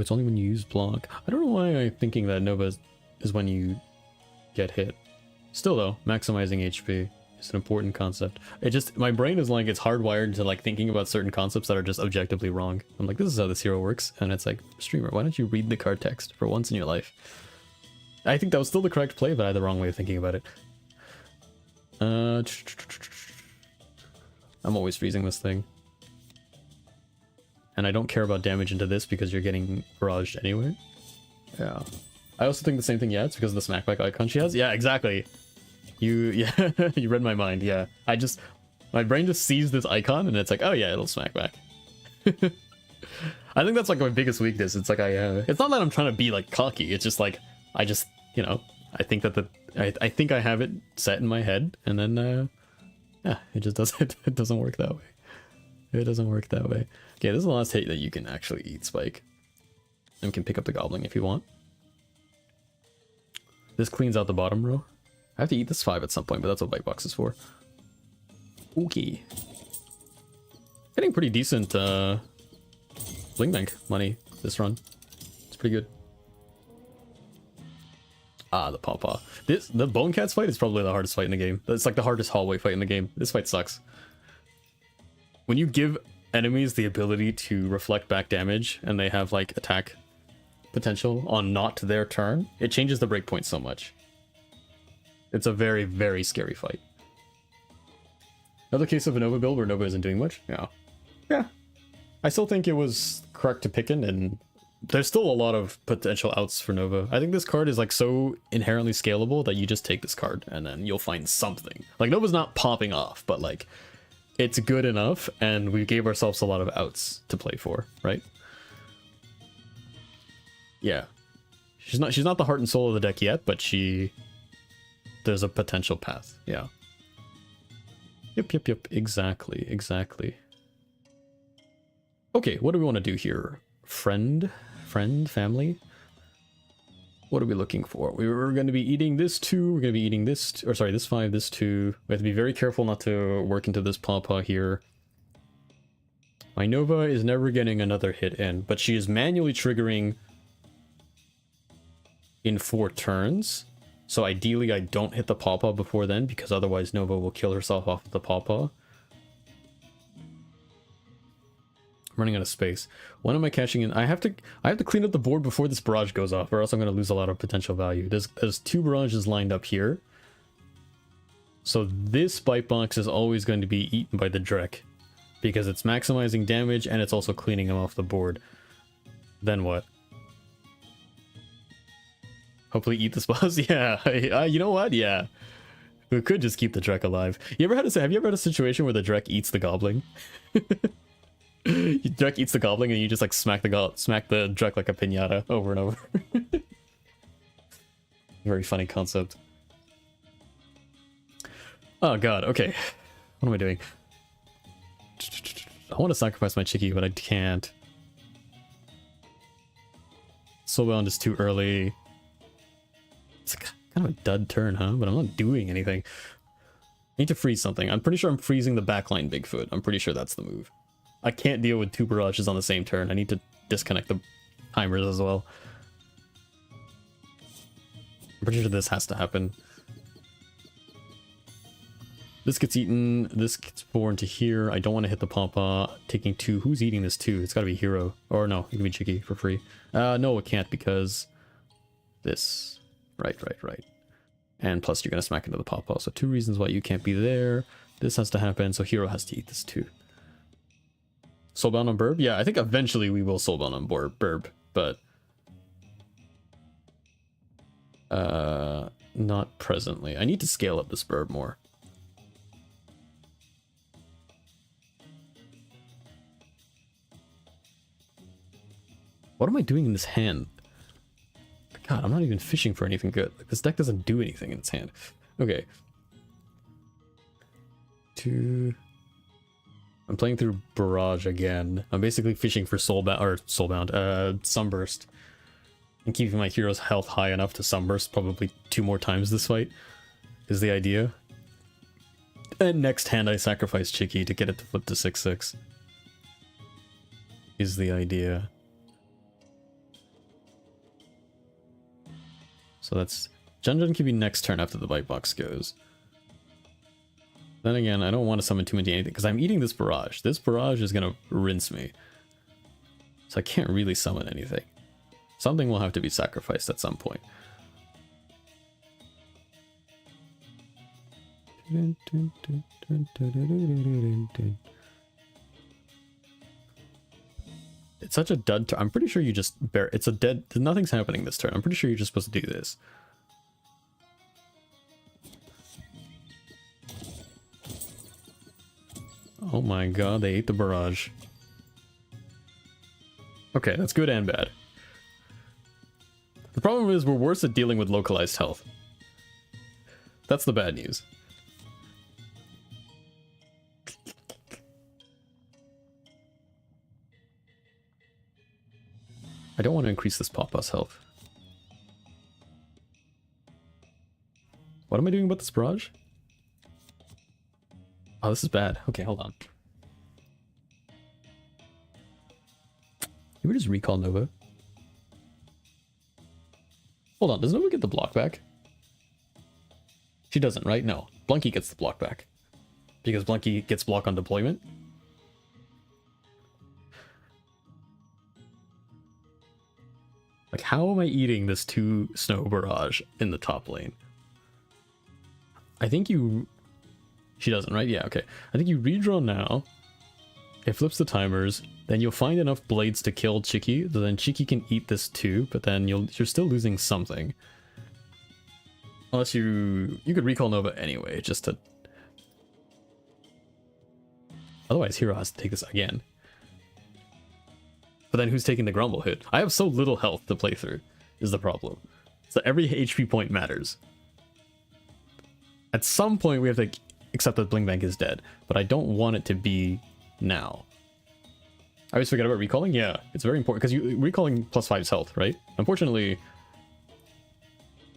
A: it's only when you use block. I don't know why I'm thinking that Nova is when you get hit. Still though, maximizing HP is an important concept. It just, my brain is like, it's hardwired to like thinking about certain concepts that are just objectively wrong. I'm like, this is how this hero works. And it's like, streamer, why don't you read the card text for once in your life? I think that was still the correct play, but I had the wrong way of thinking about it. I'm always freezing this thing. And I don't care about damage into this because you're getting barraged anyway. Yeah. I also think the same thing, yeah, it's because of the smackback icon she has. Yeah, exactly. Yeah, you read my mind, yeah. My brain just sees this icon and it's like, oh yeah, it'll smack back. I think that's like my biggest weakness. It's like it's not that I'm trying to be like cocky, it's just like, I just, you know, I think that I think I have it set in my head, and then, yeah, it just doesn't, it doesn't work that way. It doesn't work that way. Okay, this is the last hit that you can actually eat, Spike. And can pick up the Goblin if you want. This cleans out the bottom row. I have to eat this 5 at some point, but that's what Bite Box is for. Okay. Getting pretty decent Bling Bank money this run. It's pretty good. Ah, the Pawpaw. The Bone Cats fight is probably the hardest fight in the game. It's like the hardest hallway fight in the game. This fight sucks. When you give enemies the ability to reflect back damage and they have like attack potential on not their turn, it changes the breakpoint so much. It's a very, very scary fight. Another case of a Nova build where Nova isn't doing much? Yeah. Yeah. I still think it was correct to pick in, and there's still a lot of potential outs for Nova. I think this card is like so inherently scalable that you just take this card and then you'll find something. Like Nova's not popping off, but like it's good enough, and we gave ourselves a lot of outs to play for, right? Yeah. She's not the heart and soul of the deck yet, but there's a potential path. Yeah. Yep. Exactly. Okay, what do we want to do here? Friend, family? What are we looking for? We're going to be eating this 2. We're going to be eating this, this 5, this 2. We have to be very careful not to work into this Pawpaw here. My Nova is never getting another hit in, but she is manually triggering in 4 turns. So ideally I don't hit the Pawpaw before then, because otherwise Nova will kill herself off of the Pawpaw. I'm running out of space. When am I cashing in? I have to clean up the board before this barrage goes off, or else I'm going to lose a lot of potential value. There's 2 barrages lined up here. So this Bite Box is always going to be eaten by the Drek, because it's maximizing damage and it's also cleaning him off the board. Then what? Hopefully eat this boss. Yeah, you know what? Yeah. We could just keep the Drek alive. Have you ever had a situation where the Drek eats the Goblin? Drek eats the Goblin and you just like smack the Drek like a piñata over and over. Very funny concept. Oh god, okay. What am I doing? I want to sacrifice my Chicky, but I can't. Soulbound is too early. It's kind of a dud turn, huh? But I'm not doing anything. I need to freeze something. I'm pretty sure I'm freezing the backline Bigfoot. I'm pretty sure that's the move. I can't deal with 2 barrages on the same turn. I need to disconnect the timers as well. I'm pretty sure this has to happen. This gets eaten. This gets born to here. I don't want to hit the Pawpaw. Taking 2. Who's eating this 2? It's got to be Hero. Or no, it can be Chicky for free. No, it can't because this. Right. And plus you're going to smack into the Pawpaw. So 2 reasons why you can't be there. This has to happen. So Hero has to eat this 2. Soulbound on Burb? Yeah, I think eventually we will Soulbound on Burb, but not presently. I need to scale up this Burb more. What am I doing in this hand? God, I'm not even fishing for anything good. Like, this deck doesn't do anything in its hand. Okay. 2... I'm playing through Barrage again. I'm basically fishing for Sunburst. And keeping my hero's health high enough to Sunburst probably 2 more times this fight is the idea. And next hand I sacrifice Chicky to get it to flip to 6/6. Is the idea. So that's... Junjun can be next turn after the bite box goes. Then again, I don't want to summon too many anything because I'm eating this barrage. This barrage is going to rinse me. So I can't really summon anything. Something will have to be sacrificed at some point. It's such a dud turn. I'm pretty sure you just bear. It's a dead. Nothing's happening this turn. I'm pretty sure you're just supposed to do this. Oh my god, they ate the barrage. Okay, that's good and bad. The problem is we're worse at dealing with localized health. That's the bad news. I don't want to increase this Papa's health. What am I doing about this barrage? Oh, this is bad. Okay, hold on. You would just recall Nova. Hold on, does Nova get the block back? She doesn't, right? No. Blunky gets the block back. Because Blunky gets block on deployment. Like, how am I eating this 2 snow barrage in the top lane? I think you... She doesn't, right? Yeah, okay. I think you redraw now. It flips the timers. Then you'll find enough blades to kill Chiki. So then Chiki can eat this too, but then you're still losing something. Unless you could recall Nova anyway, just to... Otherwise, Hero has to take this again. But then who's taking the Grumble hit? I have so little health to play through, is the problem. So every HP point matters. At some point, we have to accept that Bling Bank is dead, but I don't want it to be now. I always forget about recalling. Yeah, it's very important, because recalling +5's health, right? Unfortunately,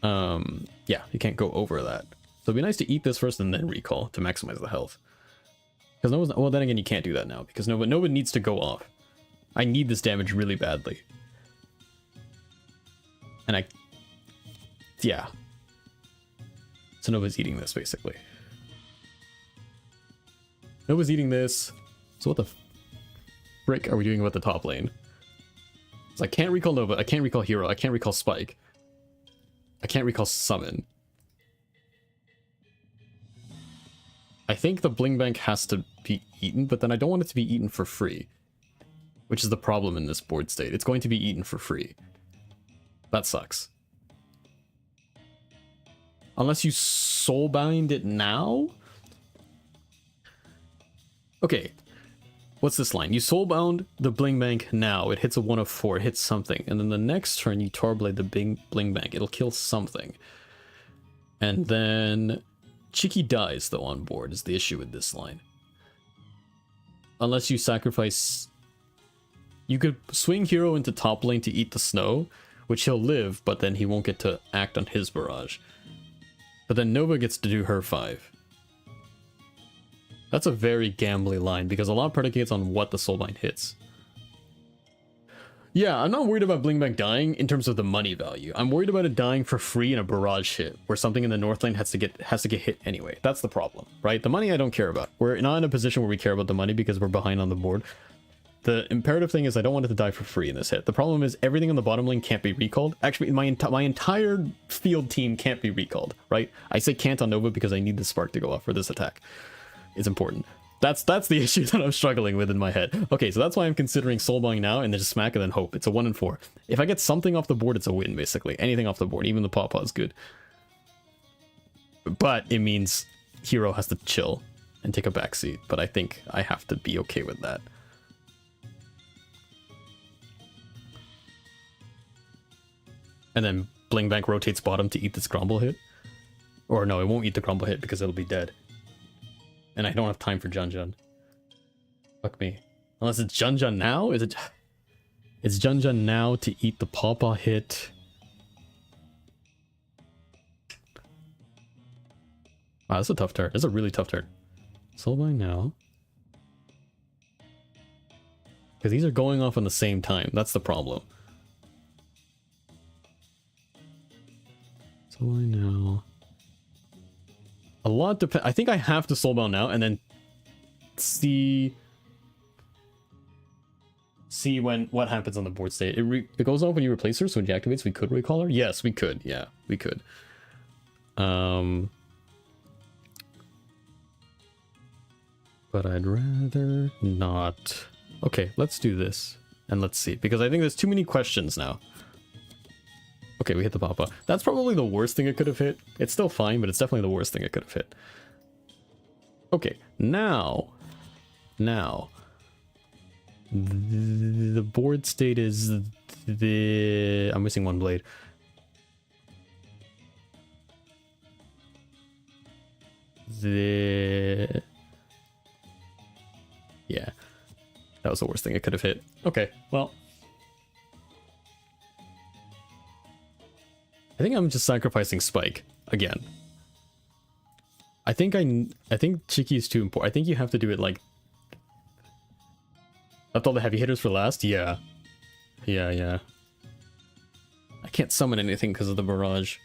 A: yeah, you can't go over that. So it'd be nice to eat this first and then recall to maximize the health. Because Nova's, well, then again, you can't do that now, because Nova needs to go off. I need this damage really badly. And yeah. So Nova's eating this, basically. Nova's eating this. So what the frick are we doing about the top lane? So I can't recall Nova, I can't recall Hero, I can't recall Spike. I can't recall Summon. I think the Bling Bank has to be eaten, but then I don't want it to be eaten for free. Which is the problem in this board state. It's going to be eaten for free. That sucks. Unless you soulbind it now? Okay. What's this line? You soulbound the Bling Bank now. It hits a 1 of 4. It hits something. And then the next turn you Tarblade the Bling Bank. It'll kill something. And then... Chiki dies, though, on board, is the issue with this line. Unless you sacrifice... You could swing Hero into top lane to eat the snow, which he'll live, but then he won't get to act on his barrage. But then Nova gets to do her 5. That's a very gambly line, because a lot predicates on what the Soulbind hits. Yeah, I'm not worried about Bling Bank dying in terms of the money value. I'm worried about it dying for free in a barrage hit, where something in the north lane has to get hit anyway. That's the problem, right? The money I don't care about. We're not in a position where we care about the money because we're behind on the board. The imperative thing is I don't want it to die for free in this hit. The problem is everything on the bottom lane can't be recalled. Actually, my entire field team can't be recalled, right? I say can't on Nova because I need the spark to go off for this attack. It's important. That's the issue that I'm struggling with in my head. Okay, so that's why I'm considering soulbinding now and then just smack and then hope. It's a 1 in 4. If I get something off the board, it's a win, basically. Anything off the board, even the Pawpaw is good. But it means Hero has to chill and take a backseat. But I think I have to be okay with that. And then Bling Bank rotates bottom to eat this Grumble hit. Or no, it won't eat the Grumble hit because it'll be dead. And I don't have time for Jun. Fuck me. Unless it's Jun now? Is it... It's Jun now to eat the Pawpaw hit. Wow, that's a tough turn. That's a really tough turn. Soulbind now. Because these are going off on the same time. That's the problem. So I know. A lot depends. I think I have to soulbound now and then see what happens on the board state. It goes off when you replace her, so when she activates, we could recall her. Yes, we could. Yeah, we could. But I'd rather not. Okay, let's do this and let's see, because I think there's too many questions now. Okay, we hit the Papa. That's probably the worst thing it could have hit. It's still fine, but it's definitely the worst thing it could have hit. Okay, now. The board state is the... I'm missing one blade. Yeah. That was the worst thing it could have hit. Okay, well... I think I'm just sacrificing Spike again. I think Cheeky is too important. I think you have to do it like... Left all the heavy hitters for last? Yeah. Yeah. I can't summon anything because of the barrage.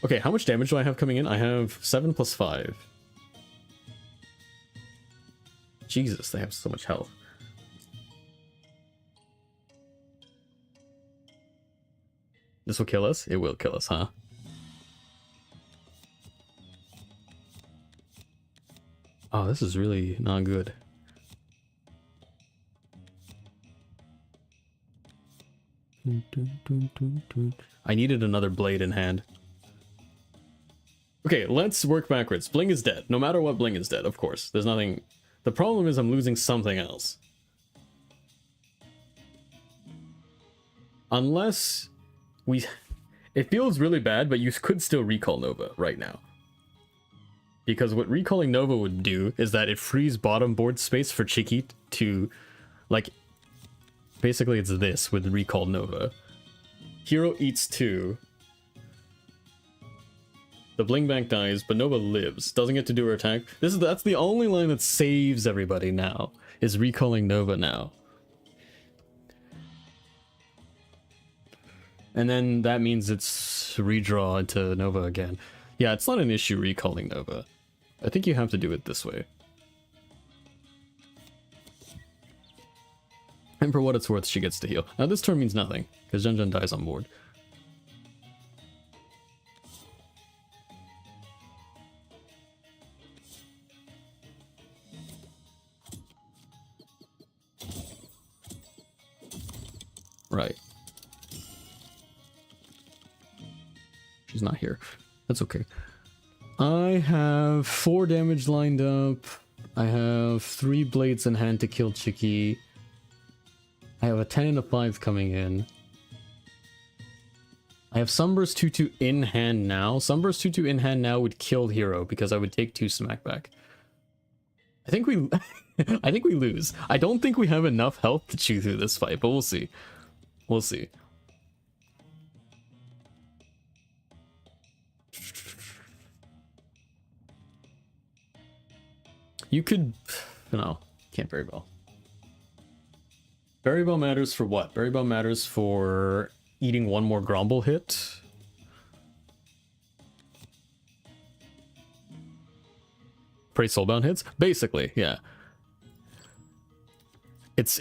A: Okay, how much damage do I have coming in? I have 7 plus 5. Jesus, they have so much health. This will kill us? It will kill us, huh? Oh, this is really not good. I needed another blade in hand. Okay, let's work backwards. Bling is dead. No matter what, Bling is dead, of course. There's nothing... The problem is I'm losing something else. Unless... It feels really bad, but you could still recall Nova right now. Because what recalling Nova would do is that it frees bottom board space for Cheeky to... Like... Basically it's this with recall Nova. Hero eats 2. The Bling Bank dies, but Nova lives. Doesn't get to do her attack. That's the only line that saves everybody now. Is recalling Nova now. And then that means it's redraw into Nova again. Yeah, it's not an issue recalling Nova. I think you have to do it this way. And for what it's worth, she gets to heal. Now this turn means nothing, because Jun dies on board. Right. She's not here. That's okay. I have 4 damage lined up. I have 3 blades in hand to kill Cheeky. I have a 10 and a 5 coming in. I have Sunburst 2-2 in hand now. Sunburst 2-2 in hand now would kill Hero because I would take 2 smack back. I think we I think we lose. I don't think we have enough health to chew through this fight, but we'll see. We'll see. You could... No, can't very well. Very well matters for what? Very well matters for eating 1 more Grumble hit. Pray Soulbound hits? Basically, yeah. It's...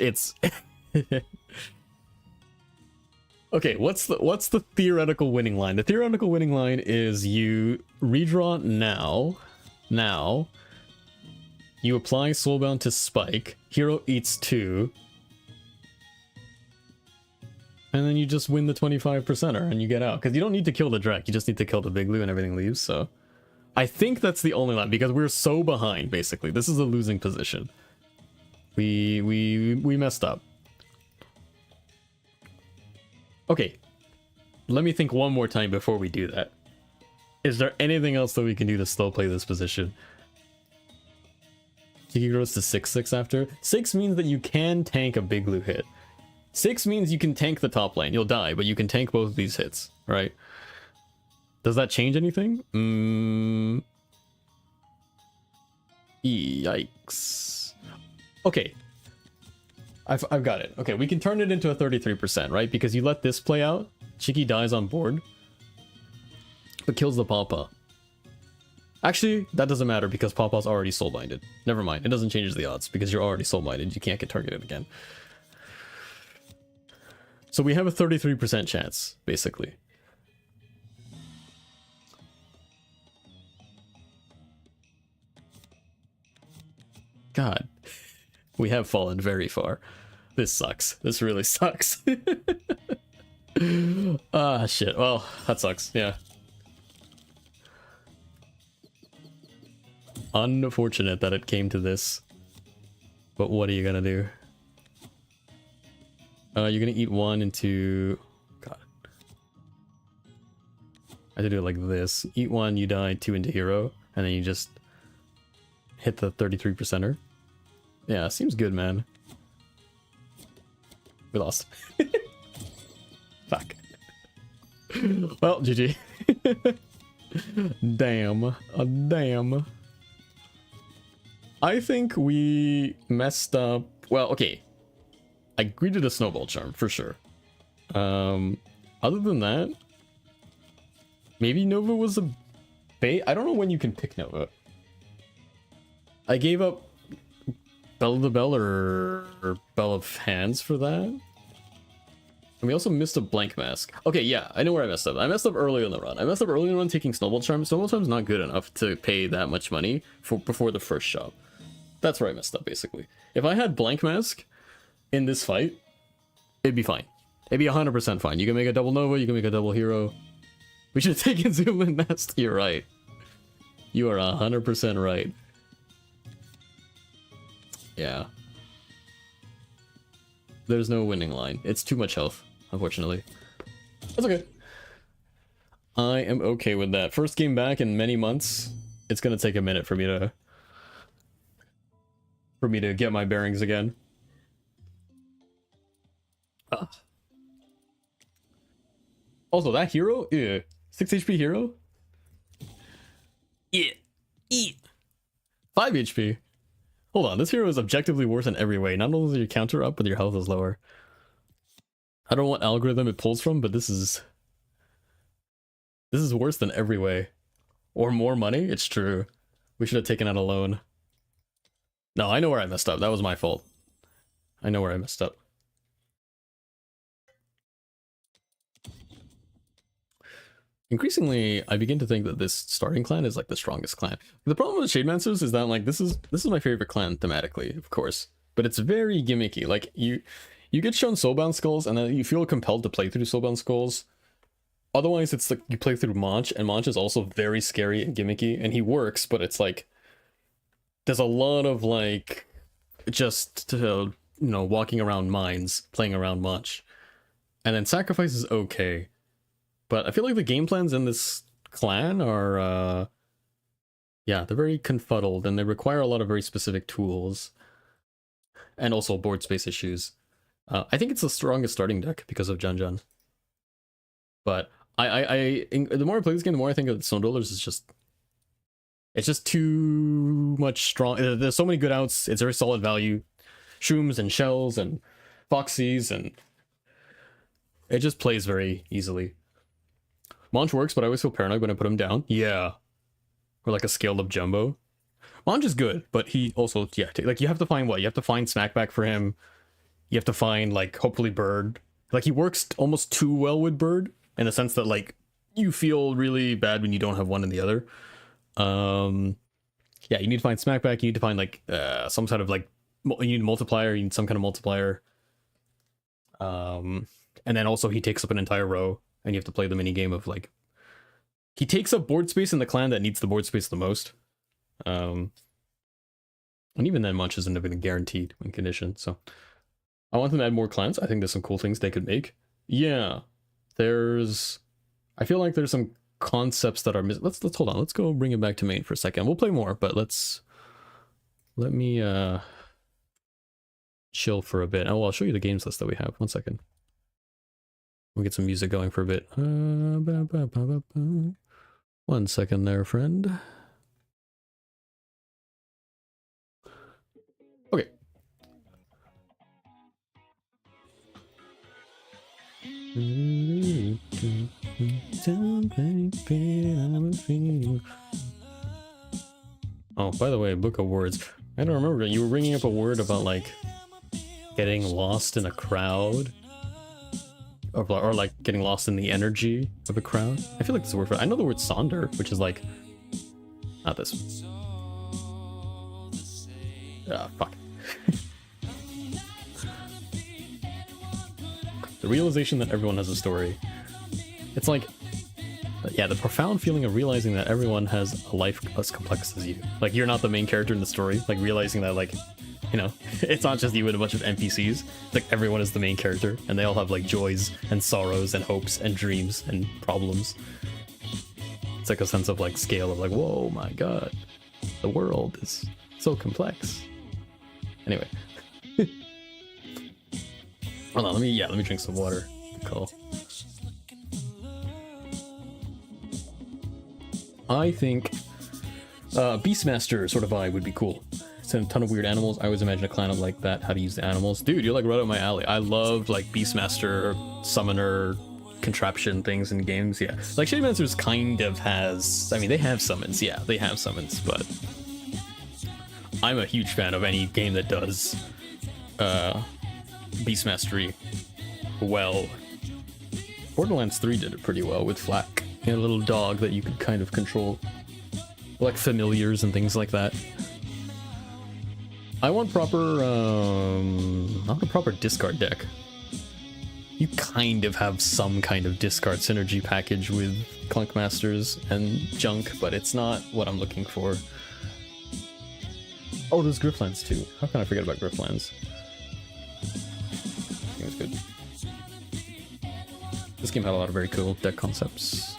A: Okay, what's the theoretical winning line? The theoretical winning line is you redraw now. You apply Soulbound to Spike. Hero eats 2. And then you just win the 25%er and you get out. Because you don't need to kill the Drek. You just need to kill the Big Blue and everything leaves, so... I think that's the only line, because we're so behind, basically. This is a losing position. We messed up. Okay. Let me think one more time before we do that. Is there anything else that we can do to slow play this position? Kiki grows to 6-6 after. 6 means that you can tank a Big Blue hit. 6 means you can tank the top lane. You'll die, but you can tank both of these hits, right? Does that change anything? Yikes. Okay. I've got it. Okay, we can turn it into a 33%, right? Because you let this play out, Chiki dies on board, but kills the Pawpaw. Actually, that doesn't matter because Pawpaw's already soul-minded. Never mind, it doesn't change the odds because you're already soul-minded. You can't get targeted again. So we have a 33% chance, basically. God, we have fallen very far. This sucks. This really sucks. Ah, shit. Well, that sucks. Yeah. Unfortunate that it came to this. But what are you gonna do? You're gonna eat one into... God. I have to do it like this. Eat one, you die, 2 into hero, and then you just hit the 33%er. Yeah, seems good, man. We lost. Fuck. Well, GG. Damn. Damn. I think we messed up. Well, okay. I greeted a snowball charm for sure. Other than that, maybe Nova was a bait. I don't know when you can pick Nova. I gave up Bell of the Bell or Bell of Hands for that. And we also missed a blank mask. Okay, yeah, I know where I messed up. I messed up early in the run. I messed up early in the run taking Snowball Charm. Snowball Charm's not good enough to pay that much money before the first shop. That's where I messed up, basically. If I had blank mask in this fight, it'd be fine. It'd be 100% fine. You can make a double Nova, you can make a double hero. We should have taken Zoomlin Mask. You're right. You are 100% right. Yeah. There's no winning line. It's too much health, unfortunately. That's okay. I am okay with that. First game back in many months. It's gonna take a minute for me to get my bearings again. Also, that hero, 6 HP hero. Yeah, 5 HP. Hold on, this hero is objectively worse in every way. Not only is your counter up, but your health is lower. I don't know what algorithm it pulls from, but this is worse than every way. Or more money? It's true. We should have taken out a loan. No, I know where I messed up. That was my fault. I know where I messed up. Increasingly, I begin to think that this starting clan is like the strongest clan. The problem with Shademancers is that like this is my favorite clan thematically, of course, but it's very gimmicky. Like you get shown Soulbound Skulls and then you feel compelled to play through Soulbound Skulls. Otherwise, it's like you play through Monch, and Monch is also very scary and gimmicky, and he works, but it's like there's a lot of like just you know, walking around mines, playing around Monch, and then Sacrifice is okay. But I feel like the game plans in this clan are, yeah, they're very confuddled and they require a lot of very specific tools. And also board space issues. I think it's the strongest starting deck because of Jun. But the more I play this game, the more I think that Stone Dwellers is just... It's just too much strong. There's so many good outs. It's very solid value. Shrooms and Shells and Foxies and... It just plays very easily. Monch works, but I always feel paranoid when I put him down. Yeah. Or like a scaled up Jumbo. Monch is good, but he also, yeah, like you have to find what? You have to find Smackback for him. You have to find, like, hopefully Bird. Like, he works almost too well with Bird, in the sense that, like, you feel really bad when you don't have one and the other. Yeah, you need to find Smackback, you need to find, like, some sort of, like, you need a multiplier, you need some kind of multiplier. And then also he takes up an entire row. And you have to play the mini game of like, he takes up board space in the clan that needs the board space the most. And even then, Munch isn't even guaranteed when conditioned. So I want them to add more clans. I think there's some cool things they could make. Yeah, I feel like there's some concepts that are missing. Let's hold on. Let's go bring it back to main for a second. We'll play more, but let me chill for a bit. Oh, well, I'll show you the games list that we have. 1 second. We'll get some music going for a bit. 1 second there, friend. Okay. Oh, by the way, book of words. I don't remember. You were bringing up a word about like getting lost in a crowd, or like getting lost in the energy of a crowd. I feel like there's a word for it. I know the word sonder, which is like not this. Ah, fuck. The realization that everyone has a story. It's like, yeah, the profound feeling of realizing that everyone has a life as complex as you. Like, you're not the main character in the story. Like, realizing that, like, you know, it's not just you and a bunch of NPCs. Like, everyone is the main character, and they all have, like, joys and sorrows and hopes and dreams and problems. It's like a sense of, like, scale of, like, whoa, my god. The world is so complex. Anyway. Hold on, let me drink some water. Cool. I think Beastmaster sort of vibe would be cool. It's a ton of weird animals. I always imagine a clan of like that, how to use the animals. Dude, you're like right up my alley. I love like Beastmaster, Summoner, contraption things in games. Yeah, like Shady Masters kind of has, I mean, they have summons. Yeah, they have summons, but I'm a huge fan of any game that does Beastmastery well. Borderlands 3 did it pretty well with Flack. A little dog that you could kind of control, like familiars and things like that. I want proper, not a proper discard deck. You kind of have some kind of discard synergy package with Clunk Masters and junk, but it's not what I'm looking for. Oh, there's Grifflands too. How can I forget about Grifflands? I think it's good. This game had a lot of very cool deck concepts.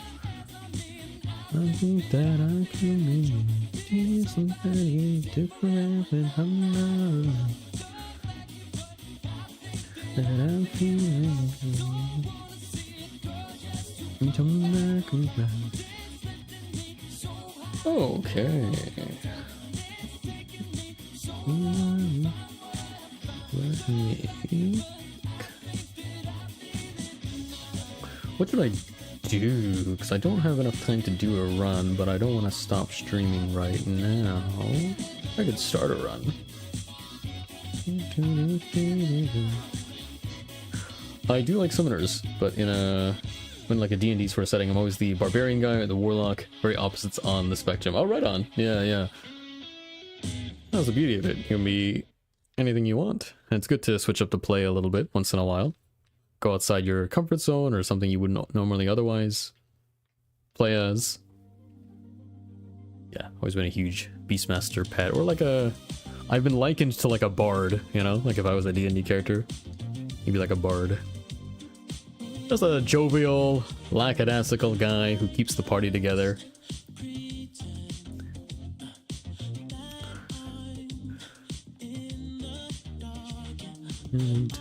A: I think that I can be somebody different when I'm not. That I'm feeling okay. What did I do? Because I don't have enough time to do a run, but I don't want to stop streaming right now. I could start a run. I do like summoners, but in like a D&D sort of setting, I'm always the barbarian guy or the warlock, very opposites on the spectrum. Oh, right on. Yeah. That's the beauty of it. You can be anything you want. And it's good to switch up the play a little bit once in a while. Go outside your comfort zone or something you wouldn't normally otherwise play as. Yeah, always been a huge Beastmaster pet, or like I've been likened to like a bard, you know, like if I was a D&D character, he'd be like a bard. Just a jovial, lackadaisical guy who keeps the party together. And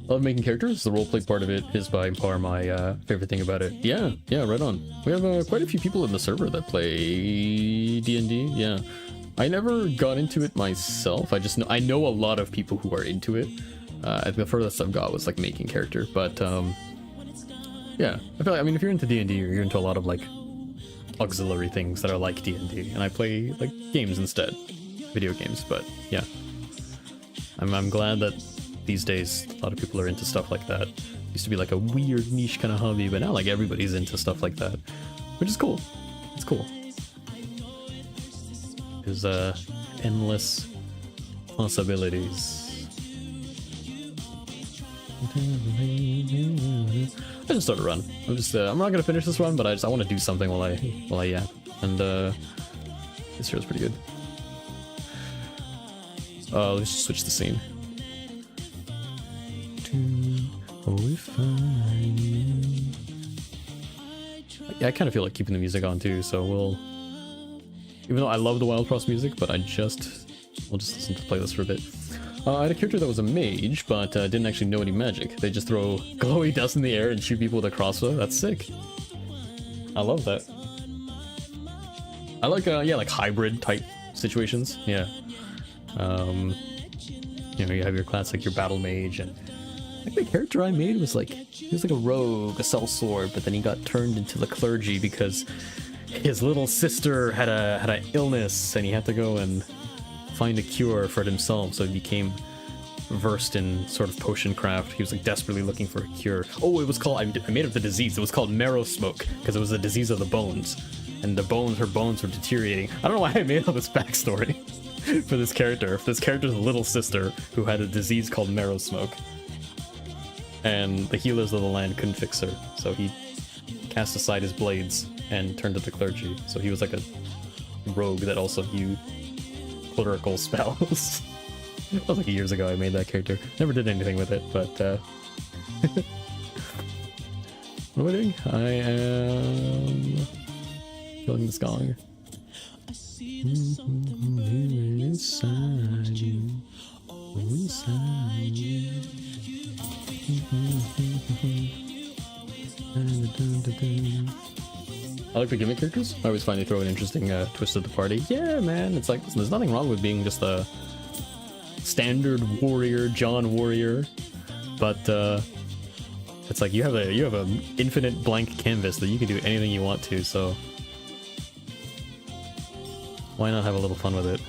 A: love making characters. The roleplay part of it is by far my favorite thing about it. Yeah, right on. We have quite a few people in the server that play D&D. Yeah, I never got into it myself. I know a lot of people who are into it. The furthest I've got was like making character, but yeah, I feel like, I mean, if you're into D&D, you're into a lot of like auxiliary things that are like D&D, and I play like games instead, video games. But yeah, I'm glad that these days a lot of people are into stuff like that. Used to be like a weird niche kind of hobby, but now like everybody's into stuff like that, which is cool. It's cool. There's endless possibilities. I just started a run. I'm not gonna finish this run, but I want to do something while I yap. And this here is pretty good. Let's just switch the scene. Yeah, I kind of feel like keeping the music on too, so even though I love the Wild Frost music, but we'll just listen to the playlist for a bit. I had a character that was a mage, but didn't actually know any magic. They just throw glowy dust in the air and shoot people with a crossbow. That's sick. I love that. I like, yeah, like hybrid type situations. Yeah. You know, you have your class like your battle mage, and think the character I made was like, he was like a rogue, a sellsword, but then he got turned into the clergy because his little sister had a illness and he had to go and find a cure for it himself, so he became versed in sort of potion craft. He was like desperately looking for a cure. Oh, it was called, I made up the disease, it was called marrow smoke, because it was a disease of the bones, and her bones were deteriorating. I don't know why I made up this backstory for this character. This character's little sister who had a disease called marrow smoke, and the healers of the land couldn't fix her, so he cast aside his blades and turned to the clergy. So he was like a rogue that also used clerical spells. That was like years ago I made that character. Never did anything with it, but what am I doing? I am killing this gong. Inside you, inside you. I like the gimmick characters. I always find they throw an interesting twist at the party. Yeah, man, it's like, listen, there's nothing wrong with being just a standard warrior, John warrior, but it's like you have an infinite blank canvas that you can do anything you want to, so why not have a little fun with it?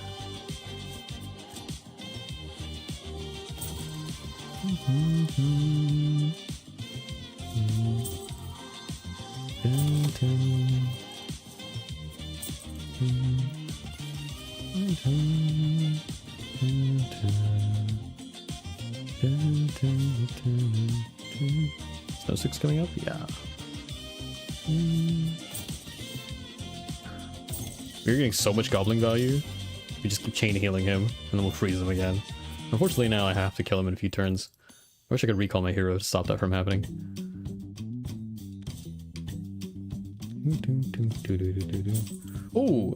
A: Snow 6 coming up? Yeah. We're getting so much goblin value. We just keep chain healing him, and then we'll freeze him again. Unfortunately, now I have to kill him in a few turns. I wish I could recall my hero to stop that from happening. Oh!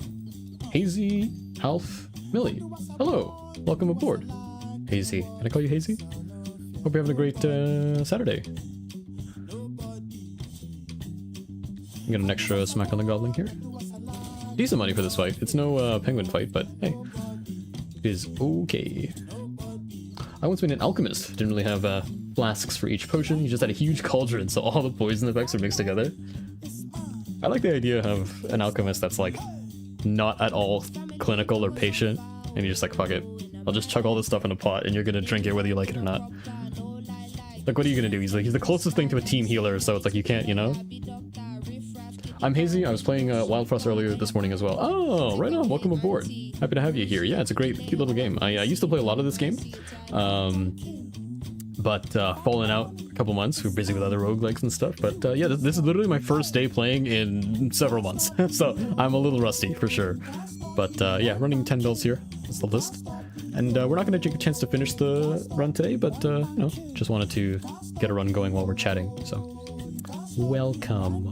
A: Hazy, Alf, Millie. Hello! Welcome aboard. Hazy. Can I call you Hazy? Hope you're having a great Saturday. Get an extra smack on the goblin here. Decent money for this fight. It's no penguin fight, but hey, it is okay. I once been an alchemist. Didn't really have flasks for each potion. You just had a huge cauldron, so all the poison effects are mixed together. I like the idea of an alchemist that's like not at all clinical or patient, and you're just like, fuck it, I'll just chuck all this stuff in a pot and you're gonna drink it whether you like it or not. Like, what are you gonna do? He's the closest thing to a team healer, so it's like you can't, you know? I'm Hazy. I was playing Wild Frost earlier this morning as well. Oh, right on. Welcome aboard. Happy to have you here. Yeah, it's a great, cute little game. I used to play a lot of this game, but fallen out a couple months. We were busy with other roguelikes and stuff. But yeah, this is literally my first day playing in several months, so I'm a little rusty for sure. But yeah, running 10 builds here. That's the list. And we're not going to take a chance to finish the run today, but you know, just wanted to get a run going while we're chatting. So. Welcome.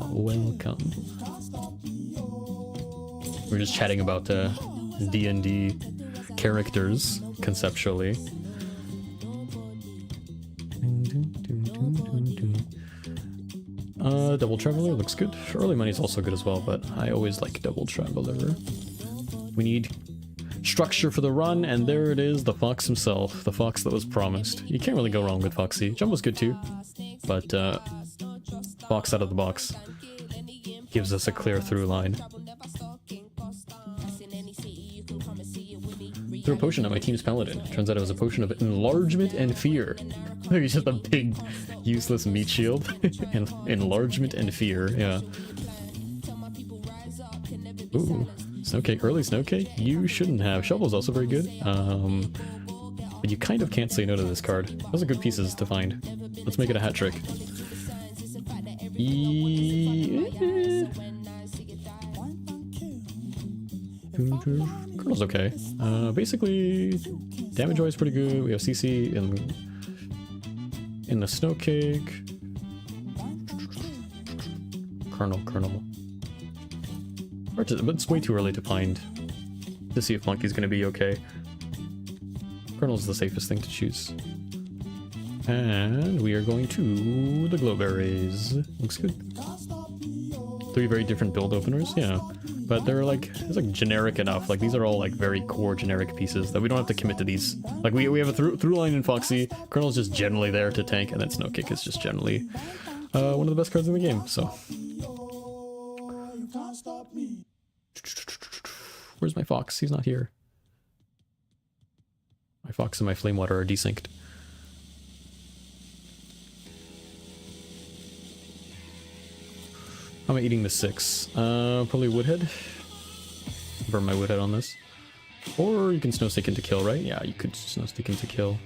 A: We're just chatting about D&D characters conceptually. Double Traveler looks good. Early Money's also good as well, but I always like Double Traveler. We need structure for the run, and there it is, the fox himself, the fox that was promised. You can't really go wrong with Foxy. Jumbo's good too, but Fox out of the box gives us a clear through line. Threw a potion at my team's paladin. Turns out it was a potion of enlargement and fear. He's just a big, useless meat shield. And enlargement and fear, yeah. Ooh, Snowcake, early Snowcake? You shouldn't have. Shovel's also very good. But you kind of can't say no to this card. Those are good pieces to find. Let's make it a hat trick. Colonel's okay. Basically, damage wise pretty good. We have CC in the Snowcake. Colonel. But it's way too early to see if Monkey's gonna be okay. Colonel's the safest thing to choose. And we are going to the Glowberries. Looks good. 3 very different build openers, yeah. But they're like, it's like generic enough. Like these are all like very core generic pieces that we don't have to commit to these. Like we have a through line in Foxy. Colonel's just generally there to tank, and then Snow Kick is just generally one of the best cards in the game. So, where's my Fox? He's not here. My Fox and my Flame Water are desynced. How am I eating the 6? Probably Woodhead. Burn my Woodhead on this. Or you can Snow Stick into kill, right? Yeah, you could Snow Stick into kill.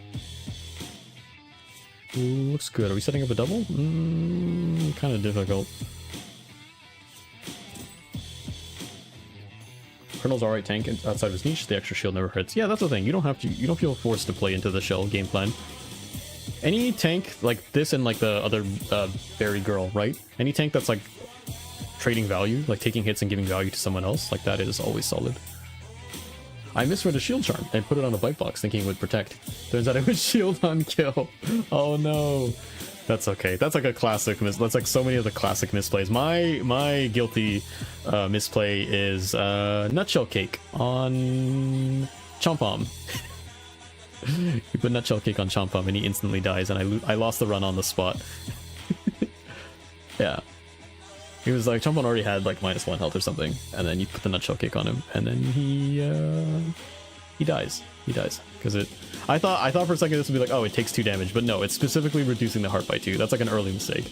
A: Ooh, looks good. Are we setting up a double? Kind of difficult. Colonel's alright tank outside of his niche. The extra shield never hurts. Yeah, that's the thing. You don't have to. You don't feel forced to play into the shell game plan. Any tank like this and like the other Berry Girl, right? Any tank that's like trading value, like taking hits and giving value to someone else, like that is always solid. I misread a shield charm and put it on a bite box thinking it would protect. Turns out it was shield on kill. Oh no. That's okay. That's like a classic that's like so many of the classic misplays. My guilty misplay is Nutshell Cake on Chompom. You put Nutshell Cake on Chompom and he instantly dies, and I lost the run on the spot. Yeah. He was like, Chompom already had like -1 health or something, and then you put the Nutshell Kick on him, and then he dies. He dies because I thought for a second this would be like, oh, it takes 2 damage, but no, it's specifically reducing the heart by 2. That's like an early mistake.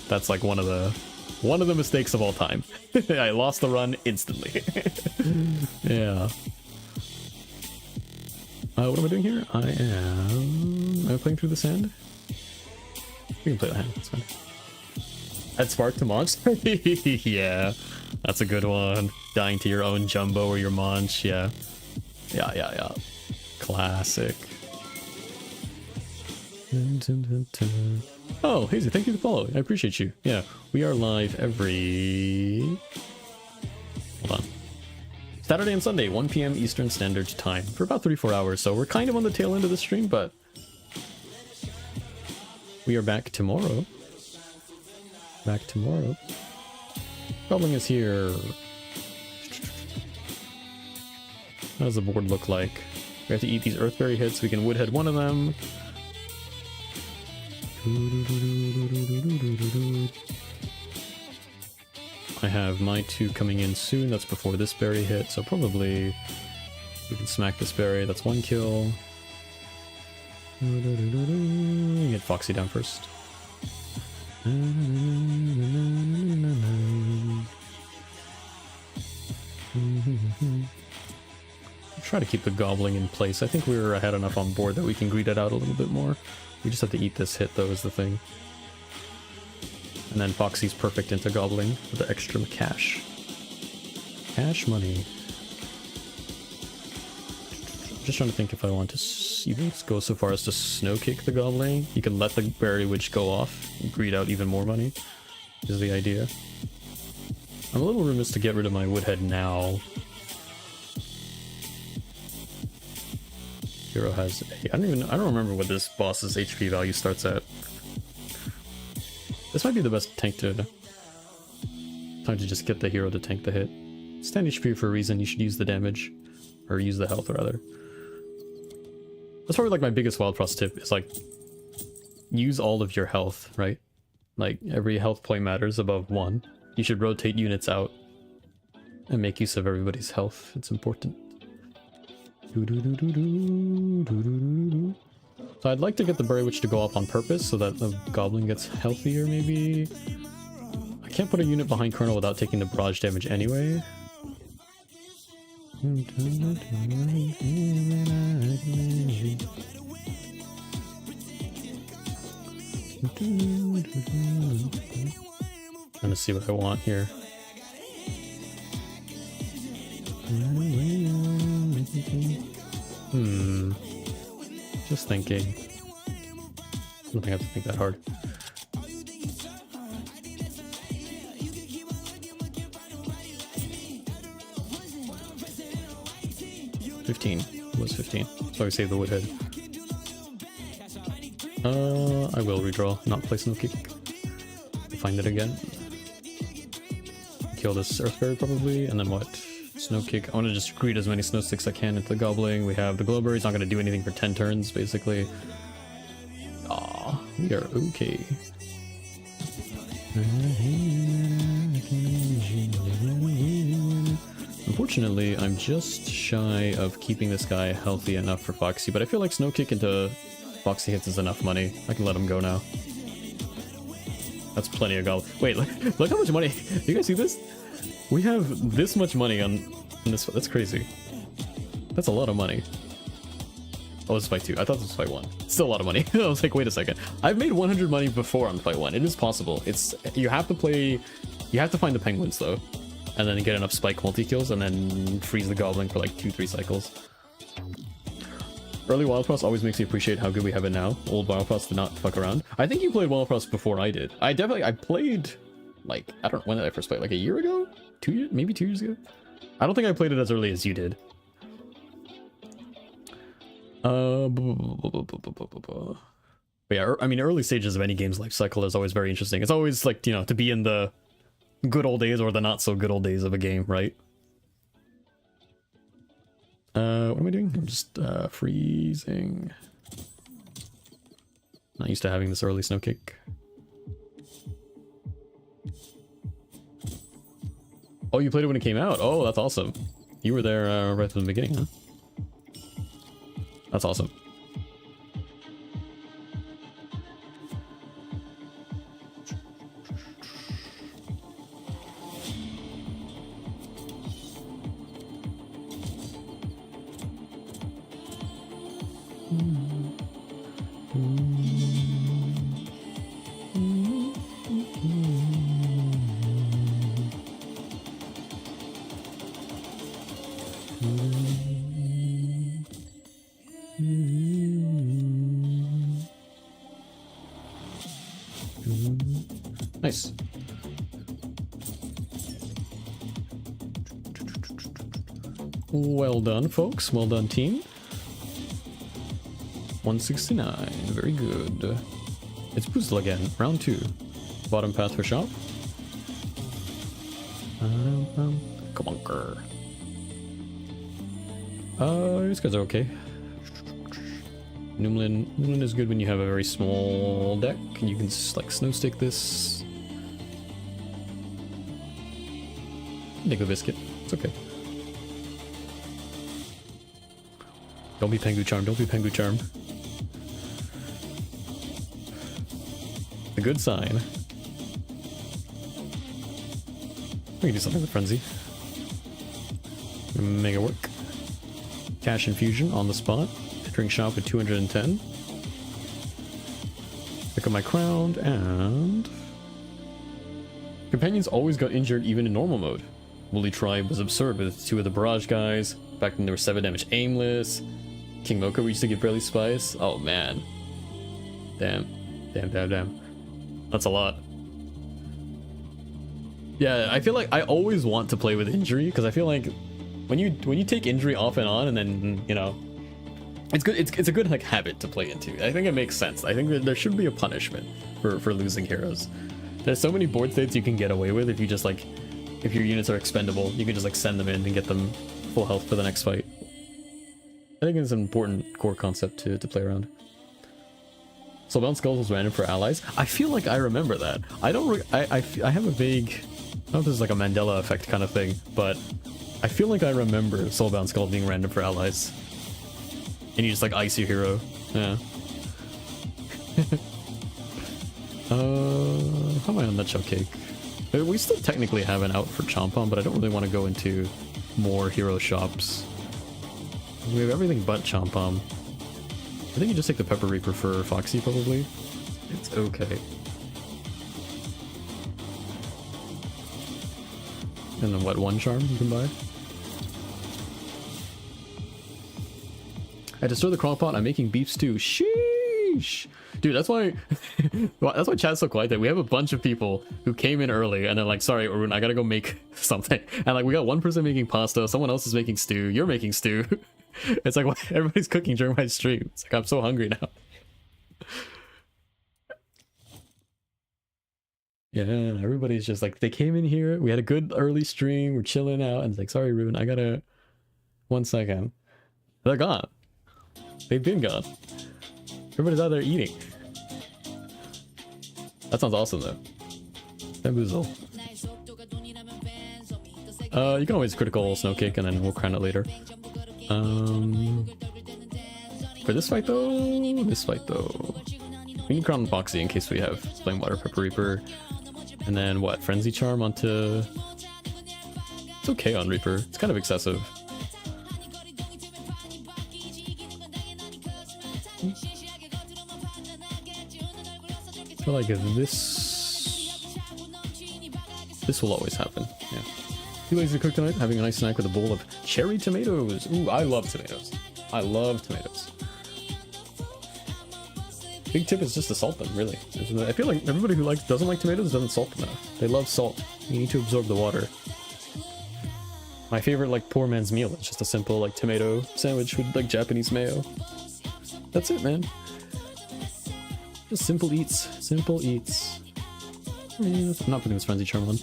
A: That's like one of the mistakes of all time. I lost the run instantly. Yeah. What am I doing here? Am I playing through the sand? We can play the hand. That's fine. Add Spark to Monch? Yeah, that's a good one. Dying to your own Jumbo or your Monch, yeah. Yeah. Classic. Oh, Hazy, thank you for following. I appreciate you. Yeah, we are live every... Hold on. Saturday and Sunday, 1 p.m. Eastern Standard Time for about 34 hours. So we're kind of on the tail end of the stream, but we are back tomorrow. Goblin is here. How does the board look like? We have to eat these Earthberry hits. We can Woodhead one of them. I have my 2 coming in soon. That's before this berry hit, so probably we can smack this berry. That's 1 kill. Get Foxy down first. Try to keep the gobbling in place. I think we were ahead enough on board that we can greed it out a little bit more. We just have to eat this hit though, is the thing. And then Foxy's perfect into gobbling with the extra cash. Cash money. I'm just trying to think if I want to even go so far as to Snow Kick the gobbling. You can let the Berry Witch go off and greed out even more money, is the idea. I'm a little remiss to get rid of my Woodhead now. Hero has I don't remember what this boss's HP value starts at. This might be the best tank to... Time to just get the hero to tank the hit. It's 10 HP for a reason. You should use the damage. Or use the health, rather. That's probably like my biggest Wild Frost tip, is like... Use all of your health, right? Like, every health point matters above 1. You should rotate units out. And make use of everybody's health. It's important. So I'd like to get the Berry Witch to go up on purpose so that the Goblin gets healthier, maybe? I can't put a unit behind Colonel without taking the barrage damage anyway. Trying to see what I want here. Just thinking. I don't think I have to think that hard. It was 15. So I saved the Woodhead. I will redraw, not play Snow Kick. Find it again. kill this Earthberry probably, and then what? Snow Kick. I want to just greet as many Snow Sticks as I can into the Gobbling. We have the Glowberry's not going to do anything for 10 turns, basically. Aw, we are okay. Unfortunately, I'm just shy of keeping this guy healthy enough for Foxy, but I feel like Snow Kick into Foxy hits is enough money. I can let him go now. That's plenty of gold. Wait, look how much money. You guys see this? We have this much money on this. That's crazy. That's a lot of money. Oh, this is fight 2. I thought this was fight 1. Still a lot of money. I was like, wait a second. I've made 100 money before on fight 1. It is possible. It's you have to play. You have to find the penguins though, and then get enough spike multi kills, and then freeze the goblin for like 2-3 cycles. Early Wild Frost always makes me appreciate how good we have it now. Old Wild Frost did not fuck around. I think you played Wild Frost before I did. I played, like, I don't know, when did I first play? Like a year ago? 2 years? Maybe 2 years ago? I don't think I played it as early as you did. But yeah, I mean, early stages of any game's life cycle is always very interesting. It's always like, you know, to be in the good old days or the not so good old days of a game, right? What am I doing? I'm just freezing. Not used to having this early Snow Kick. Oh, you played it when it came out? Oh, that's awesome. You were there right from the beginning, huh? That's awesome. Nice. Well done, folks. Well done, team. 169. Very good. It's Boozle again. Round 2. Bottom path for shop. Come on, grr. These guys are okay. Numlin is good when you have a very small deck and you can just like snow stick this. Nickel biscuit. It's okay. Don't be Pengu Charm. Don't be Pengu Charm. A good sign. We can do something with Frenzy. Make it work. Cash infusion on the spot. Entering shop at 210. Pick up my crown and... Companions always got injured even in normal mode. Woolly Tribe was absurd with 2 of the barrage guys. Back then there were 7 damage aimless. King Mocha we used to get barely spice. Oh man. Damn. Damn. That's a lot. Yeah, I feel like I always want to play with injury because I feel like when you take injury off and on and then, you know, it's good. It's a good like habit to play into. I think it makes sense. I think that there should be a punishment for losing heroes. There's so many board states you can get away with if you just like, if your units are expendable, you can just like send them in and get them full health for the next fight. I think it's an important core concept to play around. Soulbound Skulls was random for allies. I feel like I remember that. I don't. I have a vague. I don't know if this is like a Mandela effect kind of thing, but I feel like I remember Soulbound Skull being random for allies. And you just like ice your hero. Yeah. How am I on Nutshell Cake? We still technically have an out for Chompom, but I don't really want to go into more hero shops. We have everything but Chompom. I think you just take the Pepper Reaper for Foxy, probably. It's okay. And then what, 1 charm you can buy? I destroy the crockpot, I'm making beef stew. Sheesh! Dude, that's why that's why chat's so quiet. That we have a bunch of people who came in early and they're like, sorry, Arun, I gotta go make something. And like we got one person making pasta, someone else is making stew, you're making stew. It's like everybody's cooking during my stream. It's like I'm so hungry now. Yeah, everybody's just like, they came in here, we had a good early stream, we're chilling out, and it's like, sorry, Ruben, I gotta... 1 second. They're gone. They've been gone. Everybody's out there eating. That sounds awesome, though. Bamboozle. You can always critical Snowcake, and then we'll crown it later. For this fight, though... We can crown Foxy in case we have Flame Water, Pepper Reaper. And then, what? Frenzy Charm onto... It's okay on Reaper. It's kind of excessive. I feel like this will always happen. Yeah. Too lazy to cook tonight? Having a nice snack with a bowl of cherry tomatoes. Ooh, I love tomatoes. I love tomatoes. Big tip is just to salt them, really. I feel like everybody who doesn't like tomatoes doesn't salt them enough. They love salt. You need to absorb the water. My favorite, like, poor man's meal is just a simple, like, tomato sandwich with, like, Japanese mayo. That's it, man. Just simple eats. Simple eats. I'm not putting this Frenzy Charm on.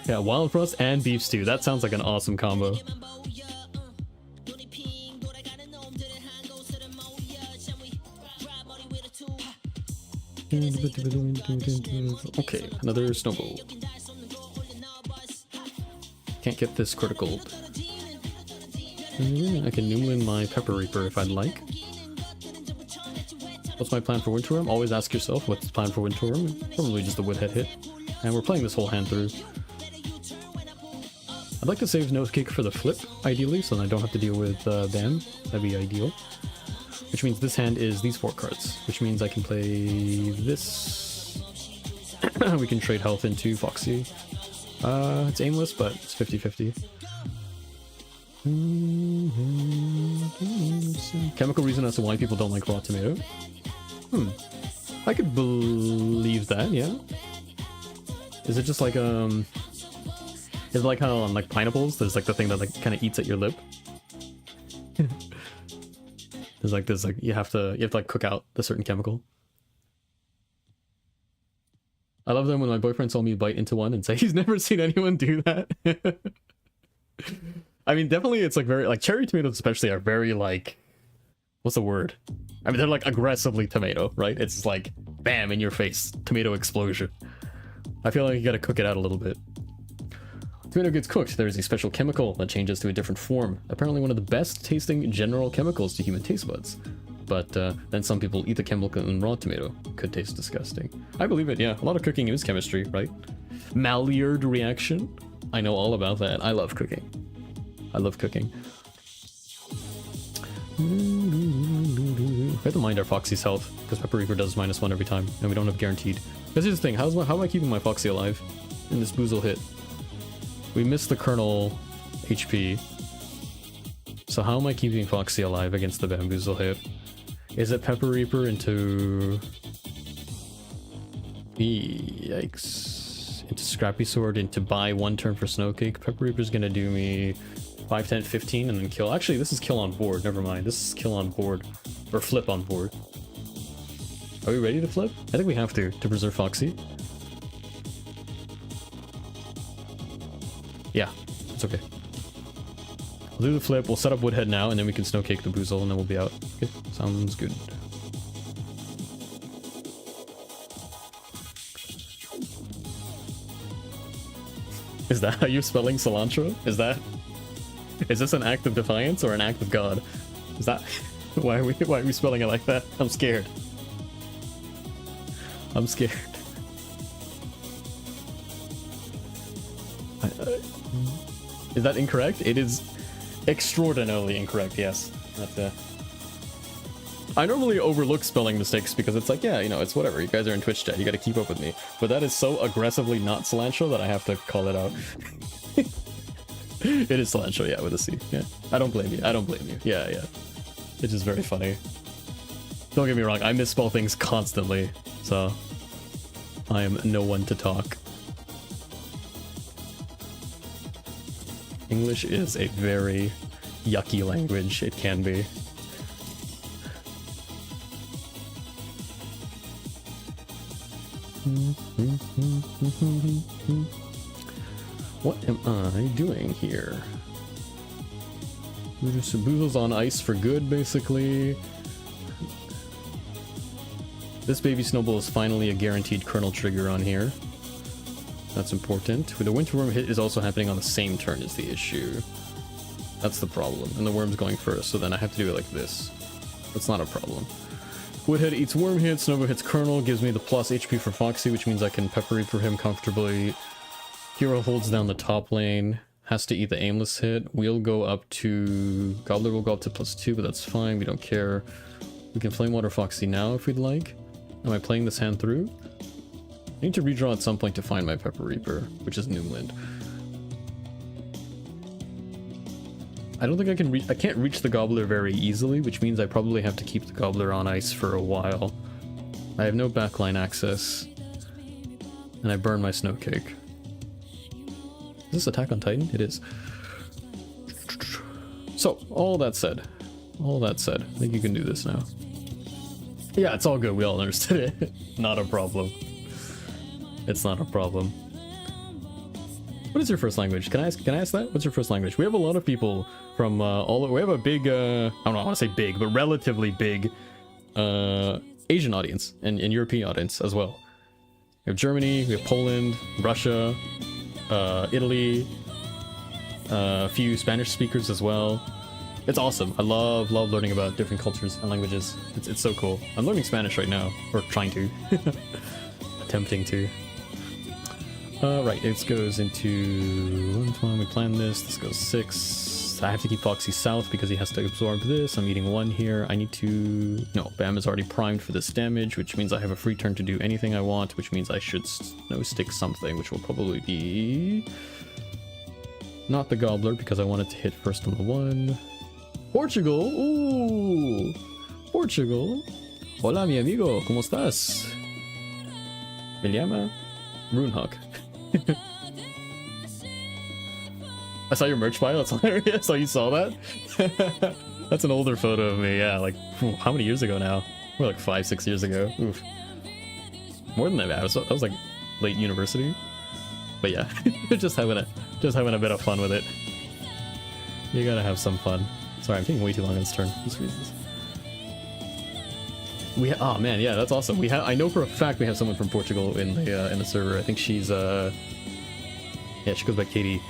A: Yeah, Wild Frost and Beef Stew. That sounds like an awesome combo. Okay, another snowball. Can't get this critical. I can Noomlin my Pepper Reaper if I'd like. What's my plan for Winterworm? Always ask yourself what's the plan for Winterworm. Probably just a Woodhead hit. And we're playing this whole hand through. I'd like to save Snowcake for the flip, ideally, so then I don't have to deal with Bam. That'd be ideal. Which means this hand is these 4 cards. Which means I can play this. We can trade health into Foxy. It's aimless, but it's 50-50. Chemical reason as to why people don't like raw tomato. I could believe that, yeah. Is it just like, is it like how on like pineapples, there's like the thing that like kind of eats at your lip? There's like this, like you have to like cook out the certain chemical. I love them when my boyfriend saw me bite into one and say he's never seen anyone do that. I mean, definitely it's like very, like cherry tomatoes especially are very like, what's the word? I mean, they're like aggressively tomato, right? It's like, bam, in your face, tomato explosion. I feel like you gotta cook it out a little bit. Tomato gets cooked, there is a special chemical that changes to a different form. Apparently one of the best tasting general chemicals to human taste buds. But then some people eat the chemical in raw tomato. Could taste disgusting. I believe it, yeah. A lot of cooking is chemistry, right? Maillard reaction. I know all about that. I love cooking. I love cooking. We have to mind our Foxy's health, because Pepper Reaper does -1 every time, and we don't have guaranteed. Because here's the thing, how am I keeping my Foxy alive in this boozle hit? We missed the Colonel HP. So how am I keeping Foxy alive against the Bamboozle hit? Is it Pepper Reaper into... Yikes. Into Scrappy Sword, into buy 1 turn for Snowcake. Pepper Reaper's gonna do me 5, 10, 15, and then kill. Actually, this is kill on board. Never mind. This is kill on board. Or flip on board. Are we ready to flip? I think we have to preserve Foxy. Yeah, it's okay. We'll do the flip, we'll set up Woodhead now, and then we can Snowcake the Boozle, and then we'll be out. Okay, sounds good. Is that how you're spelling cilantro? Is this an act of defiance or an act of God? Is that... why are we spelling it like that? I'm scared. I'm scared. Is that incorrect? It is extraordinarily incorrect, yes. That's I normally overlook spelling mistakes because it's like, yeah, you know, it's whatever. You guys are in Twitch chat, you gotta keep up with me. But that is so aggressively not cilantro that I have to call it out. It is cilantro, yeah, with a C. Yeah. I don't blame you. I don't blame you. Yeah, yeah. It's just very funny. Don't get me wrong, I misspell things constantly, so I am no one to talk. English is a very yucky language, it can be. What am I doing here? Boozle's on ice for good, basically. This baby snowball is finally a guaranteed kernel trigger on here. That's important. The winter worm hit is also happening on the same turn is the issue. That's the problem. And the worm's going first, so then I have to do it like this. That's not a problem. Woodhead eats worm hit, Snowball hits kernel, gives me the plus HP for Foxy, which means I can pepper reap for him comfortably. Hero holds down the top lane, has to eat the aimless hit. We'll go up to... Gobbler will go up to +2, but that's fine, we don't care. We can Flame Water Foxy now if we'd like. Am I playing this hand through? I need to redraw at some point to find my Pepper Reaper, which is Newland. I don't think I can reach... I can't reach the Gobbler very easily, which means I probably have to keep the Gobbler on ice for a while. I have no backline access. And I burn my Snow Cake. Is this Attack on Titan? It is. So, all that said, I think you can do this now. Yeah, it's all good. We all understood it. Not a problem. It's not a problem. What is your first language? Can I ask that? What's your first language? We have a lot of people from we have a big I don't know, I want to say big, but relatively big Asian audience and European audience as well. We have Germany, we have Poland, Russia, Italy, a few Spanish speakers as well. It's awesome. I love learning about different cultures and languages. It's so cool. I'm learning Spanish right now, or trying to. Attempting to. Right, it goes into 1, we plan this. This goes 6. I have to keep Foxy south because he has to absorb this. I'm eating 1 here. I need to... No, Bam is already primed for this damage, which means I have a free turn to do anything I want, which means I should stick something, which will probably be... Not the Gobbler, because I wanted to hit first on the 1. Portugal! Ooh! Portugal! Hola, mi amigo. ¿Cómo estás? Me llama Runehawk. I saw your merch bio. That's hilarious. Oh, you saw that? That's an older photo of me. Yeah, like how many years ago now? We're like 5-6 years ago. Oof. More than that. That was like late university. But yeah, just having a bit of fun with it. You gotta have some fun. Sorry, I'm taking way too long on this turn. Just reasons. Oh man, yeah, that's awesome. I know for a fact we have someone from Portugal in the server. I think she's yeah, she goes by Katie.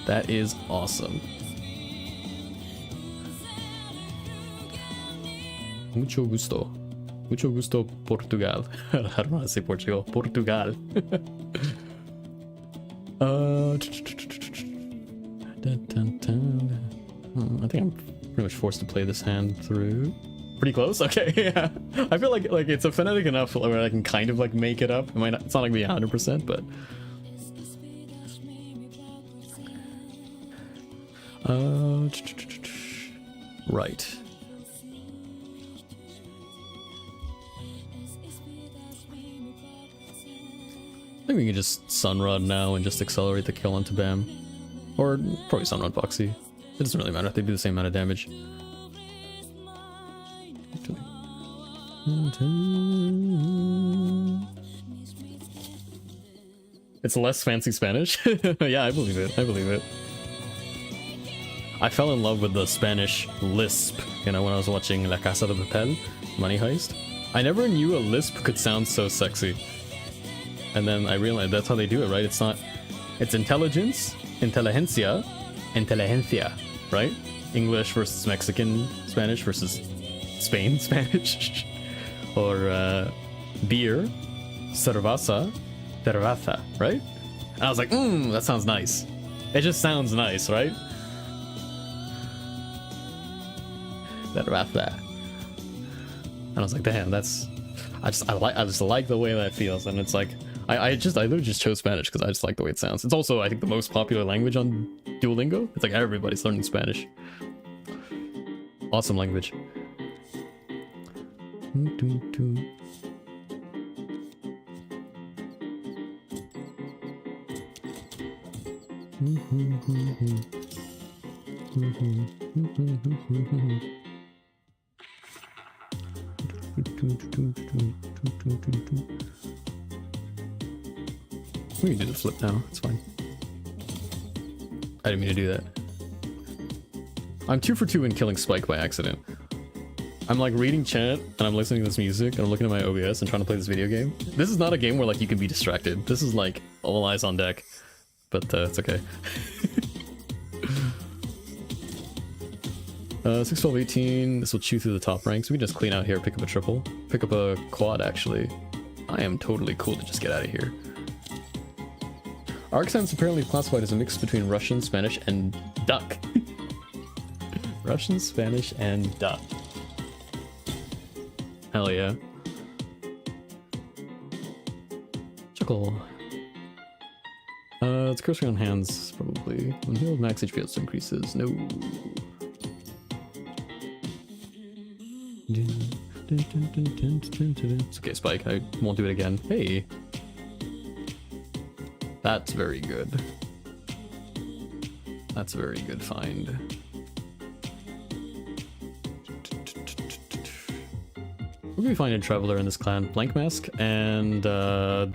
A: That is awesome. Mucho gusto, Portugal. I don't know how to say Portugal. Portugal. I think I'm pretty much forced to play this hand through. Pretty close? Okay, yeah. I feel like it's a phonetic enough where I can kind of like make it up. It might not, it's not gonna be 100%, but... Right. I think we can just Sunrod now and just accelerate the kill onto Bam. Or probably Sunrod Foxy. It doesn't really matter, they do the same amount of damage. It's less fancy Spanish? Yeah, I believe it. I fell in love with the Spanish lisp, you know, when I was watching La Casa de Papel, Money Heist. I never knew a lisp could sound so sexy. And then I realized that's how they do it, right? It's intelligence, inteligencia, right? English versus Mexican Spanish versus Spain Spanish. Or beer, cerveza, right? And I was like, that sounds nice. It just sounds nice, right? Cerveza. And I was like, damn, that's... I just like the way that feels, and it's like I literally just chose Spanish because I just like the way it sounds. It's also, I think, the most popular language on Duolingo. It's like everybody's learning Spanish. Awesome language. We can do the flip now. It's fine. I didn't mean to do that. I'm 2 for 2 in killing Spike by accident. I'm like reading chat and I'm listening to this music and I'm looking at my OBS and trying to play this video game. This is not a game where like you can be distracted. This is like all eyes on deck. But it's okay. 6, 12, 18. This will chew through the top ranks. We can just clean out here, pick up a triple. Pick up a quad actually. I am totally cool to just get out of here. Our accent's apparently classified as a mix between Russian, Spanish, and duck. Russian, Spanish, and duck. Hell yeah. Chuckle. It's cursing on hands, probably. When healed, max HP also increases. No. It's okay, Spike. I won't do it again. Hey. That's very good. That's a very good find. What can we find in Traveler in this clan? Blank Mask and the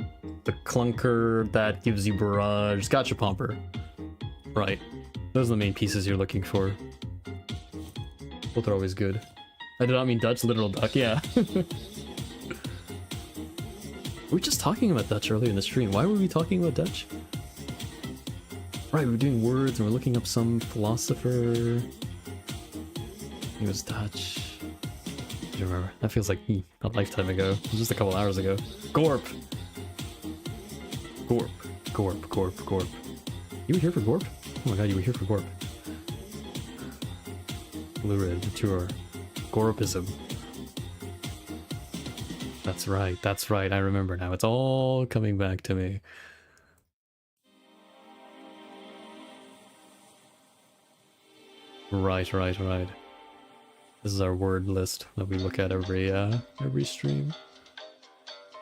A: clunker that gives you barrage. Gotcha Pomper. Right. Those are the main pieces you're looking for. Both are always good. I did not mean Dutch, literal duck, yeah. We were just talking about Dutch earlier in the stream. Why were we talking about Dutch? Right, we were doing words and we're looking up some philosopher. He was Dutch. I don't remember. That feels like a lifetime ago. It was just a couple hours ago. Gorp! Gorp. Gorp, Gorp, Gorp. You were here for Gorp? Oh my god, you were here for Gorp. Blue Red, mature. Gorpism. That's right, I remember now. It's all coming back to me. Right. This is our word list that we look at every stream.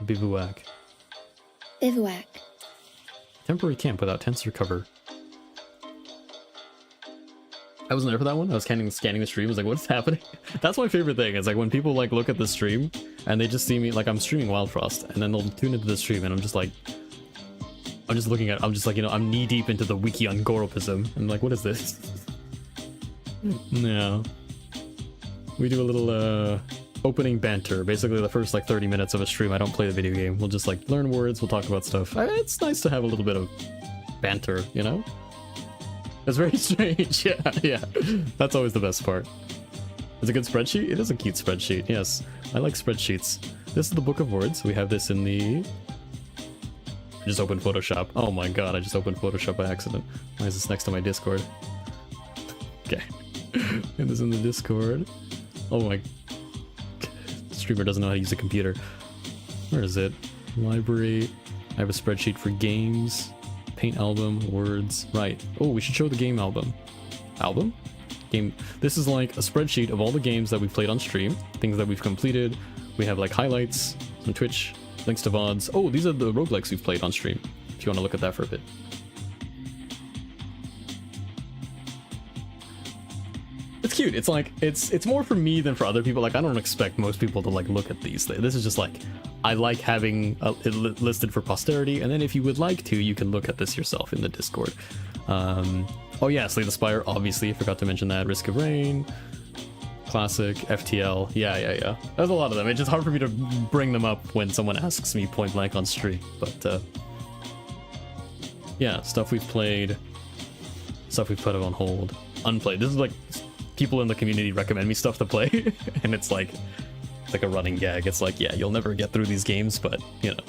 A: Bivouac.
B: Bivouac.
A: Temporary camp without tents or cover. I wasn't there for that one. I was scanning the stream. I was like, what's happening? That's my favorite thing. It's like when people like look at the stream and they just see me, like I'm streaming Wild Frost, and then they'll tune into the stream and I'm just like, I'm just like, you know, I'm knee deep into the wiki on Goropism. I'm like, what is this? No. We do a little opening banter. Basically the first like 30 minutes of a stream I don't play the video game. We'll just like learn words, we'll talk about stuff. It's nice to have a little bit of banter, you know? It's very strange. Yeah. That's always the best part. It's a good spreadsheet? It is a cute spreadsheet, yes. I like spreadsheets. This is the Book of Words. We have this in the... I just opened Photoshop. Oh my god, I just opened Photoshop by accident. Why is this next to my Discord? Okay. And this in the Discord. Oh my... The streamer doesn't know how to use a computer. Where is it? Library. I have a spreadsheet for games. Paint album, words, right. Oh, we should show the game album. Album? Game. This is like a spreadsheet of all the games that we've played on stream, things that we've completed. We have like highlights, some Twitch, links to VODs. Oh, these are the roguelikes we've played on stream, if you want to look at that for a bit. It's cute. It's like, it's more for me than for other people. Like, I don't expect most people to like look at these things. This is just like, I like having it listed for posterity, and then if you would like to, you can look at this yourself in the Discord. Oh yeah, Slay the Spire, obviously, I forgot to mention that. Risk of Rain, Classic, FTL, yeah. There's a lot of them. It's just hard for me to bring them up when someone asks me point blank on stream, but yeah, stuff we've played, stuff we've put on hold, unplayed. This is like, people in the community recommend me stuff to play, and it's like a running gag. It's like, yeah, you'll never get through these games, but you know.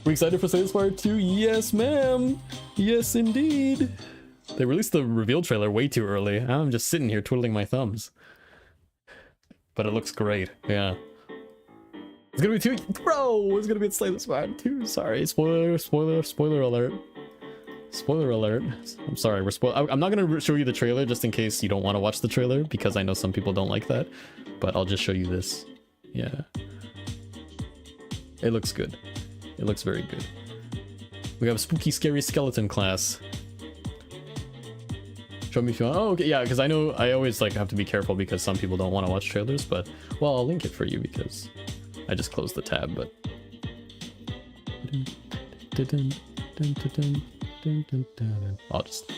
A: We're excited for Slay the Spire 2? Yes, ma'am. Yes, indeed. They released the reveal trailer way too early. I'm just sitting here twiddling my thumbs. But it looks great. Yeah. It's gonna be 2. Bro, it's gonna be Slay the Spire 2. Sorry, spoiler alert. Spoiler alert. I'm sorry, I'm not gonna show you the trailer just in case you don't want to watch the trailer, because I know some people don't like that, but I'll just show you this. Yeah. It looks good. It looks very good. We have a spooky, scary skeleton class. Show me if you want. Oh, okay, yeah, because I know I always like have to be careful because some people don't want to watch trailers, but well, I'll link it for you because I just closed the tab, but I'll just.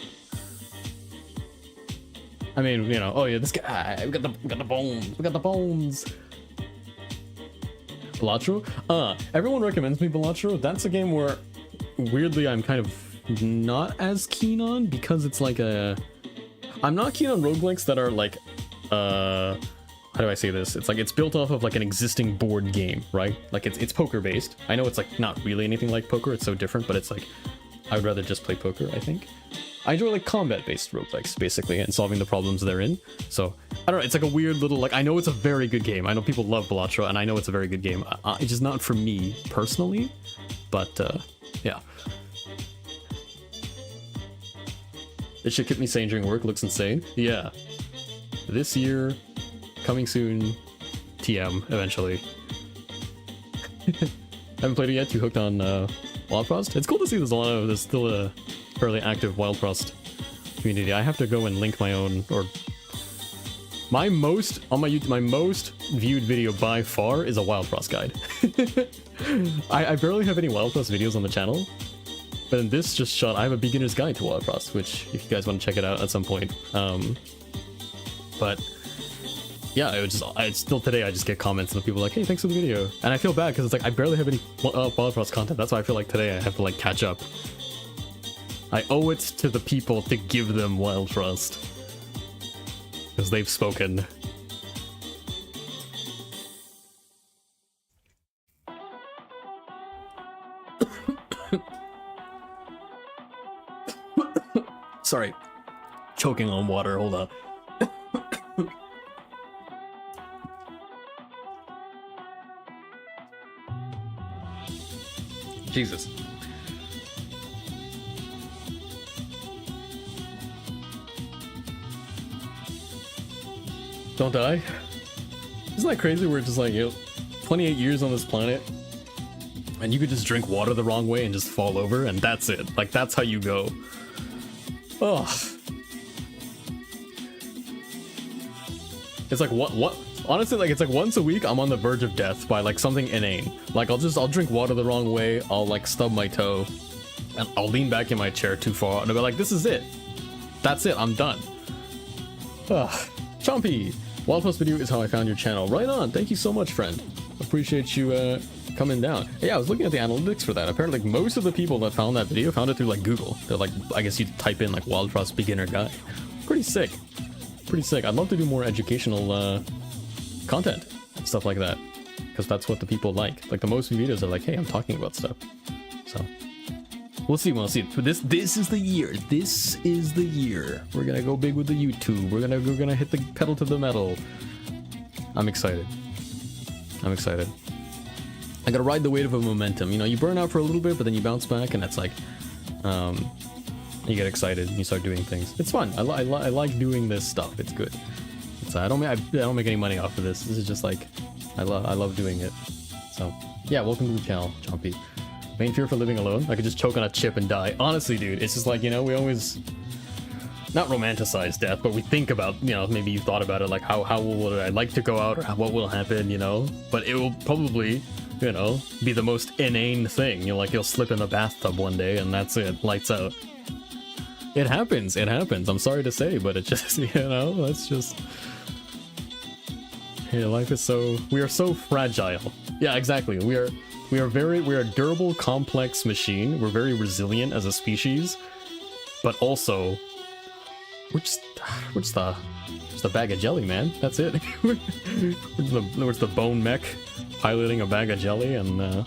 A: I mean, you know. Oh yeah, this guy. We got the bones. We got the bones. Balatro? Everyone recommends me Balatro. That's a game where, weirdly, I'm kind of not as keen on because it's like a. I'm not keen on roguelikes that are like, how do I say this? It's like it's built off of like an existing board game, right? Like it's poker based. I know it's like not really anything like poker. It's so different, but it's like I would rather just play poker, I think. I enjoy like combat based roguelikes basically and solving the problems they're in. So I don't know, it's like a weird little like I know it's a very good game. I know people love Balatro and I know it's a very good game. It's just not for me personally, but yeah. This shit kept me sane during work. Looks insane. Yeah. This year, coming soon, TM eventually. Haven't played it yet. Too hooked on Wild Frost. It's cool to see there's still a fairly active Wild Frost community. I have to go and link my own or my most on my YouTube. My most viewed video by far is a Wild Frost guide. I barely have any Wild Frost videos on the channel. But in this just shot, I have a beginner's guide to Wild Frost, which if you guys want to check it out at some point. But yeah, it's still today I just get comments and people are like, hey, thanks for the video. And I feel bad because it's like I barely have any Wild Frost content. That's why I feel like today I have to like catch up. I owe it to the people to give them Wild Frost. Because they've spoken. Sorry, choking on water, hold on. Jesus. Don't die? Isn't that crazy? We're just like, 28 years on this planet, and you could just drink water the wrong way and just fall over, and that's it. Like, that's how you go. Oh, it's like what? Honestly, like it's like once a week I'm on the verge of death by like something inane. Like I'll drink water the wrong way. I'll like stub my toe, and I'll lean back in my chair too far, and I'll be like, "This is it. That's it. I'm done." Chompy, Wild Frost video is how I found your channel. Right on. Thank you so much, friend. Appreciate you coming down. Yeah, I was looking at the analytics for that. Apparently, like, most of the people that found that video found it through like Google. They're like, I guess you type in like Wild Frost beginner guide. Pretty sick. Pretty sick. I'd love to do more educational content, stuff like that, because that's what the people like. Like the most videos are like, hey, I'm talking about stuff. So we'll see. We'll see. But this is the year. This is the year. We're gonna go big with the YouTube. We're gonna hit the pedal to the metal. I'm excited. I'm excited. I gotta ride the wave of momentum. You know, you burn out for a little bit, but then you bounce back, and it's like, you get excited and you start doing things. It's fun. I like doing this stuff. It's good. It's I don't make any money off of this. This is just like, I love doing it. So yeah, welcome to the channel, Chompy. Main fear for living alone? I could just choke on a chip and die. Honestly, dude, it's just like, you know, we always not romanticize death, but we think about, you know, maybe you thought about it like how would I like to go out, or what will happen, you know? But it will probably, you know, be the most inane thing. You'll slip in the bathtub one day and that's it, lights out. It happens. I'm sorry to say, but it just, you know, that's just, yeah, life is we are so fragile. Yeah, exactly. We are a durable, complex machine. We're very resilient as a species, but also we're just a bag of jelly, man. That's it. we're the bone mech piloting a bag of jelly, and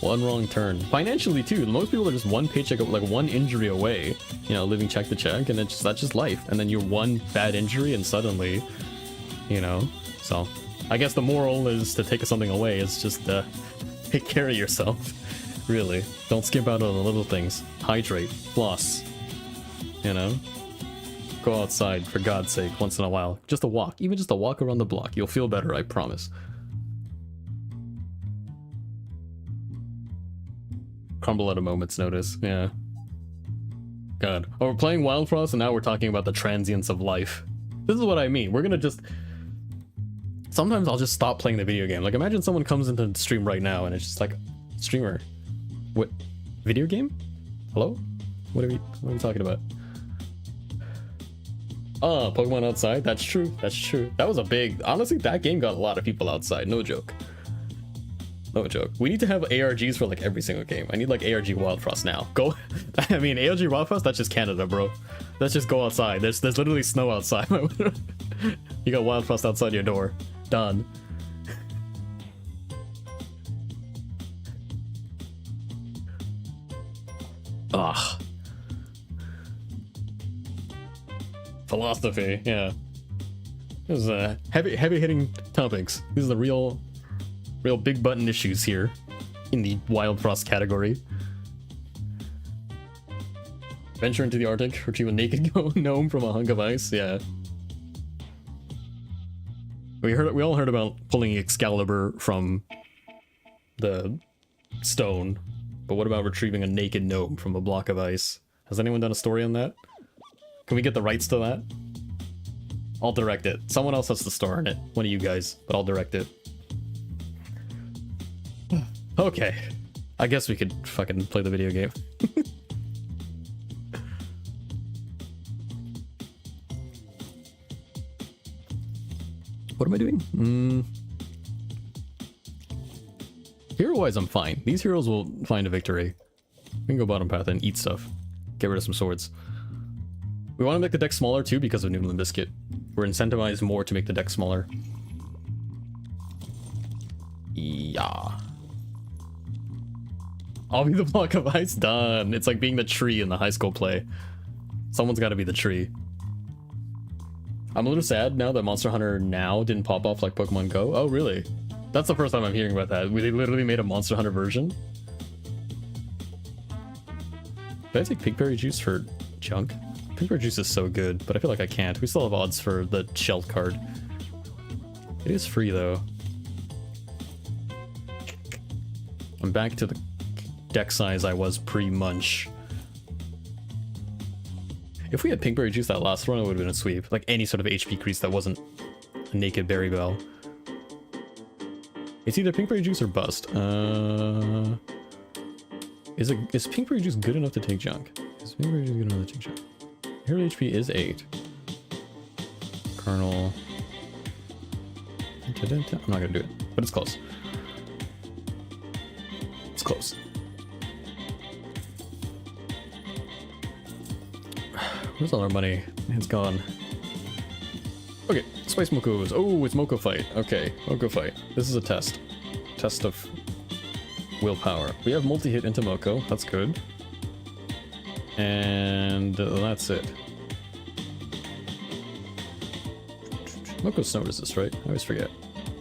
A: one wrong turn. Financially too, most people are just one paycheck, like one injury away, you know, living check to check, and that's just life. And then you're one bad injury and suddenly, you know. So I guess the moral is to take something away is just take care of yourself. Really, don't skimp out on the little things. Hydrate, floss, you know, go outside for God's sake once in a while. Just a walk, even just a walk around the block. You'll feel better, I promise. Crumble at a moment's notice. Yeah. God. Oh, we're playing Wild Frost and now we're talking about the transience of life. This is what I mean. We're gonna just... Sometimes I'll just stop playing the video game. Like, imagine someone comes into the stream right now and it's just like, streamer, What? Video game? Hello? What are we talking about? Oh, Pokemon Outside? That's true. That's true. That was a big... Honestly, that game got a lot of people outside. No joke. No joke. We need to have ARGs for like every single game. I need like ARG Wild Frost now. Go... I mean, ARG Wild Frost, that's just Canada, bro. Let's just go outside. There's literally snow outside. You got Wild Frost outside your door. Done. Ugh. Philosophy, yeah. This is heavy hitting topics. These are the real big button issues here in the Wild Frost category. Venture into the Arctic, retrieve a naked gnome from a hunk of ice. Yeah. We all heard about pulling Excalibur from the stone, but what about retrieving a naked gnome from a block of ice? Has anyone done a story on that? Can we get the rights to that? I'll direct it. Someone else has to star in it. One of you guys, but I'll direct it. Okay. I guess we could fucking play the video game. What am I doing? Hero-wise, I'm fine. These heroes will find a victory. We can go bottom path and eat stuff. Get rid of some swords. We want to make the deck smaller too because of New Limb Biscuit. We're incentivized more to make the deck smaller. Yeah. I'll be the block of ice. Done. It's like being the tree in the high school play. Someone's got to be the tree. I'm a little sad now that Monster Hunter Now didn't pop off like Pokemon Go. Oh, really? That's the first time I'm hearing about that. They literally made a Monster Hunter version. Did I take Pigberry Juice for junk? Pigberry Juice is so good, but I feel like I can't. We still have odds for the Shelled card. It is free, though. I'm back to the deck size I was pre-Munch. If we had Pinkberry Juice that last run, it would have been a sweep. Like any sort of HP crease that wasn't a naked Berry Bell. It's either Pinkberry Juice or Bust. Is Pinkberry Juice good enough to take junk? Is Pinkberry Juice good enough to take junk? Hero HP is 8. Colonel. I'm not gonna do it, but it's close. It's close. Where's all our money? It's gone. Okay, Spice Mokos. Oh, it's Moko Fight. Okay, Moko Fight. This is a test. Test of willpower. We have multi-hit into Moko. That's good. And that's it. Moko's snow resist, right? I always forget.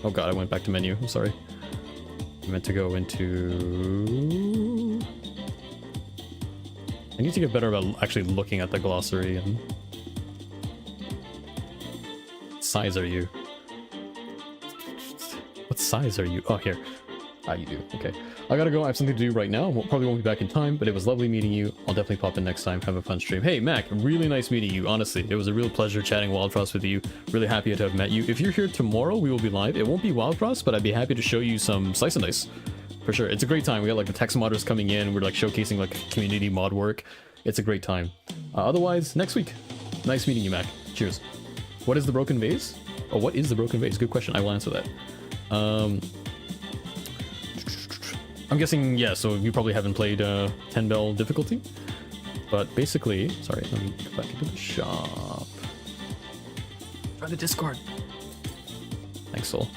A: Oh god, I went back to menu. I'm sorry. I meant to go into... I need to get better about actually looking at the glossary and... What size are you? What size are you? Oh, here. Ah, you do. Okay. I gotta go. I have something to do right now. Probably won't be back in time, but it was lovely meeting you. I'll definitely pop in next time. Have a fun stream. Hey, Mac, really nice meeting you. Honestly, it was a real pleasure chatting Wild Frost with you. Really happy to have met you. If you're here tomorrow, we will be live. It won't be Wild Frost, but I'd be happy to show you some Slice and Dice. For sure. It's a great time. We got like the text modders coming in. We're like showcasing like community mod work. It's a great time. Otherwise, next week. Nice meeting you, Mac. Cheers. What is the broken vase? Oh, what is the broken vase? Good question. I will answer that. I'm guessing, yeah, so you probably haven't played 10 bell difficulty. But basically, sorry, let me go back into the shop. Try the Discord. Thanks, Soul.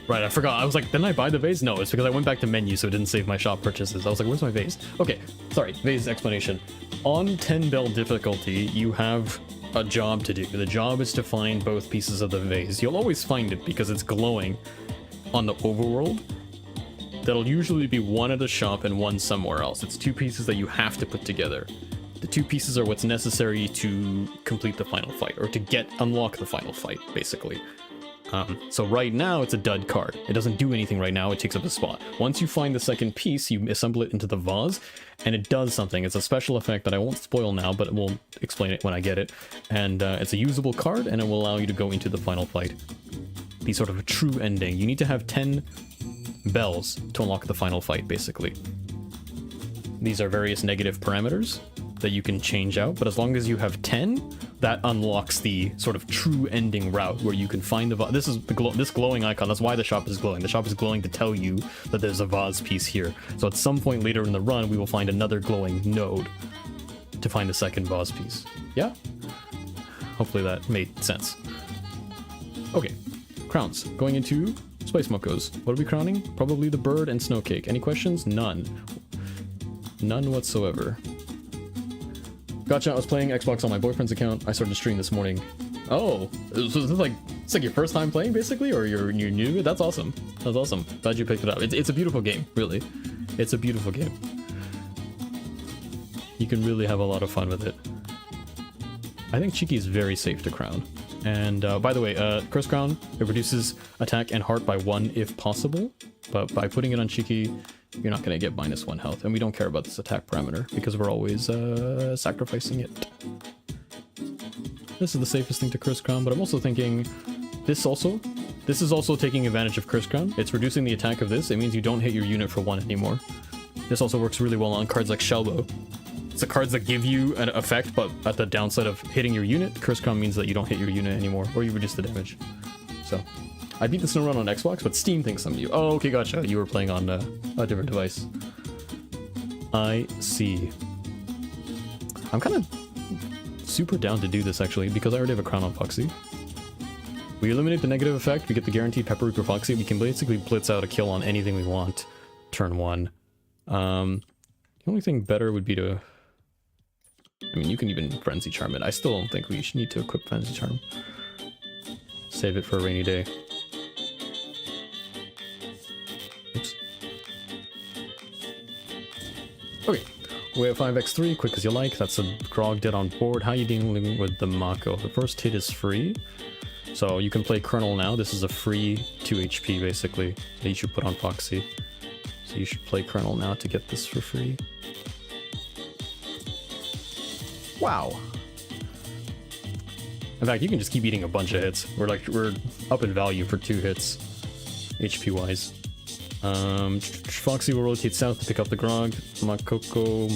A: Right, I forgot. I was like, didn't I buy the vase? No, it's because I went back to menu, so it didn't save my shop purchases. I was like, where's my vase? Okay, sorry, vase explanation. On 10 bell difficulty, you have a job to do. The job is to find both pieces of the vase. You'll always find it because it's glowing on the overworld. That'll usually be one at a shop and one somewhere else. It's two pieces that you have to put together. The two pieces are what's necessary to complete the final fight, or to unlock the final fight, basically. So right now, it's a dud card. It doesn't do anything right now, it takes up a spot. Once you find the second piece, you assemble it into the vase, and it does something. It's a special effect that I won't spoil now, but we'll explain it when I get it. And it's a usable card, and it will allow you to go into the final fight. Be sort of a true ending. You need to have 10 bells to unlock the final fight, basically. These are various negative parameters that you can change out, but as long as you have 10, that unlocks the sort of true ending route where you can find the this is the this glowing icon. That's why the shop is glowing. The shop is glowing to tell you that there's a vase piece here. So at some point later in the run, we will find another glowing node to find the second vase piece. Yeah? Hopefully that made sense. Okay, crowns. Going into Spice Mokos. What are we crowning? Probably the bird and snow cake. Any questions? None. None whatsoever. Gotcha, I was playing Xbox on my boyfriend's account. I started to stream this morning. Oh, so this is like, it's like your first time playing basically, or you're new? That's awesome. That's awesome. Glad you picked it up. It's a beautiful game, really. It's a beautiful game. You can really have a lot of fun with it. I think Cheeky is very safe to crown. And by the way, Curse Crown, it reduces attack and heart by 1 if possible, but by putting it on Cheeky, you're not going to get -1 health, and we don't care about this attack parameter because we're always sacrificing it. This is the safest thing to Curse Crown, but I'm also thinking this is also taking advantage of Curse Crown. It's reducing the attack of this. It means you don't hit your unit for 1 anymore. This also works really well on cards like Shellbow. It's the cards that give you an effect, but at the downside of hitting your unit, Curse Crown means that you don't hit your unit anymore, or you reduce the damage. So, I beat the snow run on Xbox, but Steam thinks I'm new. Oh, okay, gotcha. You were playing on a different device. I see. I'm kind of super down to do this, actually, because I already have a crown on Foxy. We eliminate the negative effect, we get the guaranteed Pepper Reaper Foxy, we can basically blitz out a kill on anything we want turn 1. The only thing better would be to... I mean, you can even Frenzy Charm it. I still don't think we should need to equip Frenzy Charm. Save it for a rainy day. Oops. Okay, we have 5x3, quick as you like. That's a Grog dead on board. How are you dealing with the Mako? The first hit is free. So you can play Colonel now. This is a free 2 HP, basically, that you should put on Foxy. So you should play Colonel now to get this for free. Wow. In fact, you can just keep eating a bunch of hits. We're up in value for 2 hits, HP wise. Foxy will rotate south to pick up the Grog. Makoko.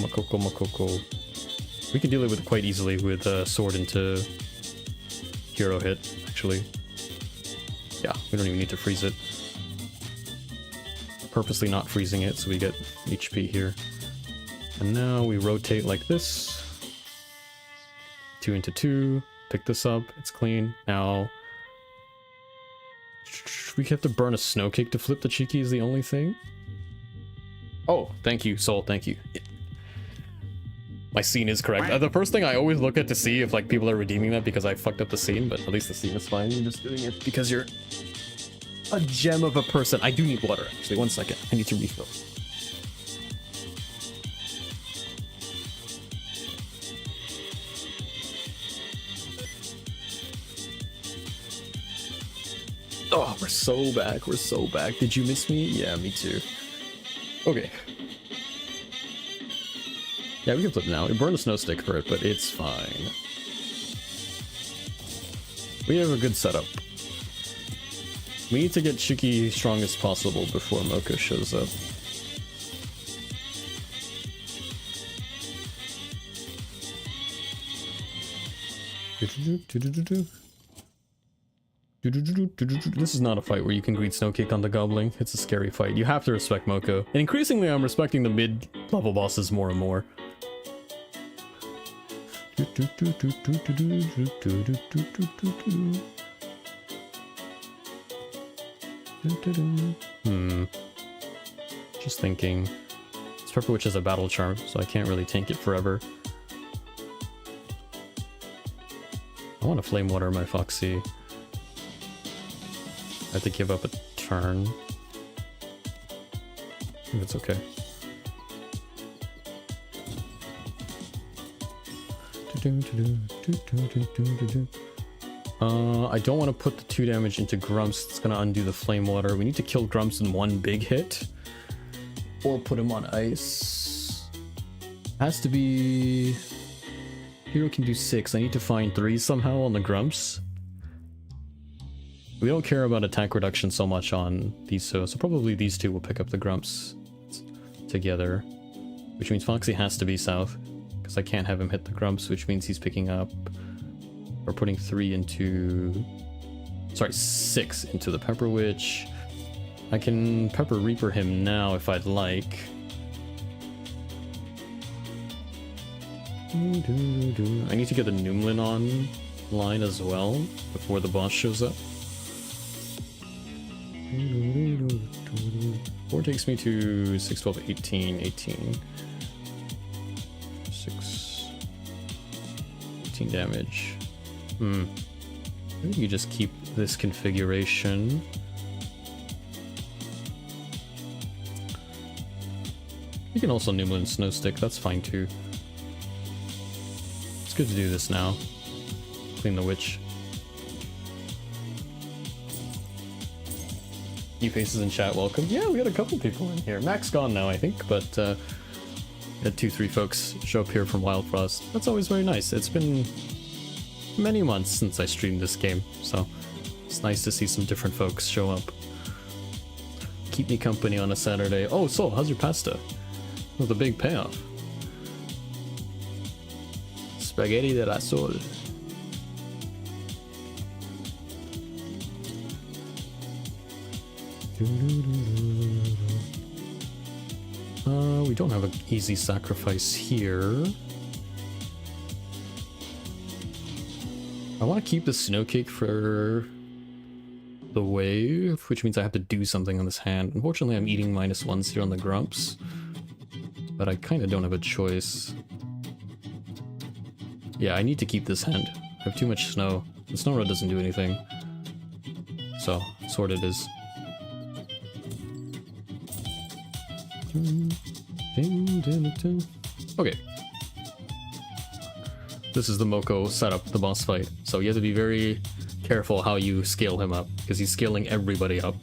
A: We can deal with it quite easily with sword into hero hit, actually. Yeah, we don't even need to freeze it. Purposely not freezing it so we get HP here. And now we rotate like this. 2 into 2. Pick this up. It's clean. Now we have to burn a snow cake to flip the Cheeky is the only thing. Oh, thank you, Soul. Thank you. My scene is correct. The first thing I always look at to see if like people are redeeming that because I fucked up the scene, but at least the scene is fine. You're just doing it because you're a gem of a person. I do need water, actually. 1 second. I need to refill. Oh, we're so back. We're so back. Did you miss me? Yeah, me too. Okay. Yeah, we can flip now. We burned a snow stick for it, but it's fine. We have a good setup. We need to get Cheeky strong as possible before Mocha shows up. This is not a fight where you can greet Snowcake on the Gobbling. It's a scary fight. You have to respect Moko. And increasingly, I'm respecting the mid-level bosses more and more. Just thinking. This Pepper Witch has a battle charm, so I can't really tank it forever. I want to Flame Water my Foxy. I have to give up a turn. I think it's okay. I don't want to put the 2 damage into Grumps. It's going to undo the Flame Water. We need to kill Grumps in 1 big hit. Or put him on ice. Has to be... Hero can do 6. I need to find 3 somehow on the Grumps. We don't care about attack reduction so much on these, so probably these two will pick up the grumps together. Which means Foxy has to be south, because I can't have him hit the grumps, which means he's picking up, or putting 3 into, sorry, 6 into the Pepper Witch. I can Pepper Reaper him now if I'd like. I need to get the Noomlin on line as well before the boss shows up. 4 takes me to 6, 12, 18, 18. 6, 18 damage. I think you just keep this configuration. You can also Noomlin Snow Stick, that's fine too. It's good to do this now. Clean the witch. New faces in chat, welcome. Yeah, we got a couple people in here. Mac's gone now, I think, but we had 2-3 folks show up here from Wild Frost. That's always very nice. It's been many months since I streamed this game, so it's nice to see some different folks show up. Keep me company on a Saturday. Oh, Sol, how's your pasta? With a big payoff. Spaghetti de la Sol. We don't have an easy sacrifice here. I want to keep the snow cake for the wave, which means I have to do something on this hand. Unfortunately, I'm eating -1s here on the grumps, but I kind of don't have a choice. Yeah, I need to keep this hand. I have too much snow. The snow road doesn't do anything. So, sword it is. Okay. This is the Moko setup, the boss fight. So you have to be very careful how you scale him up, because he's scaling everybody up.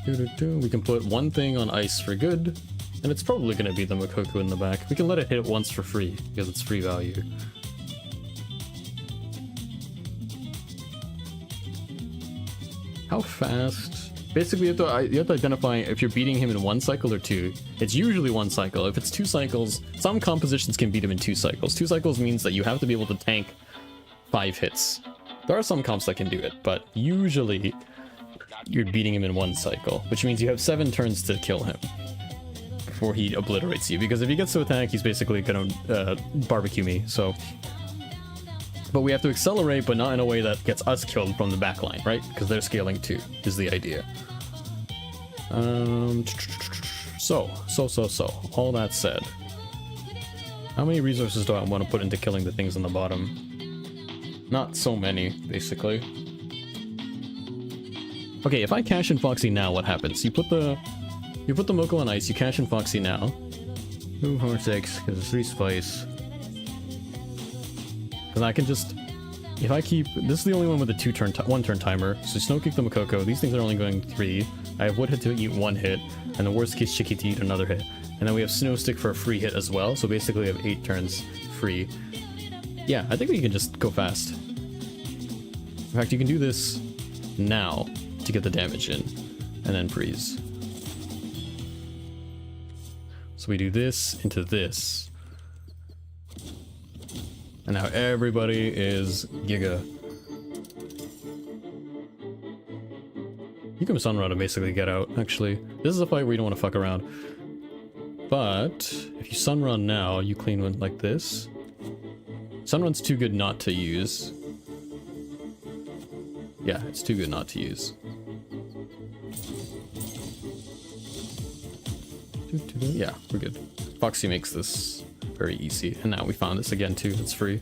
A: We can put one thing on ice for good, and it's probably going to be the Makoku in the back. We can let it hit it once for free, because it's free value. How fast? Basically, you have to identify if you're beating him in 1 cycle or 2. It's usually 1 cycle. If it's 2 cycles, some compositions can beat him in 2 cycles. 2 cycles means that you have to be able to tank 5 hits. There are some comps that can do it, but usually you're beating him in 1 cycle, which means you have 7 turns to kill him before he obliterates you. Because if he gets to attack, he's basically gonna barbecue me. So. But we have to accelerate, but not in a way that gets us killed from the backline, right? Because they're scaling too, is the idea. So. All that said, how many resources do I want to put into killing the things on the bottom? Not so many, basically. Okay, if I cash in Foxy now, what happens? You put the Moko on ice, you cash in Foxy now. Move hard 6, because it's 3 spice. Because I can just, if I keep, this is the only one with a 1 turn timer, so Snow Kick the Makoko, these things are only going 3, I have Woodhead to eat 1 hit, and the worst case Chicky to eat another hit, and then we have Snow Stick for a free hit as well, so basically we have 8 turns free. Yeah, I think we can just go fast. In fact, you can do this now to get the damage in, and then freeze. So we do this into this. And now everybody is Giga. You can Sunrun to basically get out, actually. This is a fight where you don't want to fuck around. But if you Sunrun now, you clean one like this. Sunrun's too good not to use. Yeah, it's too good not to use. Yeah, we're good. Foxy makes this very easy, and now we found this again too. It's free.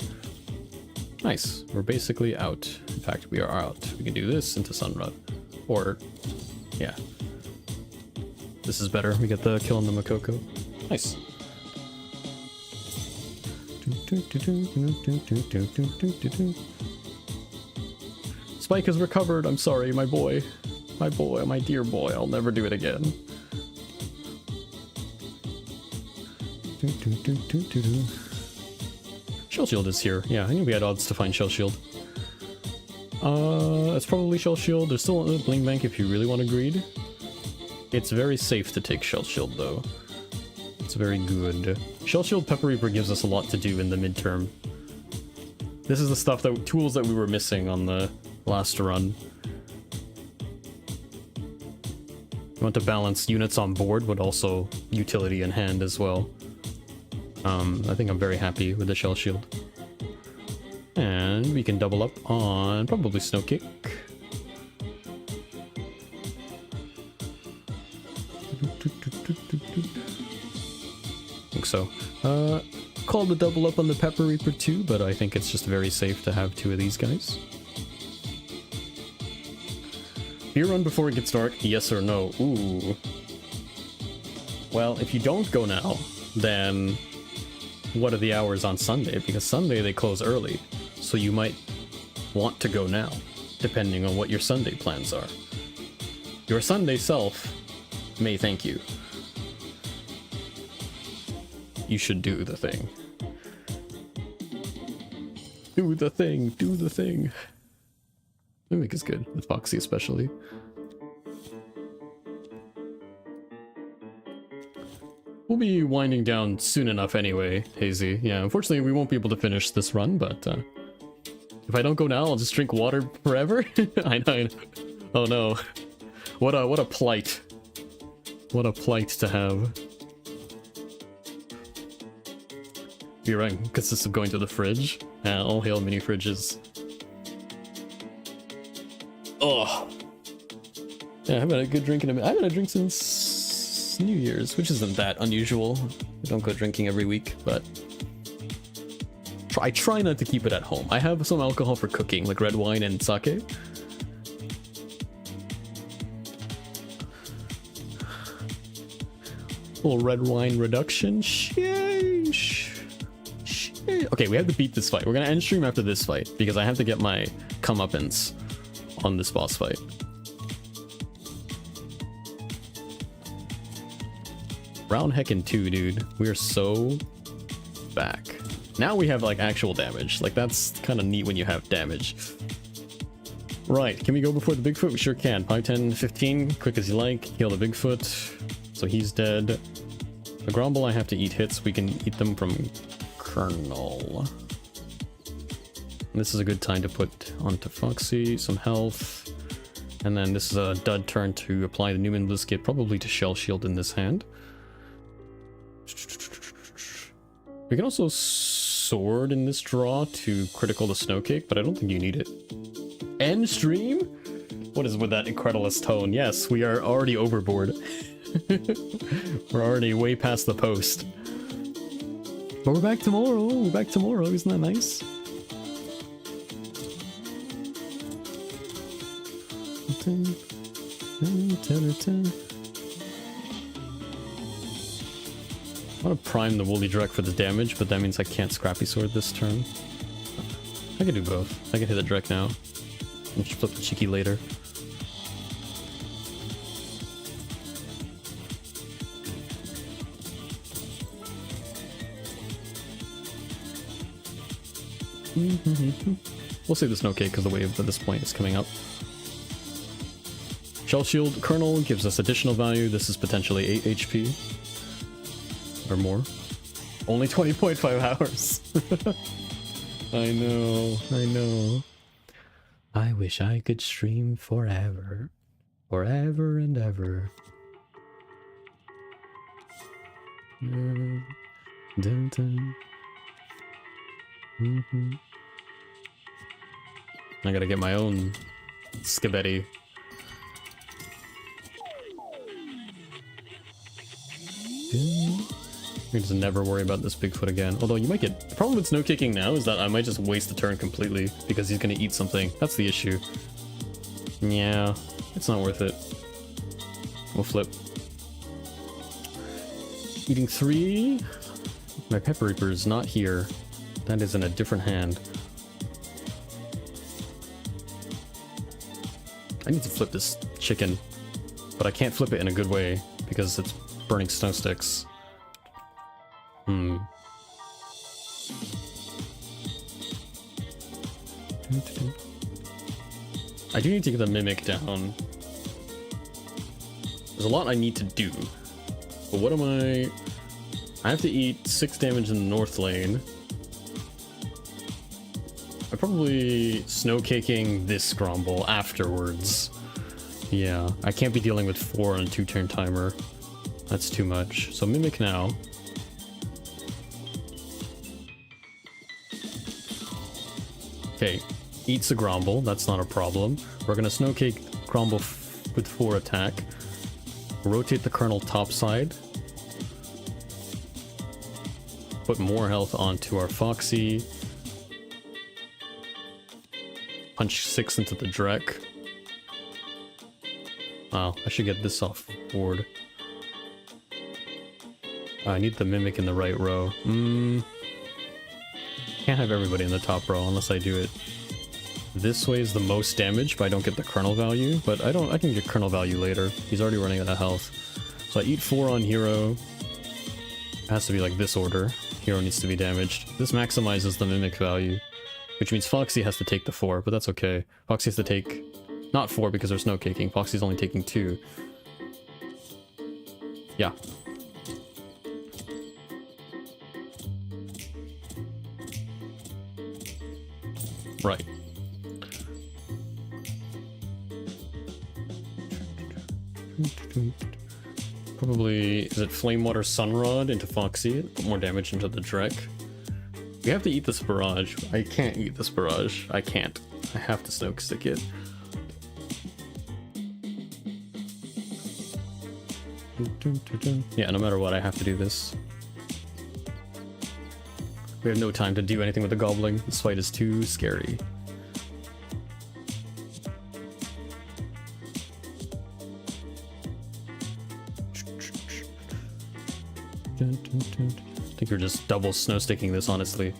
A: Nice. We're basically out. In fact, we are out. We can do this into Sunrun, or yeah, this is better. We get the kill on the Makoko. Nice. Spike has recovered. I'm sorry, my boy, my dear boy. I'll never do it again. Shell Shield is here. Yeah, I knew we had odds to find Shell Shield. It's probably Shell Shield. There's still a Bling Bank if you really want to greed. It's very safe to take Shell Shield though. It's very good. Shell Shield Pepper Reaper gives us a lot to do in the midterm. This is the stuff tools that we were missing on the last run. You want to balance units on board, but also utility in hand as well. I think I'm very happy with the Shell Shield. And we can double up on probably Snow Kick. I think so. Called the double up on the Pepper Reaper too, but I think it's just very safe to have two of these guys. Beer run before it gets dark, yes or no? Ooh. Well, if you don't go now, then what are the hours on Sunday? Because Sunday they close early, so you might want to go now, depending on what your Sunday plans are. Your Sunday self may thank you. You should do the thing. Do the thing, do the thing. Mimic is good, with Foxy especially. We'll be winding down soon enough anyway, Hazy. Yeah, unfortunately we won't be able to finish this run, but if I don't go now, I'll just drink water forever? I know. Oh no. What a plight. What a plight to have. You're right, consists of going to the fridge. All hail mini fridges. Oh. Yeah, I haven't had a good drink in a minute. I haven't had a drink since New Year's, which isn't that unusual. I don't go drinking every week, but I try not to keep it at home. I have some alcohol for cooking, like red wine and sake. Little red wine reduction. Sheesh. Okay, we have to beat this fight. We're gonna end stream after this fight because I have to get my comeuppance on this boss fight. Round heckin' 2, dude. We are so back. Now we have like actual damage. Like that's kind of neat when you have damage. Right, can we go before the Bigfoot? We sure can. 5, 10, 15, quick as you like. Kill the Bigfoot. So he's dead. The Grumble, I have to eat hits. We can eat them from Colonel. This is a good time to put onto Foxy some health. And then this is a dud turn to apply the Newman Blizzkit, probably to Shell Shield in this hand. We can also sword in this draw to critical the Snow Cake, but I don't think you need it. End stream? What is with that Incredulous tone? Yes, we are already overboard. We're already way past the post. But we're back tomorrow. We're back tomorrow. Isn't that nice? I want to prime the Woolly Drek for the damage, but that means I can't Scrappy Sword this turn. I can do both. I can hit the Drek now and flip the Cheeky later. We'll save the Snow Cake because the wave at this point is coming up. Shell Shield Colonel gives us additional value. This is potentially 8 HP. Or more. Only 20.5 hours. I know, I know. I wish I could stream forever. Forever and ever. Dun, dun. I gotta get my own Scabetti. We just never worry about this Bigfoot again. Although you might get... The problem with Snow Kicking now is that I might just waste the turn completely because he's gonna eat something. That's the issue. Yeah, it's not worth it. We'll flip. Eating 3. My Pepper Reaper is not here. That is in a different hand. I need to flip this chicken, but I can't flip it in a good way because it's burning snow sticks. I do need to get the Mimic down. There's a lot I need to do. But what am I have to eat 6 damage in the north lane. I'm probably snow caking this Grumble afterwards. Yeah, I can't be dealing with 4 on a 2-turn timer. That's too much. So Mimic now. Okay, eats a Grumble, that's not a problem. We're gonna snow cake Grumble with 4 attack. Rotate the Colonel topside. Put more health onto our Foxy. Punch 6 into the Drek. Wow, I should get this off board. I need the Mimic in the right row. Can't have everybody in the top row unless I do it. This way is the most damage, but I don't get the Colonel value. But I can get Colonel value later. He's already running out of health. So I eat 4 on Hero. It has to be like this order. Hero needs to be damaged. This maximizes the Mimic value, which means Foxy has to take the 4, but that's okay. Foxy has to take not 4 because there's snow caking. Foxy's only taking 2. Yeah. Right. Probably, is it Flame Water Sunrod into Foxy? Put more damage into the Drek. We have to eat this barrage. I can't eat this barrage. I can't. I have to Snow Stick it. Yeah, no matter what, I have to do this. We have no time to do anything with the Gobbling. This fight is too scary. I think we're just double snow sticking this, honestly.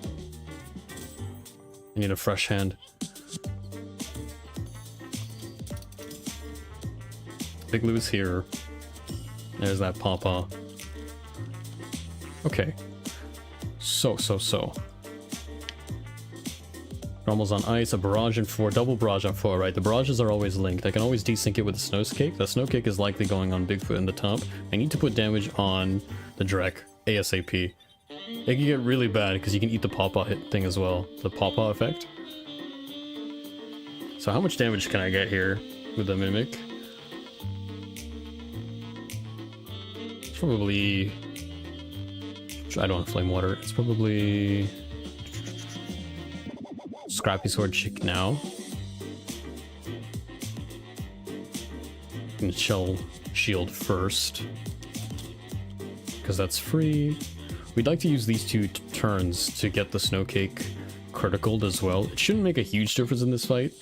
A: I need a fresh hand. Big Lou's here. There's that Pawpaw. Okay. So. Grumbles on ice, a barrage and 4, double barrage on 4, right? The barrages are always linked. I can always desync it with the snow cake. The snow cake is likely going on Bigfoot in the top. I need to put damage on the Drek ASAP. It can get really bad because you can eat the Pawpaw hit thing as well. The Pawpaw effect. So how much damage can I get here with the Mimic? It's probably... I don't want Flame Water. It's probably... Scrappy Sword Chick now. And Shell Shield first. Because that's free. We'd like to use these 2 turns to get the Snow Cake criticaled as well. It shouldn't make a huge difference in this fight.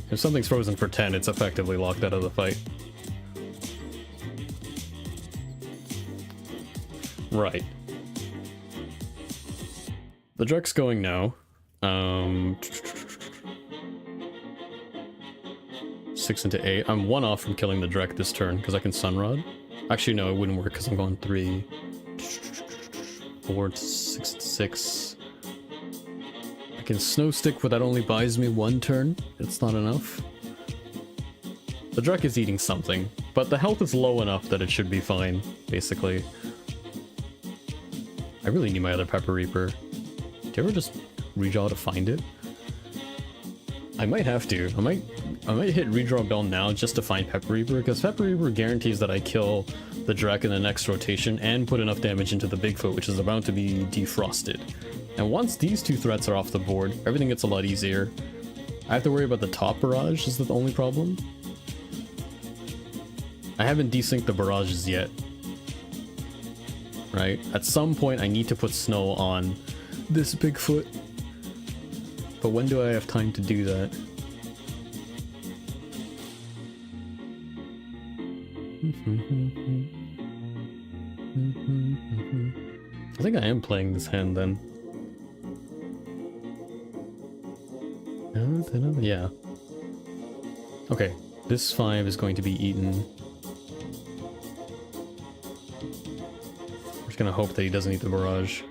A: If something's frozen for 10, it's effectively locked out of the fight. Right. The Drek's going now. 6 into 8. I'm 1 off from killing the Drek this turn because I can Sunrod. Actually, no, it wouldn't work because I'm going 3, 4, 6, 6. I can Snow Stick, but that only buys me 1 turn. It's not enough. The Drek is eating something, but the health is low enough that it should be fine, basically. I really need my other Pepper Reaper. Do you ever just redraw to find it? I might have to. I might hit redraw bell now just to find Pepper Reaper, because Pepper Reaper guarantees that I kill the Drek in the next rotation and put enough damage into the Bigfoot, which is about to be defrosted. And once these 2 threats are off the board, everything gets a lot easier. I have to worry about the top barrage is the only problem. I haven't desynced the barrages yet. Right? At some point I need to put snow on this Bigfoot. But when do I have time to do that? I think I am playing this hand then. Yeah. Okay, this 5 is going to be eaten. We're just gonna hope that he doesn't eat the barrage.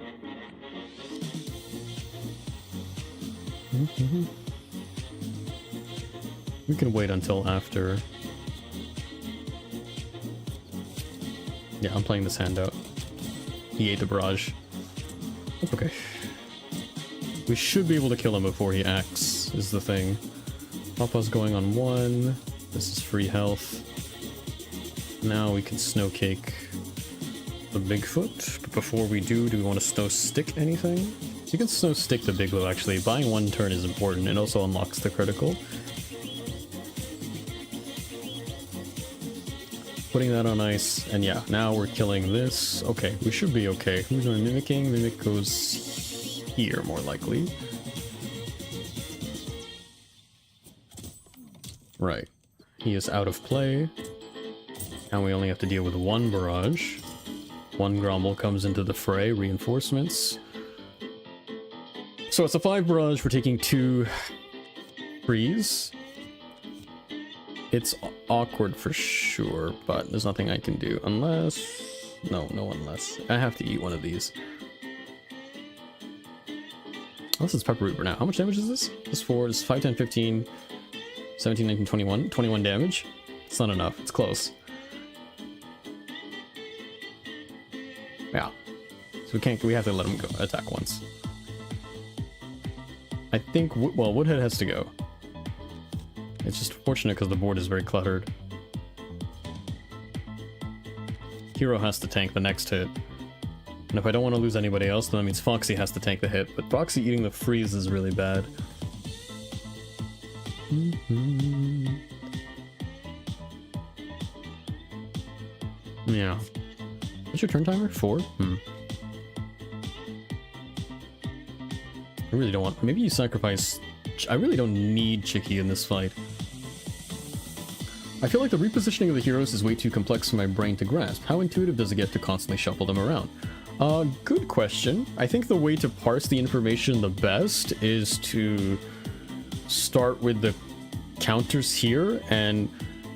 A: We can wait until after. Yeah, I'm playing this hand out. He ate the barrage. That's okay. We should be able to kill him before he acts, is the thing. Papa's going on 1. This is free health. Now we can snow cake the Bigfoot. But before we do we want to snow stick anything? You can snow stick the Big Blue actually. Buying 1 turn is important. It also unlocks the critical. Putting that on ice, and yeah, now we're killing this. Okay, we should be okay. Who's on mimicking? Mimic goes here, more likely. Right. He is out of play. And we only have to deal with 1 barrage. 1 Gromble comes into the fray, reinforcements. So it's a 5 barrage, we're taking 2 freeze. It's awkward for sure, but there's nothing I can do unless... No unless. I have to eat one of these. Unless it's Pepper Reaper now. How much damage is this? This 4 is 5, 10, 15, 17, 19, 21. 21 damage. It's not enough. It's close. Yeah. So we have to let him go attack once. I think, well, Woodhead has to go. It's just fortunate because the board is very cluttered. Hero has to tank the next hit. And if I don't want to lose anybody else, then that means Foxy has to tank the hit. But Foxy eating the freeze is really bad. Yeah. What's your turn timer? 4? I really don't want... Maybe you sacrifice... I really don't need Chicky in this fight. I feel like the repositioning of the heroes is way too complex for my brain to grasp. How intuitive does it get to constantly shuffle them around? Good question. I think the way to parse the information the best is to start with the counters here and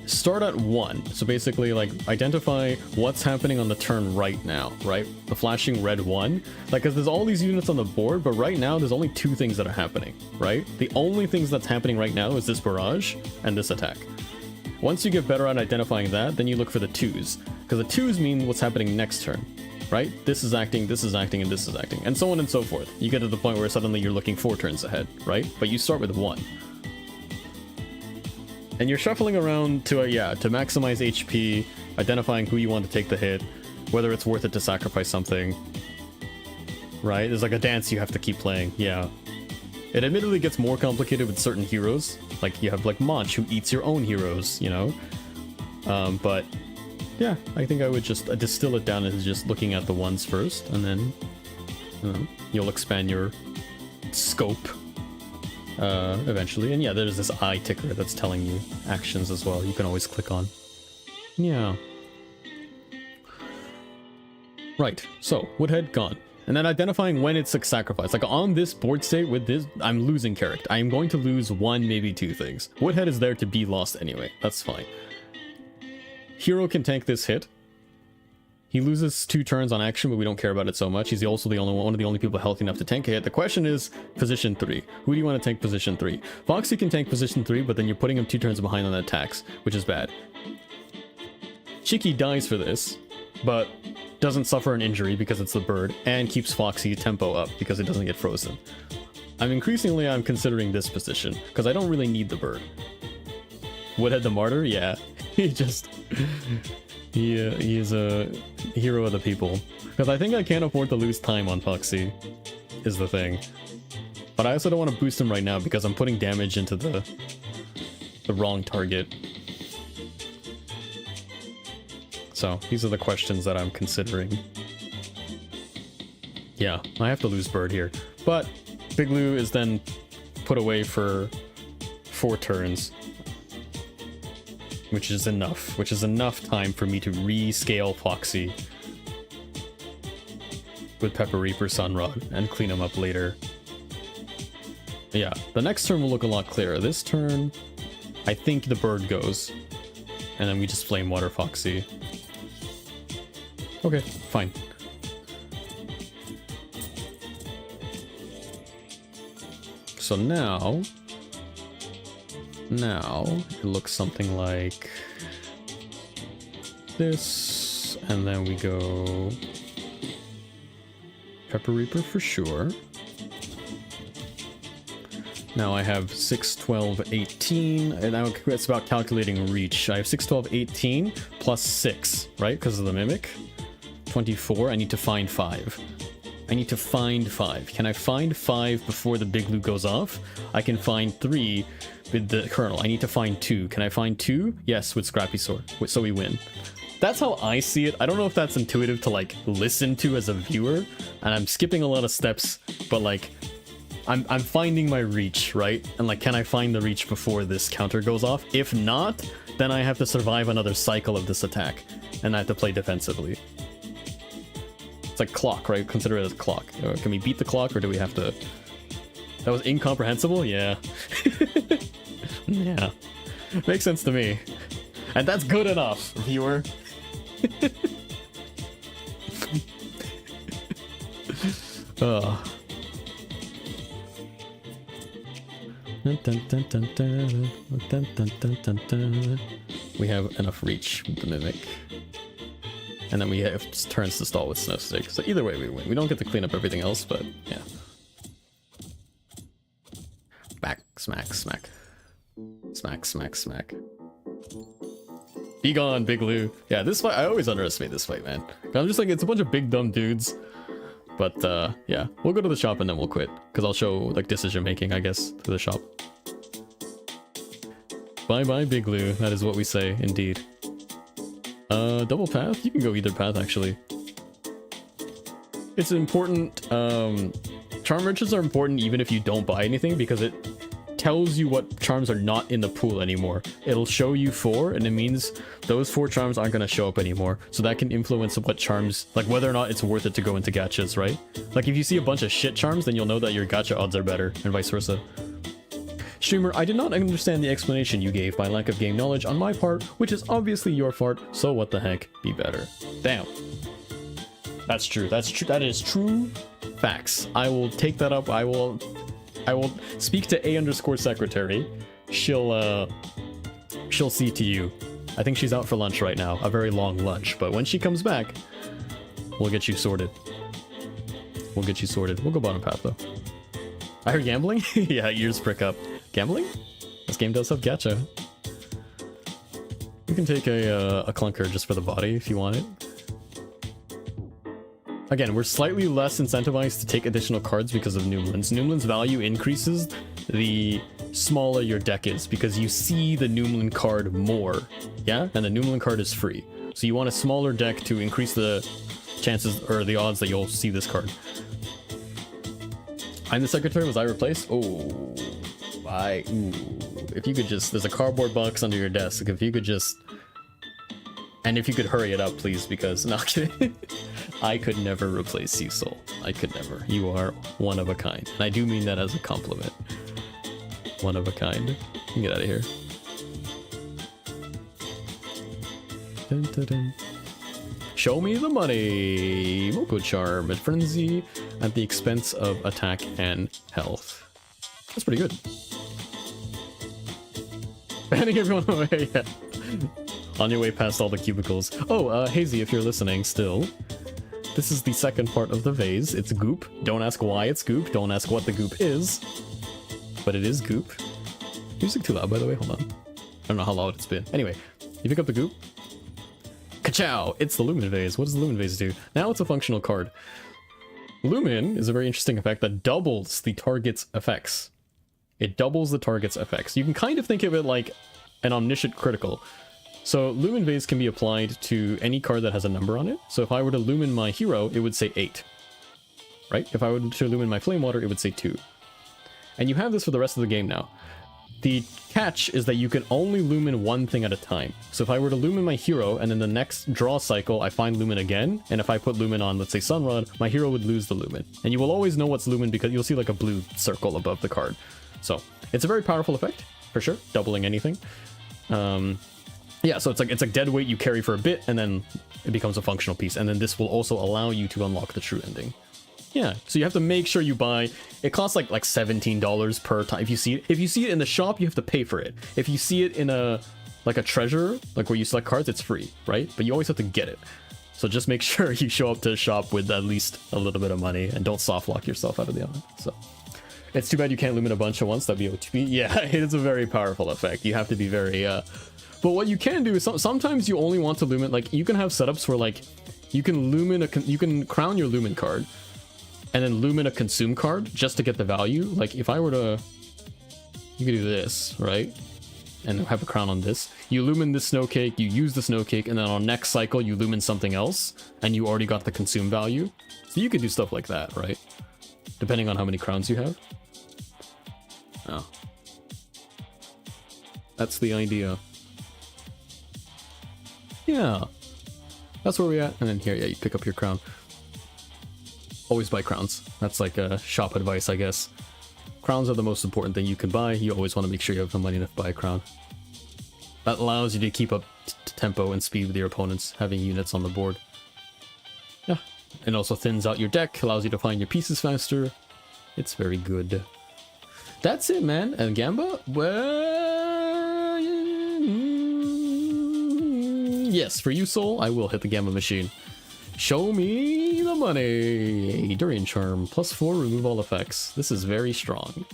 A: start at 1. So basically, like, identify what's happening on the turn right now, right? The flashing red 1. Like, because there's all these units on the board, but right now there's only 2 things that are happening, right? The only things that's happening right now is this barrage and this attack. Once you get better at identifying that, then you look for the 2s. Because the 2s mean what's happening next turn, right? This is acting, and this is acting, and so on and so forth. You get to the point where suddenly you're looking 4 turns ahead, right? But you start with 1. And you're shuffling around to maximize HP, identifying who you want to take the hit, whether it's worth it to sacrifice something. Right? There's like a dance you have to keep playing, yeah. It admittedly gets more complicated with certain heroes. Like, you have like Monch, who eats your own heroes, you know? But, yeah, I think I would just distill it down as just looking at the 1s first, and then, you know, you'll expand your scope. Eventually. And yeah, there's this eye ticker that's telling you actions as well. You can always click on. Yeah. Right. So, Woodhead gone. And then identifying when it's a sacrifice. Like on this board state with this, I'm losing character. I am going to lose 1, maybe 2 things. Woodhead is there to be lost anyway. That's fine. Hero can tank this hit. He loses 2 turns on action, but we don't care about it so much. He's also one of the only people healthy enough to tank a hit. The question is position 3. Who do you want to tank position 3? Foxy can tank position 3, but then you're putting him 2 turns behind on attacks, which is bad. Chicky dies for this, but doesn't suffer an injury because it's the bird, and keeps Foxy tempo up because it doesn't get frozen. I'm considering this position, because I don't really need the bird. Woodhead the Martyr? Yeah. He is a hero of the people. Because I think I can't afford to lose time on Foxy, is the thing. But I also don't want to boost him right now because I'm putting damage into the wrong target. So, these are the questions that I'm considering. Yeah, I have to lose Bird here. But Big Lou is then put away for 4 turns. Which is enough time for me to rescale Foxy with Pepper Reaper Sunrod and clean him up later. Yeah, the next turn will look a lot clearer. This turn, I think the bird goes, and then we just Flame Water Foxy. Okay, fine. So So now it looks something like this, and then we go Pepper Reaper for sure. Now I have 6, 12, 18, and now it's about calculating reach. I have 6, 12, 18 plus 6, right? Because of the Mimic. 24, I need to find 5. I need to find 5. Can I find 5 before the big loot goes off? I can find 3 with the Colonel. I need to find 2. Can I find 2? Yes, with Scrappy Sword. So we win. That's how I see it. I don't know if that's intuitive to like listen to as a viewer, and I'm skipping a lot of steps, but like I'm finding my reach, right? And like, can I find the reach before this counter goes off? If not, then I have to survive another cycle of this attack, and I have to play defensively. It's like clock, right? Consider it as clock. Can we beat the clock, or do we have to... That was incomprehensible? Yeah. Yeah. Makes sense to me. And that's good enough, viewer. Oh. We have enough reach with the Mimic. And then we have turns to stall with Snow Stick. So either way we win. We don't get to clean up everything else, but yeah. Back, smack, smack. Smack, smack, smack. Be gone, Big Lou. Yeah, this fight, I always underestimate this fight, man. I'm just like, it's a bunch of big dumb dudes. But yeah, we'll go to the shop and then we'll quit. Because I'll show like decision making, I guess, to the shop. Bye bye, Big Lou. That is what we say, indeed. Double path? You can go either path, actually. It's important, charm riches are important even if you don't buy anything, because it tells you what charms are not in the pool anymore. It'll show you 4, and it means those 4 charms aren't going to show up anymore. So that can influence what charms, like whether or not it's worth it to go into gachas, right? Like if you see a bunch of shit charms, then you'll know that your gacha odds are better, and vice versa. Streamer, I did not understand the explanation you gave by lack of game knowledge on my part, which is obviously your fault, so what the heck, be better. Damn. That's true, that is true facts. I will take that up, I will speak to A_secretary. She'll see to you. I think she's out for lunch right now, a very long lunch, but when she comes back, we'll get you sorted. We'll get you sorted. We'll go bottom path though. I heard gambling? Yeah, ears prick up. Gambling? This game does have gacha. You can take a clunker just for the body if you want it. Again, we're slightly less incentivized to take additional cards because of Noomlins. Noomlin's value increases the smaller your deck is, because you see the Noomlin card more, yeah? And the Noomlin card is free. So you want a smaller deck to increase the chances, or the odds that you'll see this card. I'm the secretary, was I replaced? Oh, ooh. If you could just, there's a cardboard box under your desk, if you could just, and if you could hurry it up, please, because, no, kidding. I could never replace you, Soul. I could never. You are one of a kind. And I do mean that as a compliment. One of a kind. You can get out of here. Dun, dun, dun. Show me the money! Moko Charm and Frenzy at the expense of attack and health. That's pretty good. Banning everyone away, yeah. On your way past all the cubicles. Oh, Hazy, if you're listening still. This is the second part of the vase. It's goop. Don't ask why it's goop. Don't ask what the goop is. But it is goop. Music too loud, by the way. Hold on. I don't know how loud it's been. Anyway, you pick up the goop. Ka-chow! It's the Lumen Vase. What does the Lumen Vase do? Now it's a functional card. Lumen is a very interesting effect that doubles the target's effects. It doubles the target's effects. You can kind of think of it like an omniscient critical. So Lumen Vase can be applied to any card that has a number on it. So if I were to Lumen my hero, it would say 8. Right? If I were to Lumen my Flame Water, it would say 2. And you have this for the rest of the game now. The catch is that you can only Lumen one thing at a time. So if I were to Lumen my hero, and then the next draw cycle, I find Lumen again, and if I put Lumen on, let's say Sunrod, my hero would lose the Lumen. And you will always know what's Lumen because you'll see like a blue circle above the card. So it's a very powerful effect, for sure, doubling anything. Yeah, so it's like dead weight you carry for a bit, and then it becomes a functional piece, and then this will also allow you to unlock the true ending. Yeah, so you have to make sure you buy. It costs like $17 per time. If you see it in the shop, you have to pay for it. If you see it in a treasure, like where you select cards, it's free, right? But you always have to get it. So just make sure you show up to the shop with at least a little bit of money and don't soft lock yourself out of the event. So it's too bad you can't lumen a bunch at once. That'd be OTP. Yeah, it is a very powerful effect. You have to be very but what you can do is sometimes you only want to lumen, like you can have setups where like you can lumen you can crown your lumen card and then lumen a consume card just to get the value. Like if I were to, you could do this, right? And have a crown on this. You lumen the snow cake, you use the snow cake, and then on next cycle you lumen something else, and you already got the consume value. So you could do stuff like that, right? Depending on how many crowns you have. Oh. That's the idea. Yeah. That's where we're at. And then here, yeah, you pick up your crown. Always buy crowns. That's like a shop advice, I guess. Crowns are the most important thing you can buy. You always want to make sure you have the money to buy a crown. That allows you to keep up tempo and speed with your opponents, having units on the board. Yeah. It also thins out your deck, allows you to find your pieces faster. It's very good. That's it, man. And Gamba? Well, yes, for you, Soul, I will hit the Gamba machine. Show me the money. Durian Charm, +4, remove all effects. This is very strong.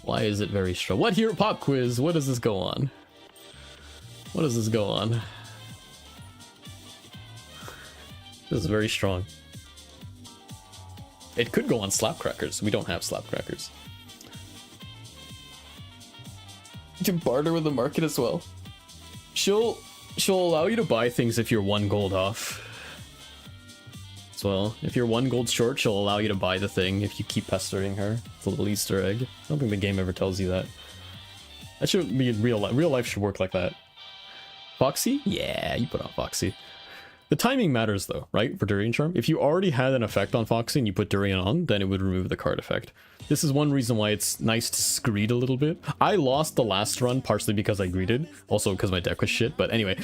A: Why is it very strong? What here? Pop quiz. What does this go on? What does this go on? This is very strong. It could go on Slapcrackers. We don't have Slapcrackers. You can barter with the market as well. She'll allow you to buy things if you're 1 gold off. As well, if you're 1 gold short, she'll allow you to buy the thing if you keep pestering her. It's a little Easter egg. I don't think the game ever tells you that. That should be in real life. Real life should work like that. Foxy? Yeah, you put on Foxy. The timing matters though, right? For Durian Charm. If you already had an effect on Foxy and you put Durian on, then it would remove the card effect. This is one reason why it's nice to screed a little bit. I lost the last run partially because I greeted, also because my deck was shit, but anyway.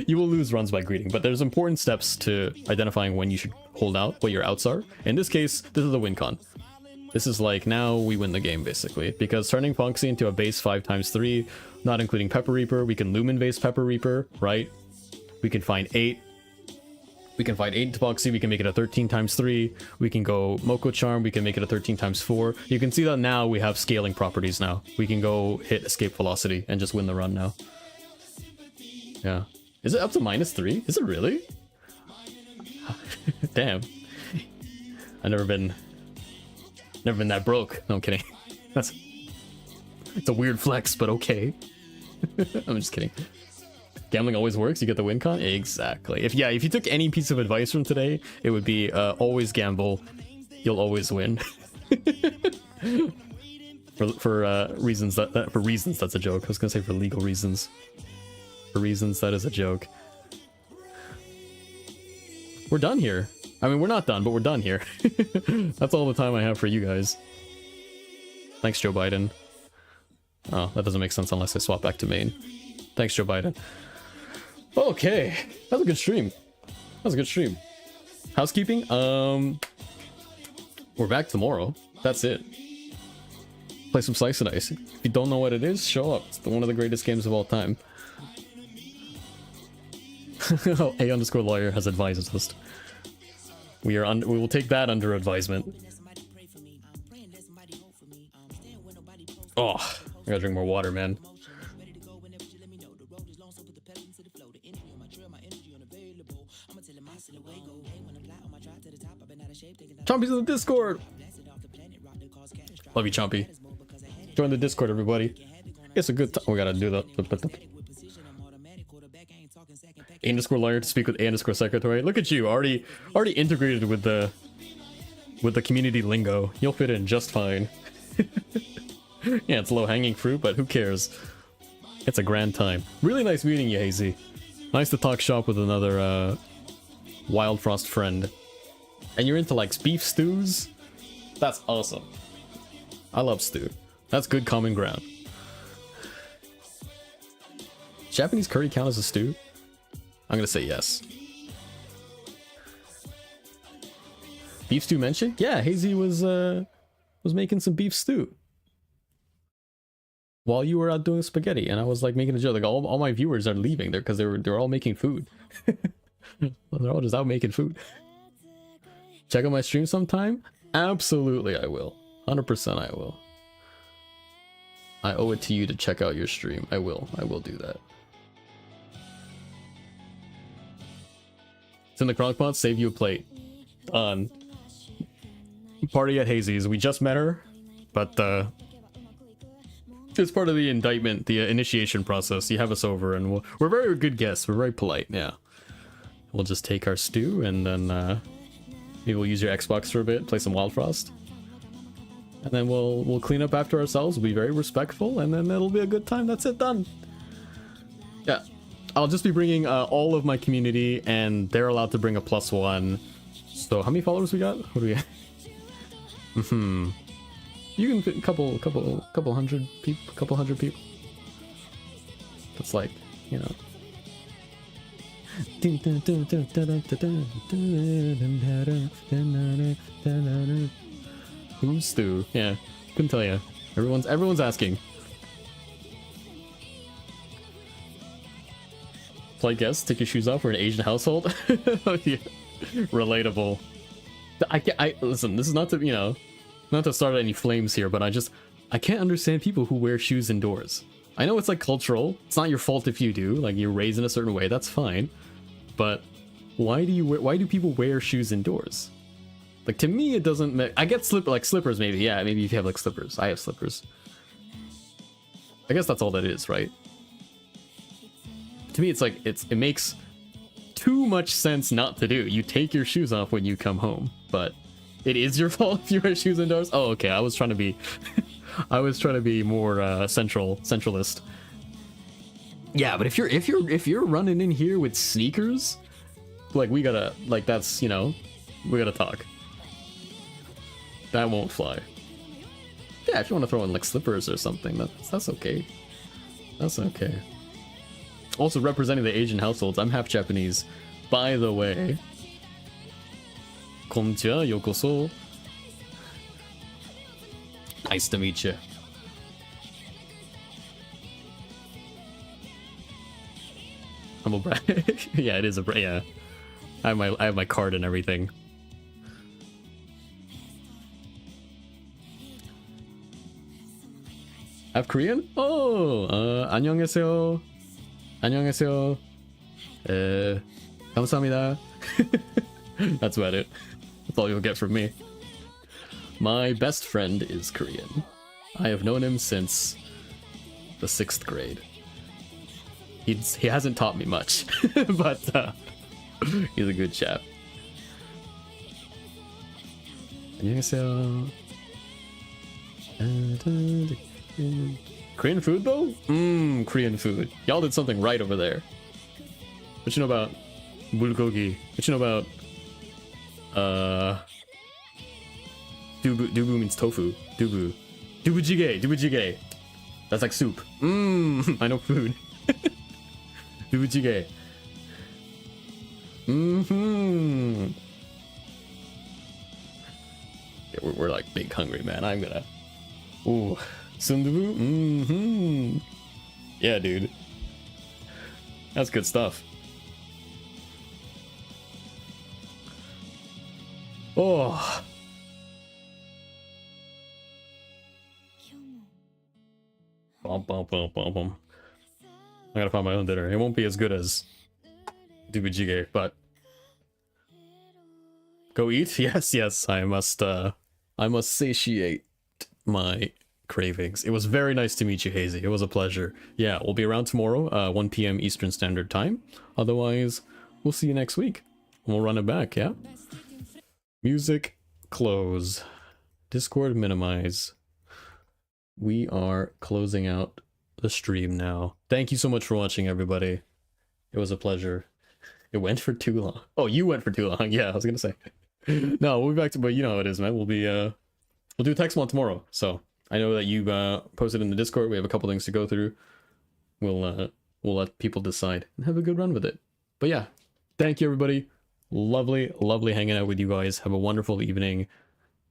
A: You will lose runs by greeting, but there's important steps to identifying when you should hold out, what your outs are. In this case, this is the win con. This is like, now we win the game basically, because turning Foxy into a base 5x3, not including Pepper Reaper, we can lumen base Pepper Reaper, right? We can find 8. We can find 8 Foxy, we can make it a 13x3, we can go Moko Charm, we can make it a 13x4. You can see that now we have scaling properties now. We can go hit Escape Velocity and just win the run now. Yeah. Is it up to -3? Is it really? Damn. I've never been that broke. No, I'm kidding. It's a weird flex, but okay. I'm just kidding. Gambling always works, you get the win con? Exactly. If you took any piece of advice from today, it would be always gamble, you'll always win. for reasons for reasons that's a joke. I was gonna say for legal reasons. For reasons that is a joke. We're done here. I mean, we're not done, but we're done here. That's all the time I have for you guys. Thanks, Joe Biden. Oh, that doesn't make sense unless I swap back to main. Thanks, Joe Biden. Okay, that was a good stream. That was a good stream. Housekeeping? We're back tomorrow. That's it. Play some Slice and Dice. If you don't know what it is, show up. It's one of the greatest games of all time. A_lawyer has advised us. We will take that under advisement. Oh, I gotta drink more water, man. Chompy's in the Discord. Love you, Chompy. Join the Discord, everybody. It's a good time. We gotta do the A_lawyer to speak with A_secretary. Look at you, already integrated with the community lingo. You'll fit in just fine. Yeah, it's low-hanging fruit, but who cares? It's a grand time. Really nice meeting you, Hazy. Nice to talk shop with another Wild Frost friend. And you're into like beef stews? That's awesome. I love stew. That's good common ground. Japanese curry count as a stew? I'm gonna say yes. Beef stew mentioned? Yeah, Hazy was making some beef stew while you were out doing spaghetti, and I was like making a joke. Like all my viewers are leaving there because they're all making food. They're all just out making food. Check out my stream sometime. Absolutely, I will. 100% I will. I owe it to you to check out your stream. I will do that. It's in the crock pot. Save you a plate. Done. Party at Hazy's. We just met her, but it's part of the indictment, the initiation process. You have us over, and we're very good guests. We're very polite. Yeah. We'll just take our stew, and then maybe we'll use your Xbox for a bit, play some Wild Frost, and then we'll clean up after ourselves. We'll be very respectful, and then it'll be a good time. That's it. Done. Yeah. I'll just be bringing all of my community, and they're allowed to bring a +1. So how many followers we got? What do we got? You can fit a couple hundred people. That's like, you know. Who's Stu? Yeah, couldn't tell you. Everyone's asking. Play guess, take your shoes off. We're an Asian household. Yeah. Relatable. I listen. This is not to, you know, not to start any flames here, but I can't understand people who wear shoes indoors. I know it's like cultural. It's not your fault if you do. Like, you're raised in a certain way. That's fine. But why do people wear shoes indoors? Like, to me, it doesn't make... I get slippers maybe. Yeah, maybe if you have like slippers. I have slippers. I guess that's all that is, right? To me, it's like it makes too much sense not to do. You take your shoes off when you come home, but it is your fault if you wear shoes indoors. Oh, okay. I was trying to be more centralist. Yeah, but if you're running in here with sneakers, like, we gotta, like, that's, you know, we gotta talk. That won't fly. Yeah, if you want to throw in like slippers or something, that's okay. That's okay. Also, representing the Asian households, I'm half Japanese, by the way. Konnichiwa, yokoso. Nice to meet you. Humble brag. Yeah, it is a brag. Yeah, I have my card and everything. Have Korean? Oh, 안녕하세요. 안녕하세요. 감사합니다. That's about it. That's all you'll get from me. My best friend is Korean. I have known him since the 6th grade. He hasn't taught me much, but he's a good chap. 안녕하세요. Korean food though? Korean food. Y'all did something right over there. What you know about bulgogi? What you know about dubu means tofu. Dubu jjigae. That's like soup. I know food. Dubu jjigae. Yeah, we're like big hungry, man. I'm gonna. Ooh. Sundubu? Yeah, dude. That's good stuff. Oh. Bum. I gotta find my own dinner. It won't be as good as Dubujige, but go eat? Yes. I must satiate my cravings. It was very nice to meet you, Hazy. It was a pleasure. Yeah, we'll be around tomorrow, 1 p.m. Eastern Standard Time. Otherwise, we'll see you next week. We'll run it back, yeah? Music, close. Discord, minimize. We are closing out the stream now. Thank you so much for watching, everybody. It was a pleasure. It went for too long. Oh, you went for too long. Yeah, I was gonna say. No, we'll be back to, but you know how it is, man. We'll do Texmon tomorrow, so I know that you posted in the Discord. We have a couple things to go through. We'll let people decide and have a good run with it. But yeah, thank you, everybody. lovely, lovely hanging out with you guys. Have a wonderful evening.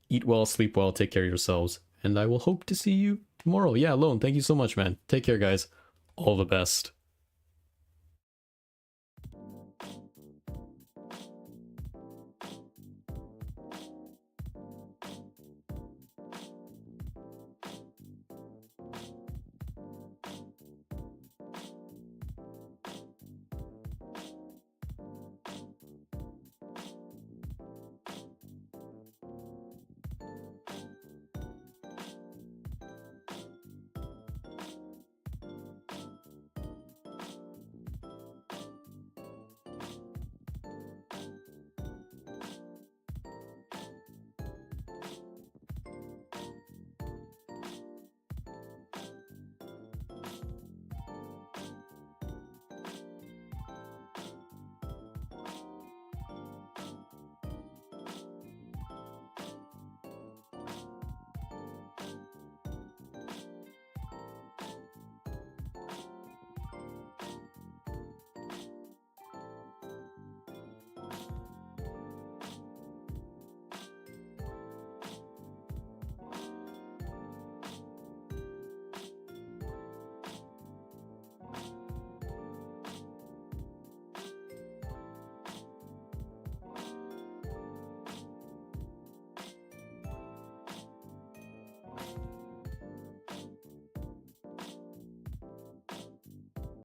A: Eat well, sleep well, take care of yourselves. And I will hope to see you tomorrow. Yeah, Lone, thank you so much, man. Take care, guys. All the best.